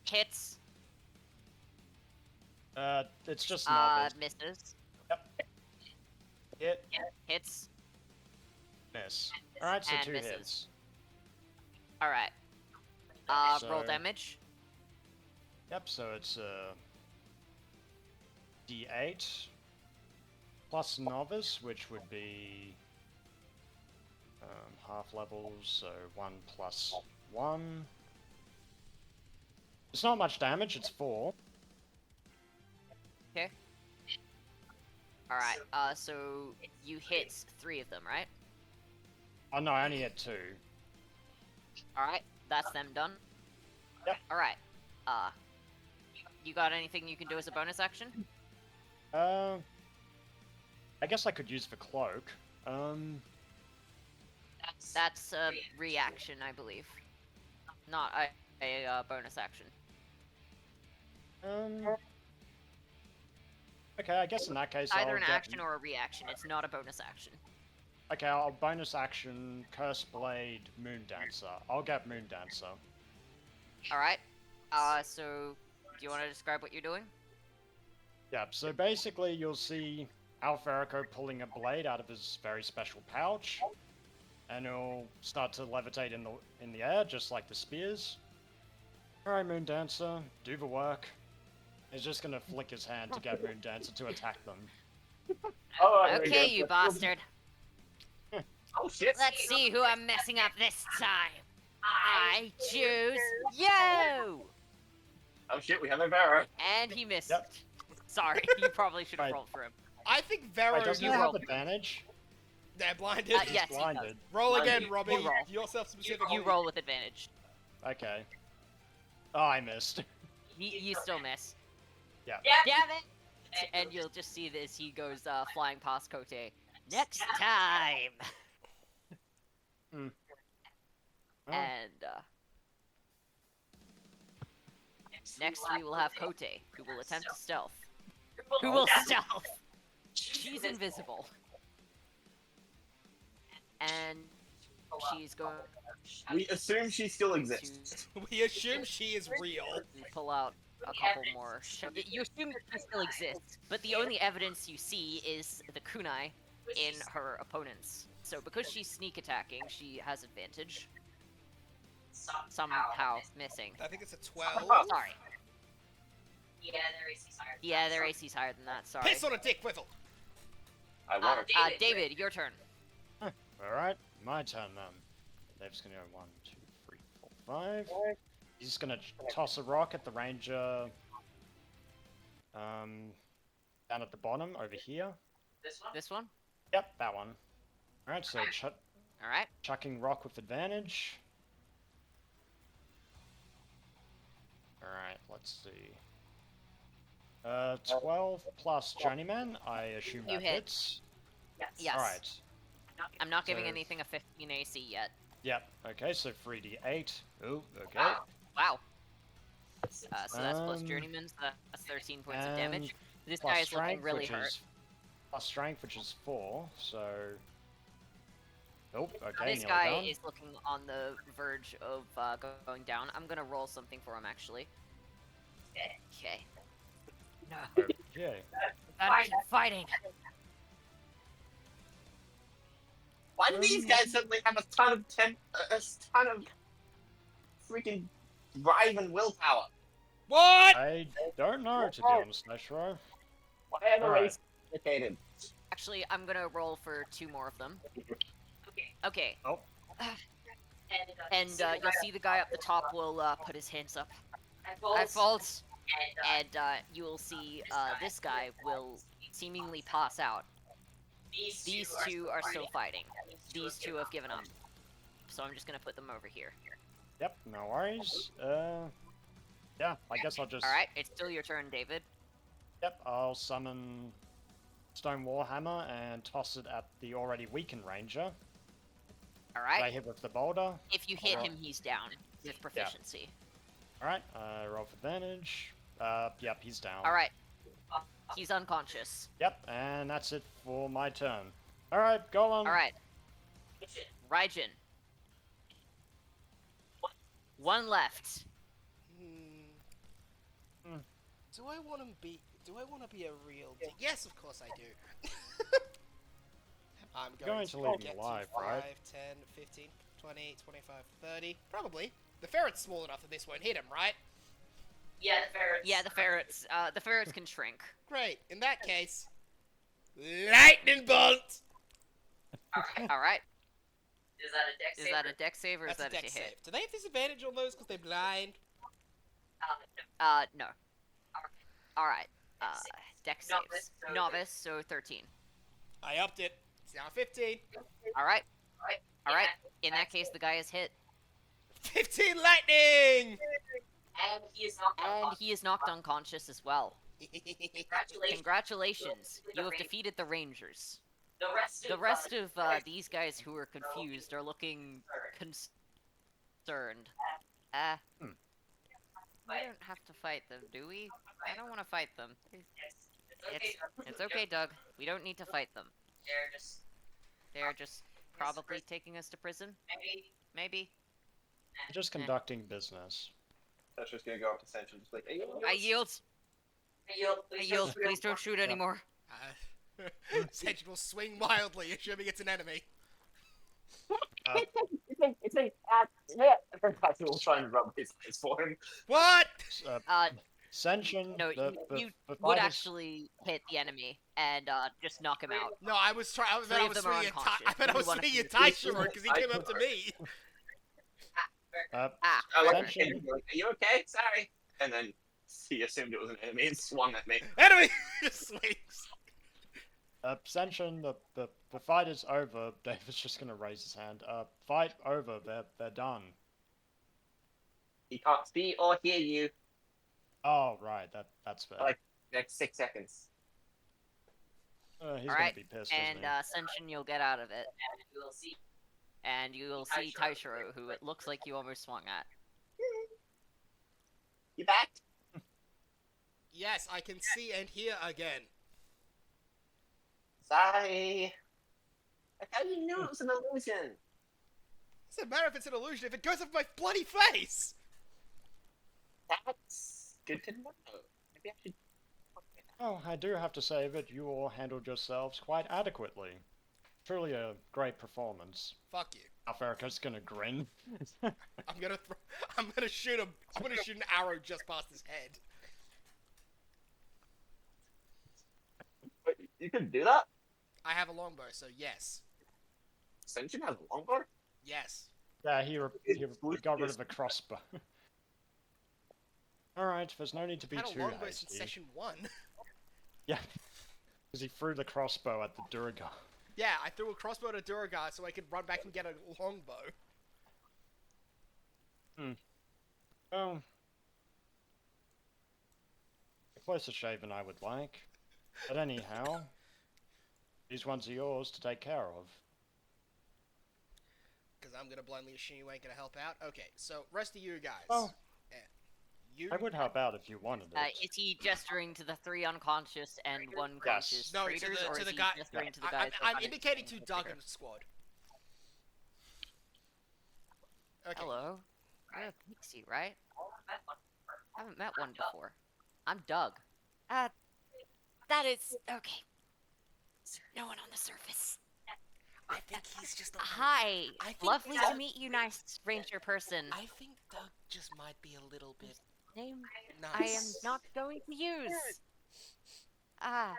Hits. It's just novice. Misses. Hit, Hits. miss. Alright, so And 2 misses. hits. Alright. Roll So- damage. Yep, so it's D8 plus novice, which would be half levels, so 1 plus 1. It's not much damage, it's 4. Alright, so you hit 3 of them, right? Oh no, I only hit 2. Alright, that's them done. Yep. Alright, you got anything you can do as a bonus action? I guess I could use the cloak. That's a reaction, I believe. Not a bonus action. Okay, I guess in that case Either I'll an get... action or a reaction, it's not a bonus action. Okay, I'll bonus action Curse Blade Moon Dancer. I'll get Moon Dancer. Alright, so do you want to describe what you're doing? Yeah, so basically you'll see Alferico pulling a blade out of his very special pouch, and he'll start to levitate in the air, just like the spears. Alright, Moon Dancer, do the work. He's just gonna flick his hand to get Moon Dancer to attack them. Oh, there we Okay, go. you bastard. Oh shit! Let's see who I'm messing up this time. I choose you! Oh shit, we have a Vera. And he missed. Yep. Sorry, you probably should have Right. rolled for him. I think Wait, Vero. doesn't you he have roll. advantage? They're blinded. Yes, he does. Blinded. Roll Uh, again, you- Robbie. you roll. Yourself specific. You roll with advantage. Okay. Oh, I missed. You still miss. Yeah. Damn it! And you'll just see this, he goes flying past Kote. Next time! Oh. And next we will have Kote, who will attempt to stealth. Who will stealth? She's invisible. And she's going We assume she still exists. We assume she is real. to pull out a couple more. You assume that she still exists, but the only evidence you see is the kunai in her opponents. So because she's sneak attacking, she has advantage. Somehow missing. I think it's a 12. Sorry. Yeah, their AC's higher. Yeah, their AC's higher than that, sorry. Piss on a dick, Whiffle. I want to. David, your turn. Alright, my turn then. Dave's gonna go 1, 2, 3, 4, 5. He's just gonna toss a rock at the ranger. Down at the bottom, over here. This one? This one? Yep, that one. Alright, so Alright. chucking rock with advantage. Alright, let's see. 12 plus Journeyman, I assume You that hit. hits. Yes. Alright. I'm not giving So- anything a 15 AC yet. Yep, okay, so 3d8. Oh, okay. Wow. So that's plus Um, Journeyman, so that's 13 points of and damage. This Plus guy is looking strength, really which hurt. is plus strength, which is 4, so... Nope, okay, This nearly guy done. is looking on the verge of going down. I'm gonna roll something for him, actually. Okay. No. Okay. Gotta keep fighting. Why do these guys suddenly have a ton of freaking drive and willpower? What? I don't know, to be honest, Nashro. Why are the Alright. races complicated? Actually, I'm gonna roll for 2 more of them. Okay. Okay. Oh. And you'll see the guy up the top will put his hands up. I I fault. And you will see this guy will seemingly pass out. These two are still fighting. These two have given up. So I'm just gonna put them over here. Yep, no worries. Yeah, I guess I'll just... Alright, it's still your turn, David. Yep, I'll summon Stone Warhammer and toss it at the already weakened ranger. I Alright. hit with the boulder. If you hit Alright. him, he's down with proficiency. Alright, roll for advantage. Yep, he's down. Alright. He's unconscious. Yep, and that's it for my turn. Alright, go on. Alright. Raijin. One left. Hmm. Do I want to be? Do I want to be a real? Yes, of course I do. I'm going to leave him get alive, to 5, right? 10, 15, 20, 25, 30. Probably. The ferret's small enough that this won't hit him, right? Yeah, the ferrets. Yeah, the ferrets can shrink. Great. In that case, lightning bolt. Alright. Alright. Is that a dex Is save? that a dex save or is That's a that a dex hit? save. Do they have disadvantage on those because they're blind? No. No. Alright. Dex Novice, saves. so Novice, so 13. I upped it. It's now 15. Alright. Alright. Alright. In that case, the guy is hit. 15 lightning. And he is not And he is knocked unconscious as well. Congratulations. Congratulations. You have defeated the Rangers. The The rest of these guys who are confused are looking concerned. We don't have to fight them, do we? I don't want to fight them. It's okay, Doug. We don't need to fight them. They're just They're just probably taking us to prison. Maybe. Just conducting business. That's just gonna go up to Central, just like, hey, I yield. I yield. Please don't shoot anymore. Sedge will swing wildly, assuming it's an enemy. it's a I will try and rub his face for him. What? Ascension. No, the you would fight is- actually hit the enemy and just knock him out. No, I was trying. I bet Three I of was them are swinging a unconscious. I bet I was Only one of swinging a them is Taishiro because he came up to me. Uh, I like Ascension. him, like, are you okay? Sorry. And then he assumed it was an enemy and swung at me. Enemy just swings. Ascension. The fight is over. David's just gonna raise his hand. Fight over. They're done. He can't see or hear you. Oh right, that's fair. Like- Next 6 seconds. He's gonna Alright, be pissed, And isn't he? Ascension, you'll get out of it. And we will see. And you will see Taishiro, who it looks like you almost swung at. You back? Yes, I can see and hear again. Sorry. How do you know it was an illusion? Doesn't matter if it's an illusion if it goes up my bloody face. That's good to know. Maybe I should. Oh, I do have to say that you all handled yourselves quite adequately. Truly a great performance. Fuck you. Alferica's gonna grin. I'm gonna shoot him. I'm gonna shoot an arrow just past his head. Wait, you can do that? I have a longbow, so yes. Ascension has a longbow? Yes. Yeah, he got rid of the crossbow. Alright, there's no need to be I've had too a longbow since hasty. session 1. Yeah, because he threw the crossbow at the Durga. Yeah, I threw a crossbow at a Durgar so I could run back and get a longbow. Oh. A closer shave than I would like. But anyhow, these ones are yours to take care of. Because I'm gonna blindly assume you ain't gonna help out. Okay, so rest of you guys. Oh. You. I would help out if you wanted it. Is he gesturing to the 3 unconscious and 1 conscious No, to traitors, the- or to is the he guy- gesturing to the I'm, guys? I'm that- indicating to Doug and squad. Okay. Hello. You're a pixie, right? I haven't met one before. I'm Doug. That is okay. No one on the surface. I think he's just a Hi. I think Lovely Doug- to meet you, nice ranger person. I think Doug just might be a little bit Name nuts. I am not going to use. Hi.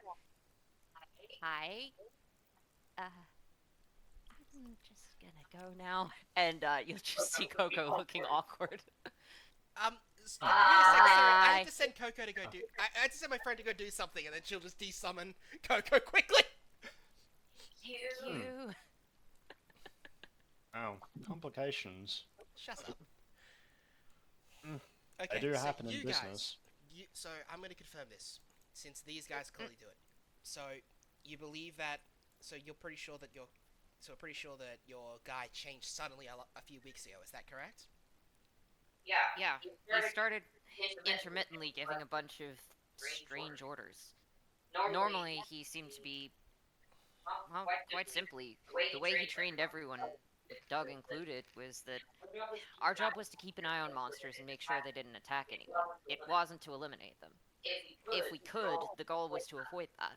I'm just gonna go now. And you'll just see Coco looking awkward. Wait a second, sorry. I Bye. have to send Coco to go do. I have to send my friend to go do something, and then she'll just desummon Coco quickly. You. Oh, complications. Shut up. Mm. Okay, They do so happen in you guys, business. so I'm going to confirm this, since these guys clearly do it. So you believe that? So you're pretty sure that your guy changed suddenly a few weeks ago. Is that correct? Yeah, he started intermittently giving a bunch of strange orders. Normally, he seemed to be, well, quite simply, the way he trained everyone, Doug included, was that our job was to keep an eye on monsters and make sure they didn't attack anyone. It wasn't to eliminate them. If we could, the goal was to avoid that.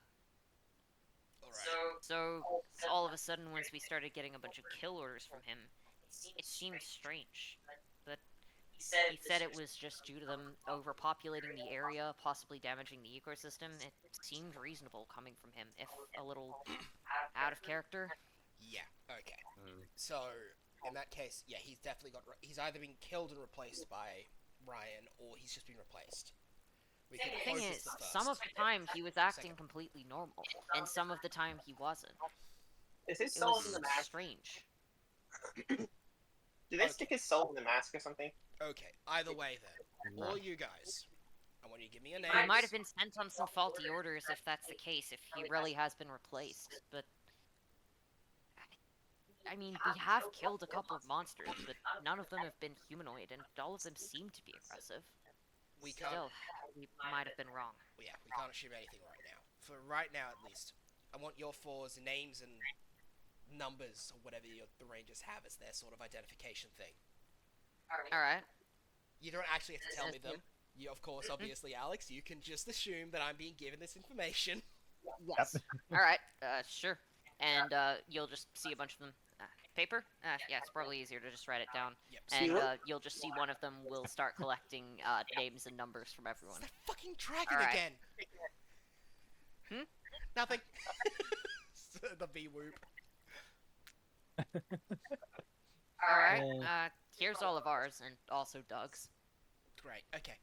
Alright. So, all of a sudden, once we started getting a bunch of kill orders from him, it seemed strange. But he said it was just due to them overpopulating the area, possibly damaging the ecosystem. It seemed reasonable coming from him, if a little out of character. Yeah, okay. So, in that case, yeah, he's definitely he's either been killed and replaced by Ryan, or he's just been replaced. We can The thing hope is, it's the first. some of the time he was acting Second. completely normal, and some of the time he wasn't. Is his It soul was in the mask? strange. Do they stick his soul in the mask or something? Okay, either way then. All you guys, I want you to give me your names. He might have been sent on some faulty orders if that's the case, if he really has been replaced, but... I mean, we have killed a couple of monsters, but none of them have been humanoid, and all of them seem to be aggressive. We can't. Still, we might have been wrong. Yeah, we can't assume anything right now. For right now, at least, I want your fours names and numbers or whatever the Rangers have as their sort of identification thing. Alright. You don't actually have to tell me them. You, of course, obviously, Alex, you can just assume that I'm being given this information. Yes. Alright, sure. And, you'll just see a bunch of them. Paper? Yeah, it's probably easier to just write it down. Yep. And, Zero? you'll just see one of them will start collecting, names and numbers from everyone. It's that fucking dragon Alright. again! Hmm? Nothing. The B whoop. Alright, here's all of ours, and also Doug's. Great. Okay.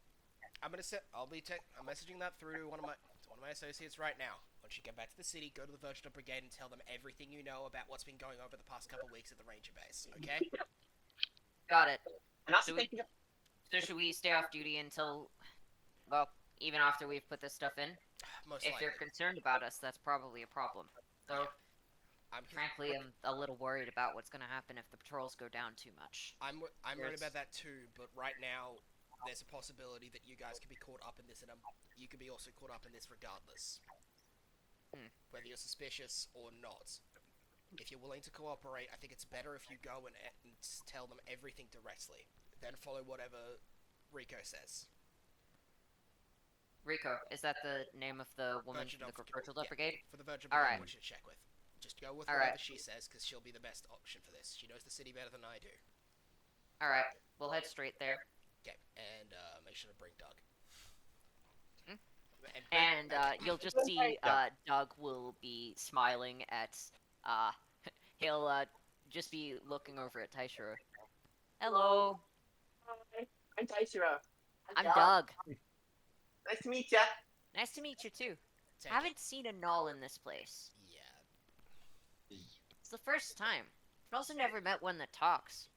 I'm messaging that through to one of my associates right now. Once you get back to the city, go to the Virgin Brigade and tell them everything you know about what's been going on over the past couple weeks at the Ranger base. Okay? Got it. And also Do we- thinking of So should we stay off duty until, well, even after we've put this stuff in? Most If likely. you're concerned about us, that's probably a problem. Though, frankly, I'm a little worried about what's gonna happen if the patrols go down too much. I'm worried Yes. about that too, but right now there's a possibility that you guys could be caught up in this, and you could be also caught up in this regardless, whether you're suspicious or not. If you're willing to cooperate, I think it's better if you go and tell them everything directly, then follow whatever Rico says. Rico, is that the name of the woman Virgin from the Brigade, Virgil yeah. Brigade? For the Virgin Alright. Brigade, I want you to check with. Just go with Alright. whatever she says, because she'll be the best option for this. She knows the city better than I do. Alright, we'll head straight there. Okay, and make sure to bring Doug. Hmm? And And, you'll just see, Doug will be smiling at, he'll, just be looking over at Taishiro. Hello, Hi, I'm Taishiro. I'm Doug. Nice to meet ya. Nice to meet you too. take Haven't seen a null in this place. it. Yeah. It's the first time. I've also never met one that talks.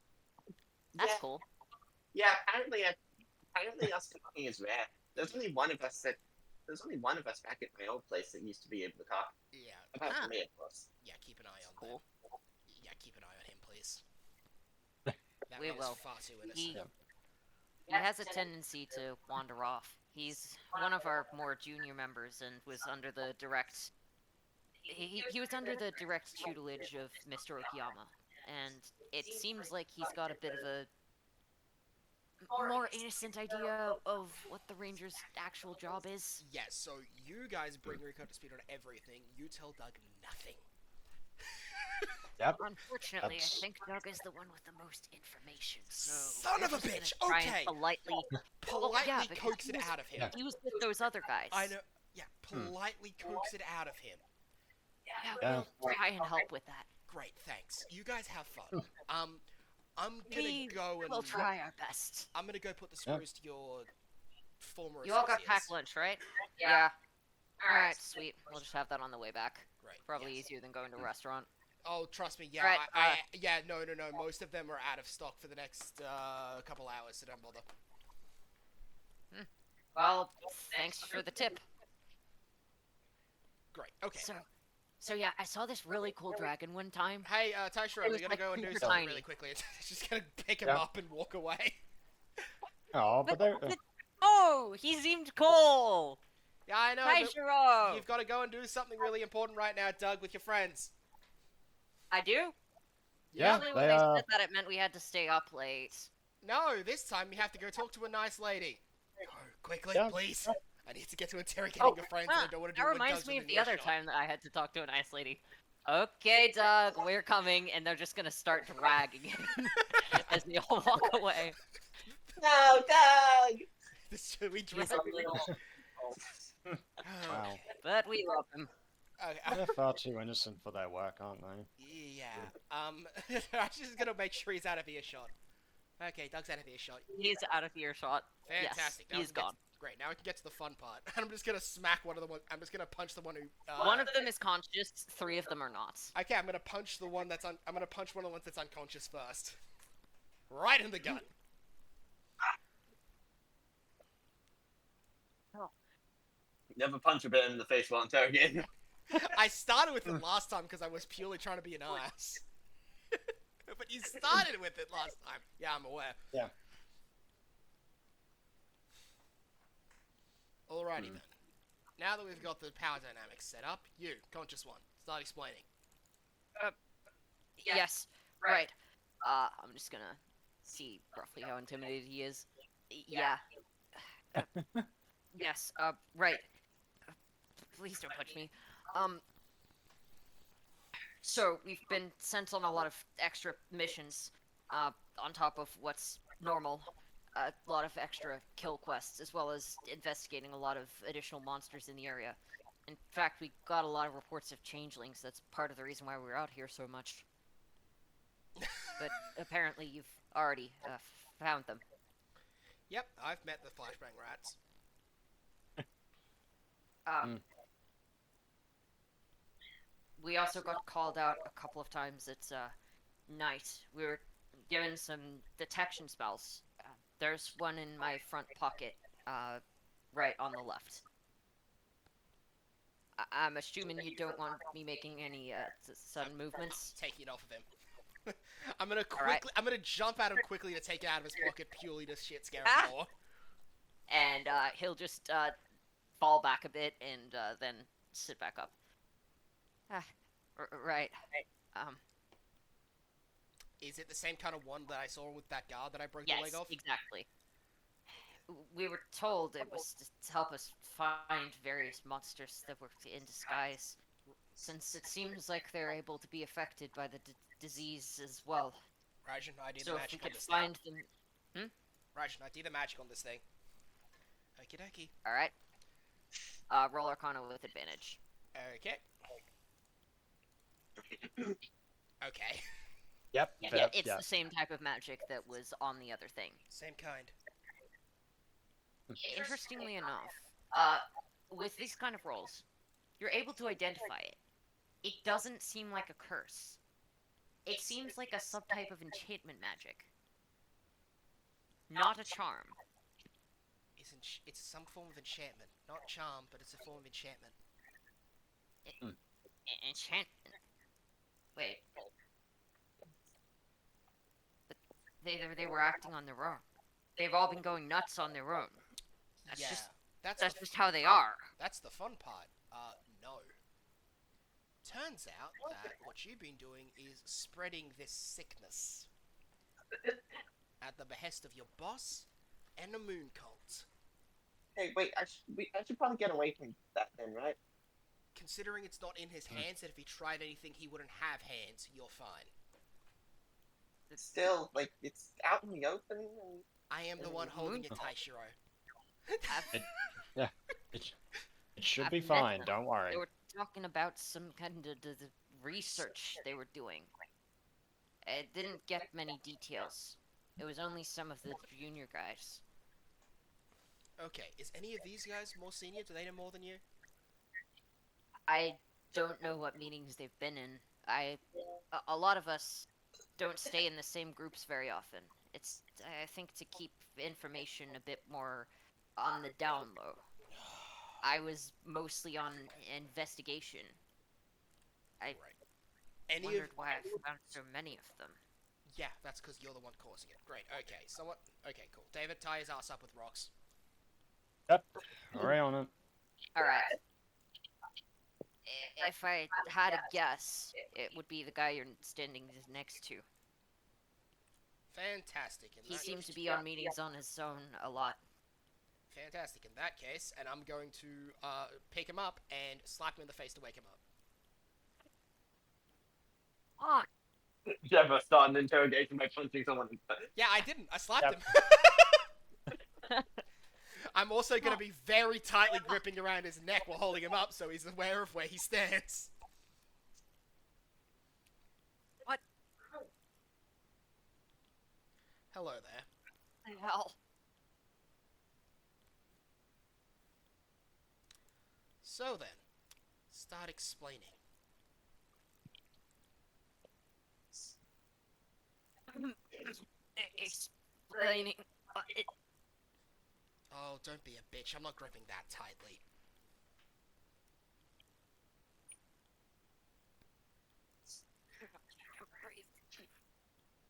That's Yeah. cool. Yeah, apparently us talking is rare. There's only one of us back at my old place that used to be able to talk. Yeah. Apart Ah. from me, of course. Yeah, keep an eye on Cool. them. Yeah, keep an eye on him, please. That We man will. is far too He, innocent. he has a tendency to wander off. He's one of our more junior members and was under the direct... He was under the direct tutelage of Mr. Okiyama. And it seems like he's got a bit of a more innocent idea of what the Ranger's actual job is. Yes, so you guys bring Rico up to speed on everything. You tell Doug nothing. Unfortunately, That's- I think Doug is the one with the most information, so... Son of a we're just bitch! gonna try and Okay. Politely... Politely yeah, because coax he it was- out of him. Yeah. He was with those other guys. I know. Yeah, politely coax it out of him. Yeah, Yeah. we'll try and help with that. Great, thanks. You guys have fun. I'm gonna We go and will try our best. I'm gonna go put the screws to your former You all got associates. packed lunch, right? Yeah. Alright, sweet. We'll just have that on the way back. Great. Probably yes. easier than going to a restaurant. Oh, trust me. Yeah. Right, Yeah. No. Most of them are out of stock for the next couple hours, so don't bother. Well, thanks for the tip. Great. Okay. So yeah, I saw this really cool dragon one time. Hey, Taishiro, It we're was, gonna like, go and do super something tiny. really quickly. Just gonna pick him Yeah. up and walk away. Oh, but they're. Oh, he seemed cool. Yeah, I know, Hi, but Shiro. you've got to go and do something really important right now, Doug, with your friends. I do. Yeah, Usually when they, they said that, it meant we had to stay up late. No, this time you have to go talk to a nice lady. Go, quickly, Yeah. please. I need to get to interrogating Oh, your friends, huh, and I don't want to that do it when reminds Doug's me of within the other earshot. time that I had to talk to a nice lady. Okay, Doug, we're coming, and they're just gonna start dragging him as they all walk away. No, Doug! We drag. He's a little. Wow. But we love him. Okay, They're far too innocent for their work, aren't they? yeah. I'm just gonna make sure he's out of earshot. Okay, Doug's out of earshot. He's out of earshot. Fantastic. Yes, Now we he's can get gone. Great. Now we can get to the fun part. I'm just gonna smack one of the one. I'm just gonna punch the one who. One of them is conscious. 3 of them are not. Okay, I'm gonna punch the one that's I'm gonna punch one of the ones that's unconscious first. Right in the gut. Never punch a bear in the face while interrogating. I started with it last time because I was purely trying to be an ass. But you started with it last time. Yeah, I'm aware. Yeah. Alrighty then. Now that we've got the power dynamics set up, you, conscious one, start explaining. Yes, right. I'm just gonna see roughly how intimidated he is. Yeah. Yes, right. Please don't touch me. So, we've been sent on a lot of extra missions, on top of what's normal. A lot of extra kill quests, as well as investigating a lot of additional monsters in the area. In fact, we got a lot of reports of changelings. That's part of the reason why we're out here so much. But apparently you've already found them. Yep, I've met the flashbang rats. We also got called out a couple of times at night. We were given some detection spells. There's one in my front pocket, right on the left. I'm assuming you don't want me making any sudden movements. Taking it off of him. I'm gonna Alright. I'm gonna jump at him quickly to take it out of his pocket purely to shit scare him Ah! more. And he'll just fall back a bit and then sit back up. Right. Is it the same kind of one that I saw with that guard that I broke Yes, the leg off? exactly. We were told it was to help us find various monsters that were in disguise, since it seems like they're able to be affected by the disease as well. Rajan, I do the So if we magic on could this find them... thing. Rajan, I do the magic on this thing. Okie dokie. Alright. Roll Arcana with advantage. Okay. Okay. Yep. Yeah, fair, it's yeah. the same type of magic that was on the other thing. Same kind. Interestingly enough, with these kind of rolls, you're able to identify it. It doesn't seem like a curse. It seems like a subtype of enchantment magic. Not a charm. It's some form of enchantment. Not charm, but it's a form of enchantment. Enchantment? Wait. But they were acting on their own. They've all been going nuts on their own. That's yeah. just That's That's the just how they are. That's the fun part. No. Turns out that what you've been doing is spreading this sickness at the behest of your boss and the moon cult. Hey, wait, I should probably get away from that then, right? Considering it's not in his hands, and if he tried anything, he wouldn't have hands, you're fine. It's still, like, it's out in the open, and... I am the one holding it, Taishiro. It should I've be met fine. them. Don't worry. They were talking about some kind of the research they were doing. It didn't get many details. It was only some of the junior guys. Okay, is any of these guys more senior? Do they know more than you? I don't know what meetings they've been in. A lot of us don't stay in the same groups very often. It's, I think, to keep information a bit more on the down low. I was mostly on investigation. I Any wondered of why I found so many of them. Yeah, that's because you're the one causing it. Great. Okay. Someone. Okay. Cool. David, tie his ass up with rocks. Yep. Hurry on it. Alright. If I had a guess, it would be the guy you're standing next to. Fantastic. He seems to be on meetings on his own a lot. Fantastic. In that case, and I'm going to pick him up and slap him in the face to wake him up. Ah, Never start an interrogation by punching someone in the face. Yeah, I didn't. I slapped Yep. him. I'm also going to be very tightly gripping around his neck while holding him up so he's aware of where he stands. What? Hello there. the hell? So then, start explaining. Explaining. Oh, don't be a bitch. I'm not gripping that tightly.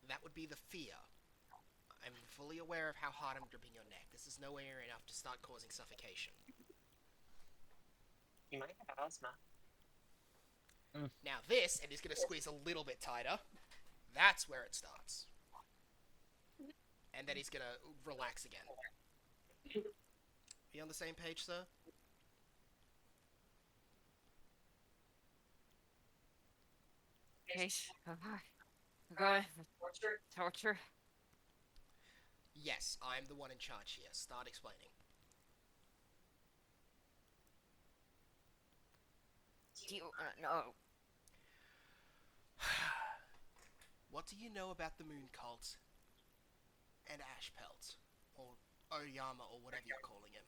That would be the fear. I'm fully aware of how hard I'm gripping your neck. This is nowhere enough to start causing suffocation. You might have asthma. Now this, and he's going to squeeze a little bit tighter. That's where it starts. And then he's going to relax again. You on the same page, sir? Case. Going Torture. torture. Yes, I'm the one in charge here. Start explaining. Do you know? What do you know about the Moon Cult and Ashpelt? Or Oyama, or whatever you're calling him?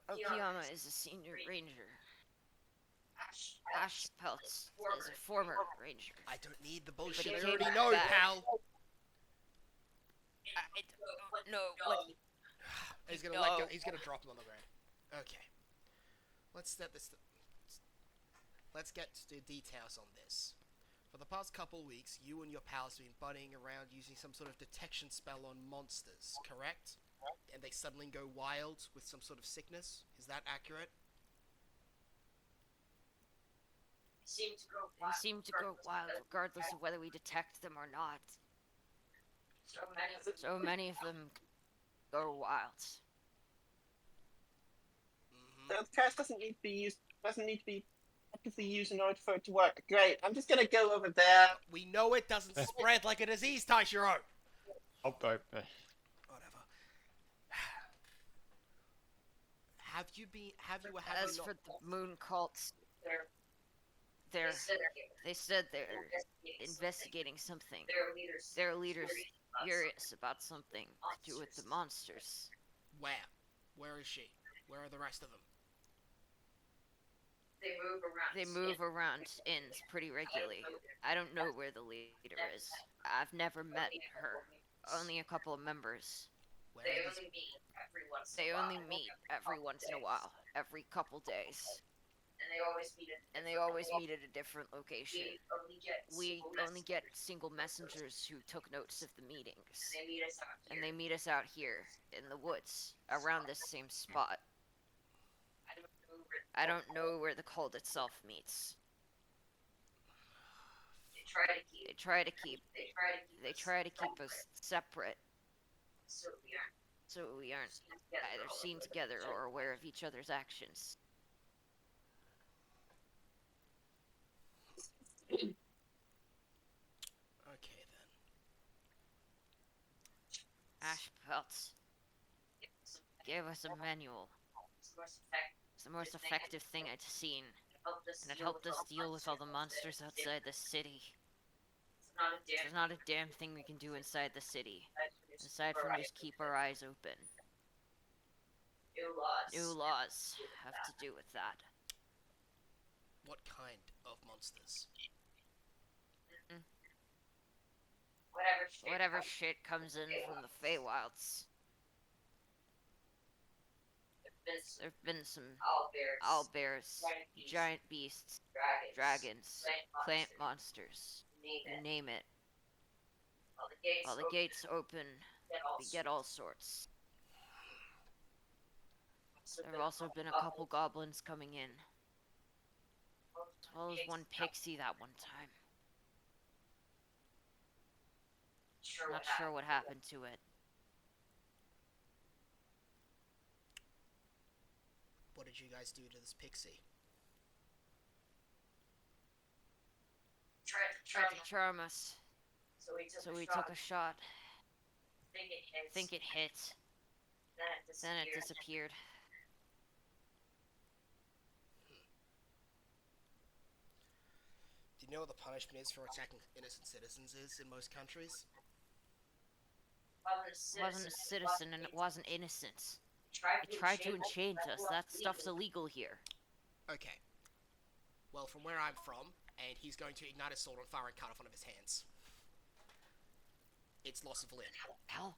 Okiyama is a senior ranger. Ashpelt is a former ranger. I don't need the But bullshit. he I came already know, back. pal. I don't know what he... He's gonna No. He's gonna drop him on the ground. Okay. Let's set this. Let's get to the details on this. For the past couple weeks, you and your pals have been buddying around using some sort of detection spell on monsters, correct? And they suddenly go wild with some sort of sickness. Is that accurate? Seem to go They seem to go wild regardless of whether we detect them or not. So many of them. So many of them go wild. Mm-hmm. The curse doesn't need to be used. Doesn't need to be actively used in order for it to work. Great. I'm just gonna go over there. We know it doesn't spread like a disease, Taishiro. Oh, Whatever. Have you As not... for the moon cults, They're, they said they're investigating investigating something. Their leaders. Their leaders furious about something to do with the monsters. Where? Where is she? Where are the rest of them? They move around. They move around inns pretty regularly. I don't know where the leader is. I've never met her. Only a couple of members. Where They are these... only meet every once. They in a only while. meet every once in a while, every couple days. And they always meet at. And they always meet at a different location. We only get. We single only get single messengers who took notes of the meetings. They meet us out here. And they meet us out here in the woods, around this same spot. I don't know where the cult itself meets. They try to keep. They try to keep They try to keep. us separate So we aren't so we aren't either seen seen together or aware of each other's actions. Okay, then. Ashpelt gave us a manual. It's the most effective thing I'd seen, and it helped us deal with all the monsters outside the city. There's not a damn thing we can do inside the city, aside from just keep our eyes open. New laws have to do with that. What kind of monsters? Whatever shit comes in from the Feywilds. There've been some owlbears, owlbears, giant giant beasts, dragons, dragons, plant monsters, name you it. name it. While While the gates open, we get all sorts. sorts. There have also been a couple goblins coming in, as well as one pixie that one time. Not sure what happened to it. What did you guys do to this pixie? Tried to charm us, So so we took a shot. think Think it hit, then it disappeared. Do you know what the punishment is for attacking innocent citizens is in most countries? It wasn't a citizen and it wasn't innocent. It tried to enchant us. That stuff's illegal here. Okay. Well, from where I'm from, and he's going to ignite his sword on fire and cut off one of his hands. It's loss of limb. Hell,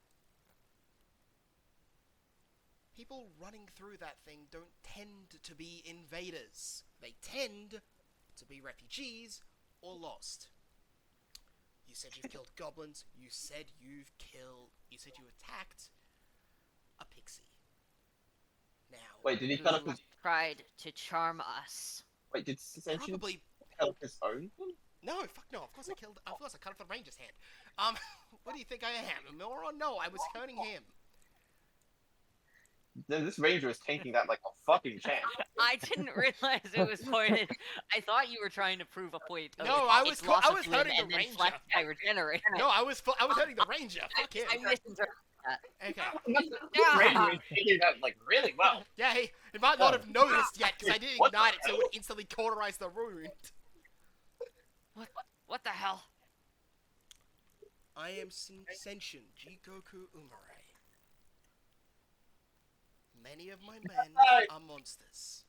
People running through that thing don't tend to be invaders. They tend to be refugees or lost. You said you've killed goblins. You said you attacked a pixie. Now, Wait, did he cut off his? tried to charm us. Wait, did Sentient probably cut off his own? no. Fuck no. Of course I cut off the ranger's hand. What do you think I am, a moron? No, I was hurting him. Then this ranger is tanking that like a fucking champ. I didn't realize it was pointed. I thought you were trying to prove a point. Of No, it- I was its co- loss I of was limb hurting the and then ranger. flex by regenerate. No, I was hurting the ranger. Fuck him. I misinterpreted that. Okay. This ranger is taking that like really well. Yeah, he might not have noticed yet because I didn't What the ignite it, so it hell? would instantly cauterize the wound. What the hell? I am Senshin Jigoku Umare. Many of my men are monsters.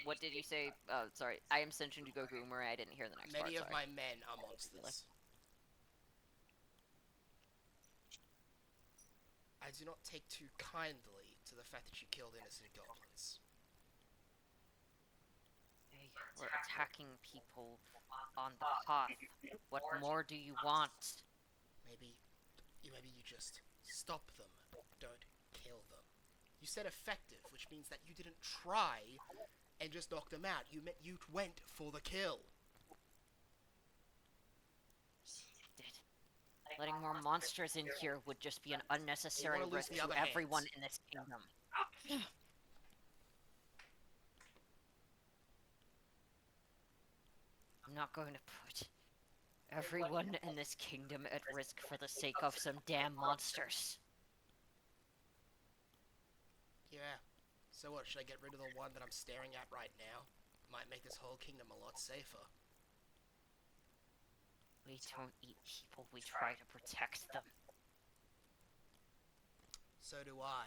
What did you say? Sorry. I am Senshin Goku Umure. I didn't hear the next Many part. of Sorry. my men are monsters. I do not take too kindly to the fact that you killed innocent goblins. Hey, we're attacking people on the path. What more do you want? Maybe you just stop them. Don't kill them. You said effective, which means that you didn't try and just knock them out. You went for the kill. Did. Letting more monsters in here would just be an unnecessary lose risk the to other everyone hands. in this kingdom. I'm not going to put everyone in this kingdom at risk for the sake of some damn monsters. Yeah. So what, should I get rid of the one that I'm staring at right now? Might make this whole kingdom a lot safer. We don't eat people, we try to protect them. So do I.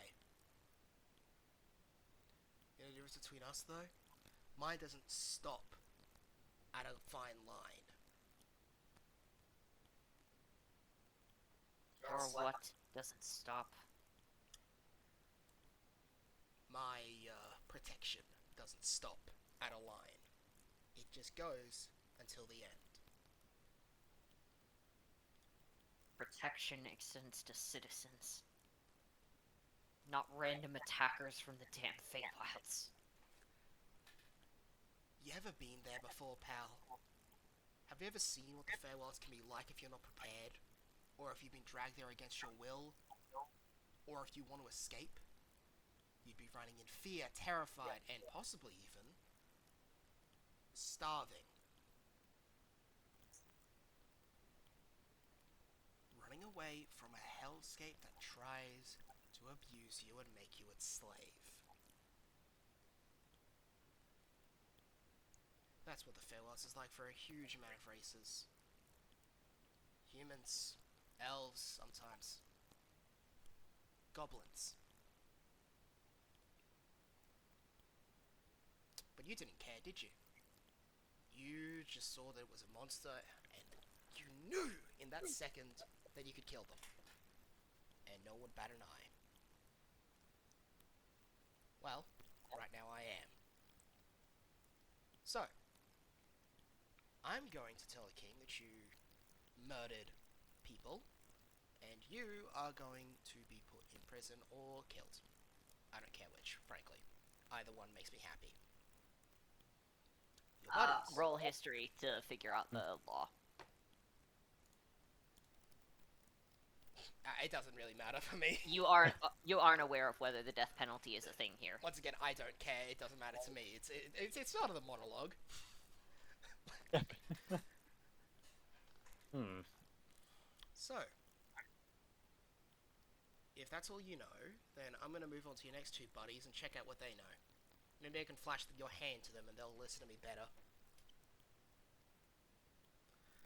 You know the difference between us, though? Mine doesn't stop at a fine line. Or what doesn't stop. My protection doesn't stop at a line. It just goes until the end. Protection extends to citizens. Not random attackers from the damn Feywilds. You ever been there before, pal? Have you ever seen what the Feywilds can be like if you're not prepared? Or if you've been dragged there against your will? Or if you want to escape? You'd be running in fear, terrified, and possibly even starving. Running away from a hellscape that tries to abuse you and make you its slave. That's what the Feywilds is like for a huge amount of races. Humans, elves sometimes, goblins. But you didn't care, did you? You just saw that it was a monster, and you knew in that second that you could kill them. And no one bat an eye. Well, right now I am. So, I'm going to tell the king that you murdered people, and you are going to be put in prison or killed. I don't care which, frankly. Either one makes me happy. Your buddies. Roll history to figure out the law. It doesn't really matter for me. You aren't aware of whether the death penalty is a thing here. Once again, I don't care. It doesn't matter to me. It's not of the monologue. So, if that's all you know, then I'm going to move on to your next two buddies and check out what they know. Maybe I can flash your hand to them and they'll listen to me better.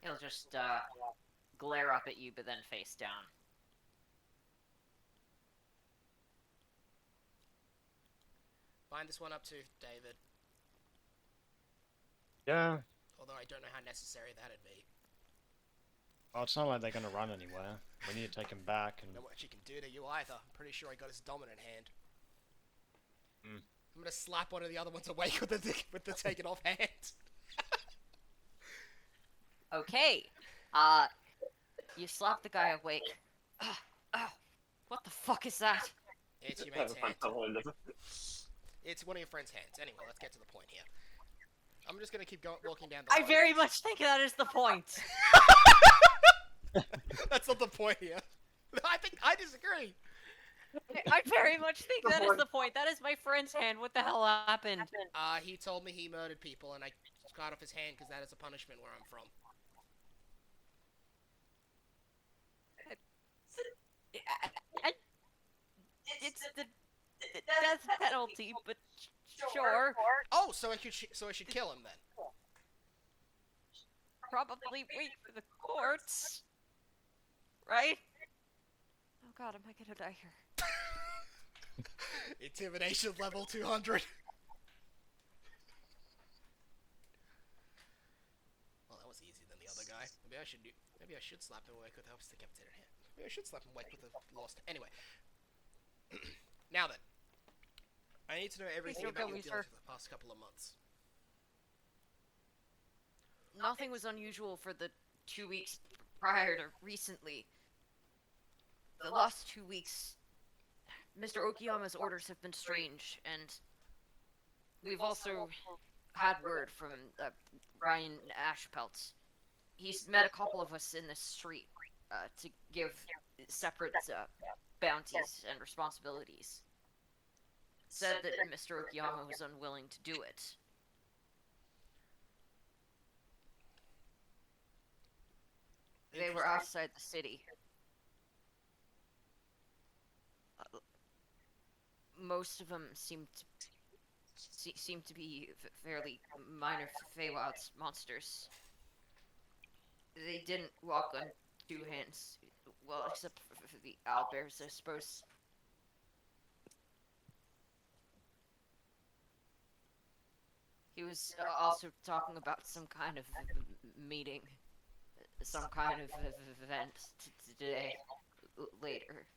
He'll just glare up at you, but then face down. Bind this one up too, David. Yeah. Although I don't know how necessary that'd be. Oh, it's not like they're gonna run anywhere. We need to take him back and... Not much you can do to you either. I'm pretty sure I got his dominant hand. I'm gonna slap one of the other ones awake with the taken off hand. Okay. You slap the guy awake. What the fuck is that? It's your mate's hand. It's one of your friend's hands. Anyway, let's get to the point here. I'm just gonna keep walking down the I road. very much think that is the point. That's not the point here. I disagree. I very much think that is the point. That is my friend's hand. What the hell happened? He told me he murdered people, and I cut off his hand because that is a punishment where I'm from. It's the death penalty, but sure. Oh, so I should kill him then. Probably wait for the courts. Right? Oh god, am I gonna die here? Intimidation level 200. Well, that was easier than the other guy. Maybe I should slap him awake with the decapitated hand. Maybe I should slap him awake with the lost. Anyway. Now then, I need to know everything Please don't about your kill me, dealings for the past couple of months. Nothing was unusual for the 2 weeks prior to recently. The last 2 weeks, Mr. Okiyama's orders have been strange, and we've also had word from Ryan Ashpelt. He's met a couple of us in the street to give separate bounties and responsibilities. Said that Mr. Okiyama was unwilling to do it. They were outside the city. Most of them seem to be fairly minor Feywild's monsters. They didn't walk on two hands, well, except for the owlbears, I suppose. He was also talking about some kind of meeting, some kind of event today, later,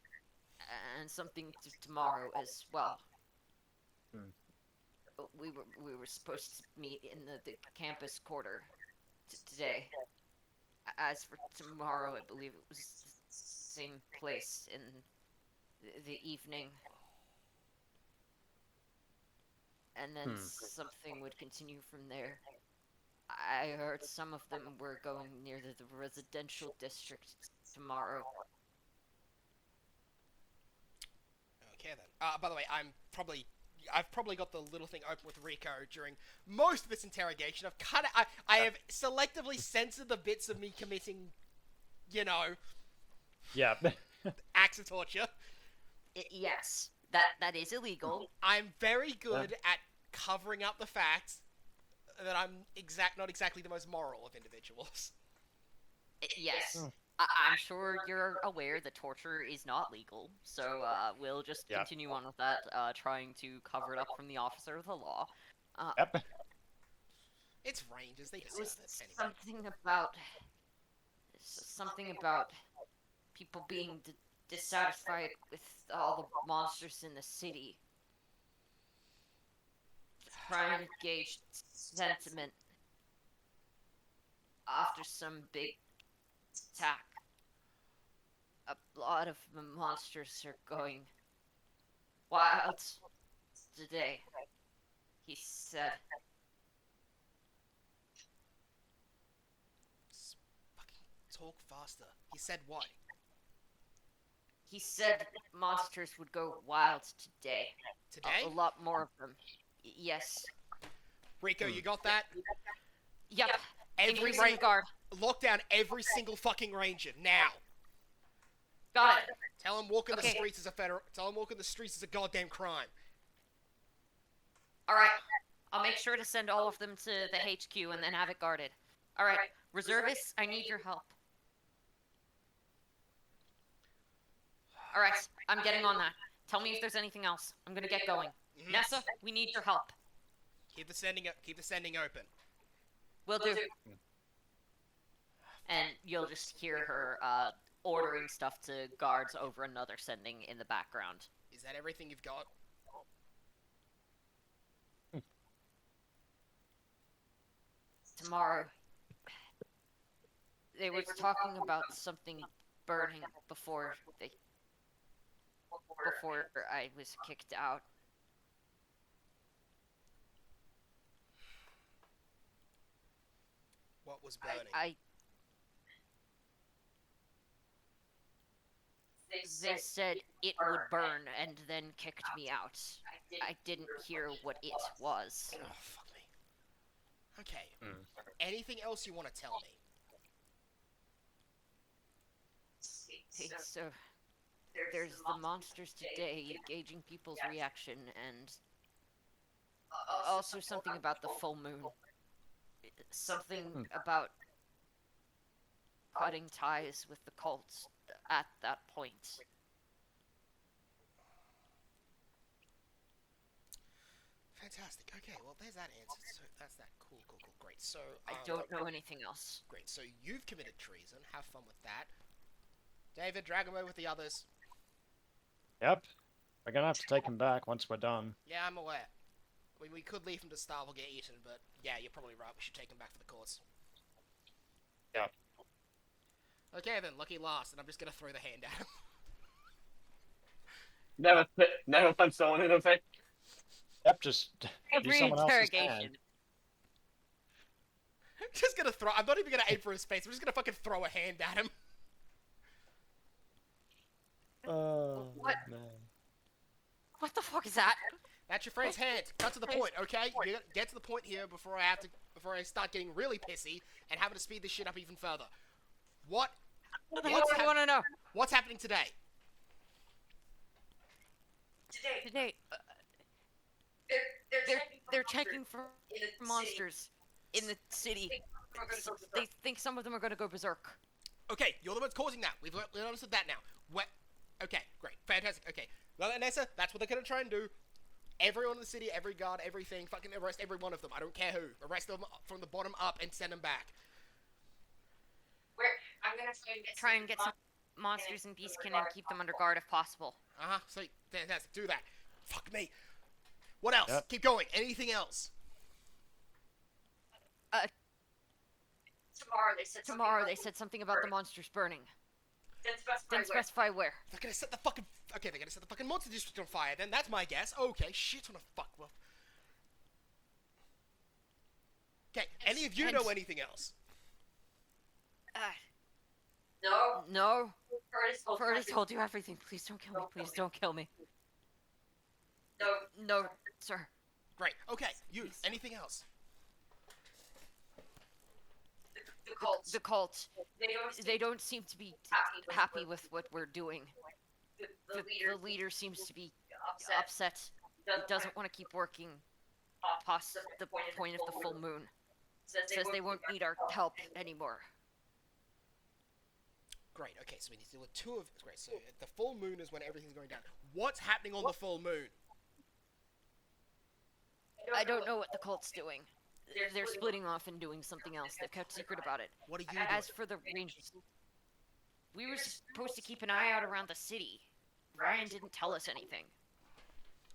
and something tomorrow as well. We were supposed to meet in the campus quarter today. As for tomorrow, I believe it was the same place in the evening. And then something would continue from there. I heard some of them were going near the residential district tomorrow. Okay then. By the way, I've probably got the little thing open with Rico during most of this interrogation. I have selectively censored the bits of me committing, Yeah. acts of torture. Yes, that is illegal. I'm very good at covering up the fact that I'm not exactly the most moral of individuals. Yes. I'm sure you're aware that torture is not legal, so we'll just continue on with that, trying to cover it up from the officer of the law. Yep. It's Rangers, they It deserve was this anyway. something about people being dissatisfied with all the monsters in the city. to gauge sentiment after some big attack. A lot of the monsters are going wild today, he said. Fucking talk faster. He said what? He said monsters would go wild today. Today? A lot more of them. Yes. Rico, you got that? Yep. Every Increasing ra- the guard. Lock down every single fucking ranger now. Got it. Tell him walking the Okay. streets is a federal. Tell him walking the streets is a goddamn crime. All right. I'll make sure to send all of them to the HQ and then have it guarded. All right. Reservists, I need your help. All right. I'm getting on that. Tell me if there's anything else. I'm gonna get going. Mhm. Nessa, we need your help. Keep the sending open. Will do. And you'll just hear her ordering stuff to guards over another sending in the background. Is that everything you've got? Tomorrow, they were talking about something burning before I was kicked out. What was burning? They said it would burn and then kicked me out. I didn't hear what it was. Oh, fuck me. Okay. Hmm. Anything else you want to tell me? Okay, so there's the monsters today gauging people's reaction, and also something about the full moon. Something about cutting ties with the cults at that point. Fantastic. Okay, well, there's that answer. So that's that. Cool, great. So I don't know anything else. Great. So you've committed treason. Have fun with that. David, drag him away with the others. Yep. We're gonna have to take him back once we're done. Yeah, I'm aware. We could leave him to starve or get eaten, but yeah, you're probably right. We should take him back for the courts. Yeah. Okay then, lucky last, and I'm just gonna throw the hand at him. Never punch someone in the face. Yep, just use Every someone else's interrogation. hand. Just gonna throw. I'm not even gonna aim for his face. I'm just gonna fucking throw a hand at him. Oh, What? man. What the fuck is that? That's your friend's hand. Cut to the point, okay? You get to the point here before I start getting really pissy and having to speed this shit up even further. What? What the hell do you want to know? What's happening today? Today, they're checking for monsters in the city. They think some of them are going to go berserk. Okay, you're the ones causing that. We've understood that now. What? Okay, great, fantastic. Okay, well, Nessa, that's what they're gonna try and do. Everyone in the city, every guard, everything, fucking arrest every one of them. I don't care who. Arrest them from the bottom up and send them back. I'm gonna Try and get some monsters in Beastkin and keep them under guard if possible. So fantastic. Do that. Fuck me. What else? Yep. Keep going. Anything else? Tomorrow They said something about the monsters burning. Didn't specify Didn't specify where. They're gonna set the fucking. Okay, they're gonna set the fucking monster district on fire. Then that's my guess. Okay, shit on a fuck. Well. Okay. Any of you And- know anything else? No. No. Curtis Curtis told you everything. Please don't kill me. Please don't kill me. No. No, sir. Great. Okay. You. Anything else? The cults. The cult. They They don't seem to be happy with what we're doing. The leader seems to be upset. He doesn't want to keep working past the point of the full moon. Says they won't need our help anymore. Great. Okay, so we need to deal with two of. Great. So the full moon is when everything's going down. What's happening on the full moon? I don't know what the cult's doing. They're splitting off and doing something else. They've kept secret about it. What are you doing? As for the rangers, we were supposed to keep an eye out around the city. Ryan didn't tell us anything.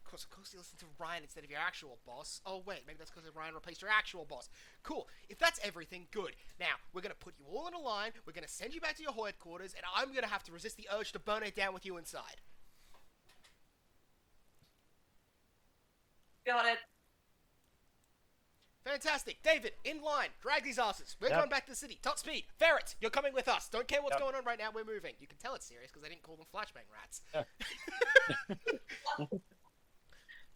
Of course you listen to Ryan instead of your actual boss. Oh wait, maybe that's because Ryan replaced your actual boss. Cool. If that's everything, good. Now, we're gonna put you all in a line, we're gonna send you back to your headquarters, and I'm gonna have to resist the urge to burn it down with you inside. Got it. Fantastic. David, in line. Drag these asses. We're Yep. going back to the city. Top speed. Ferret, you're coming with us. Don't care what's Yep. going on right now, we're moving. You can tell it's serious because I didn't call them flashbang rats. Yeah.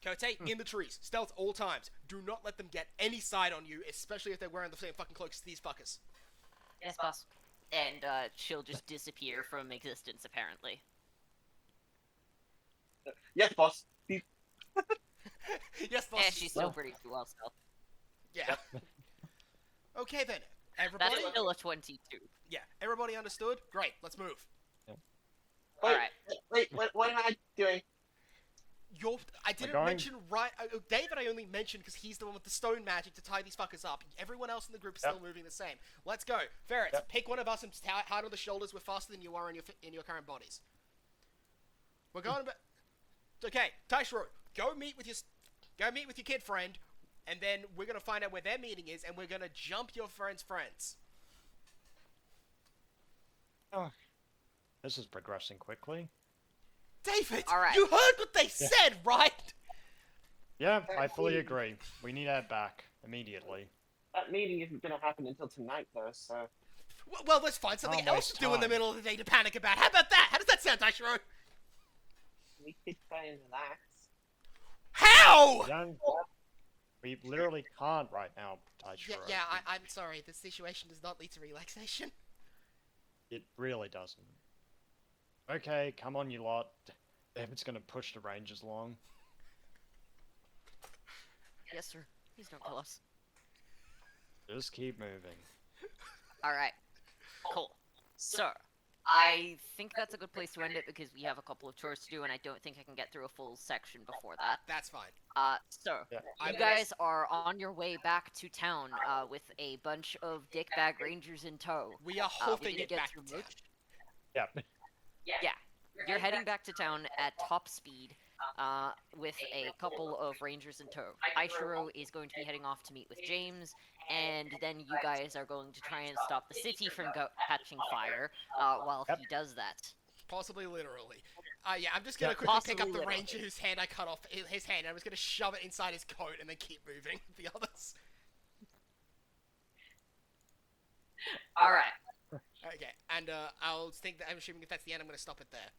Kote, in the trees. Stealth all times. Do not let them get any sight on you, especially if they're wearing the same fucking cloaks as these fuckers. Yes, boss. And she'll just disappear from existence, apparently. Yes, boss. Yes, boss. And she's still pretty well stealth. Yeah. Okay then. Everybody? That's still a 22. Yeah. Everybody understood? Great. Let's move. Wait, Alright. wait, what am I doing? I didn't going- mention David I only mentioned because he's the one with the stone magic to tie these fuckers up. Everyone else in the group is Yep. still moving the same. Let's go. Ferrets, Yep. pick one of us and hide on the shoulders. We're faster than you are in your current bodies. We're going back. Okay, Taishiro, go meet with your kid friend, and then we're gonna find out where their meeting is, and we're gonna jump your friend's friends. This is progressing quickly. David, All right. you heard what they said, right? Yeah, I fully agree. We need Ed back immediately. That meeting isn't gonna happen until tonight, though, so... Well, let's find something Don't else to waste do in the time. middle of the day to panic about. How about that? How does that sound, Taishiro? We could try and relax. How? We literally can't right now, Taichiro. I'm sorry. This situation does not lead to relaxation. It really doesn't. Okay, come on, you lot. David's gonna push the rangers along. Yes, sir. Please don't kill us. Just keep moving. Alright. Cool. So, I think that's a good place to end it because we have a couple of chores to do and I don't think I can get through a full section before that. That's fine. So, Yeah. you guys are on your way back to town with a bunch of dickbag rangers in tow. We are We hoofing didn't it get back through to town. much. Yeah. Yeah, you're heading back to town at top speed with a couple of rangers in tow. Aishiro is going to be heading off to meet with James, and then you guys are going to try and stop the city from catching fire while Yep. he does that. Possibly literally. Yeah, I'm just gonna Yeah, quickly pick up possibly the literally. ranger whose hand I cut off his hand. I'm just gonna shove it inside his coat and then keep moving with the others. Alright. Okay, and I'm assuming if that's the end, I'm gonna stop it there.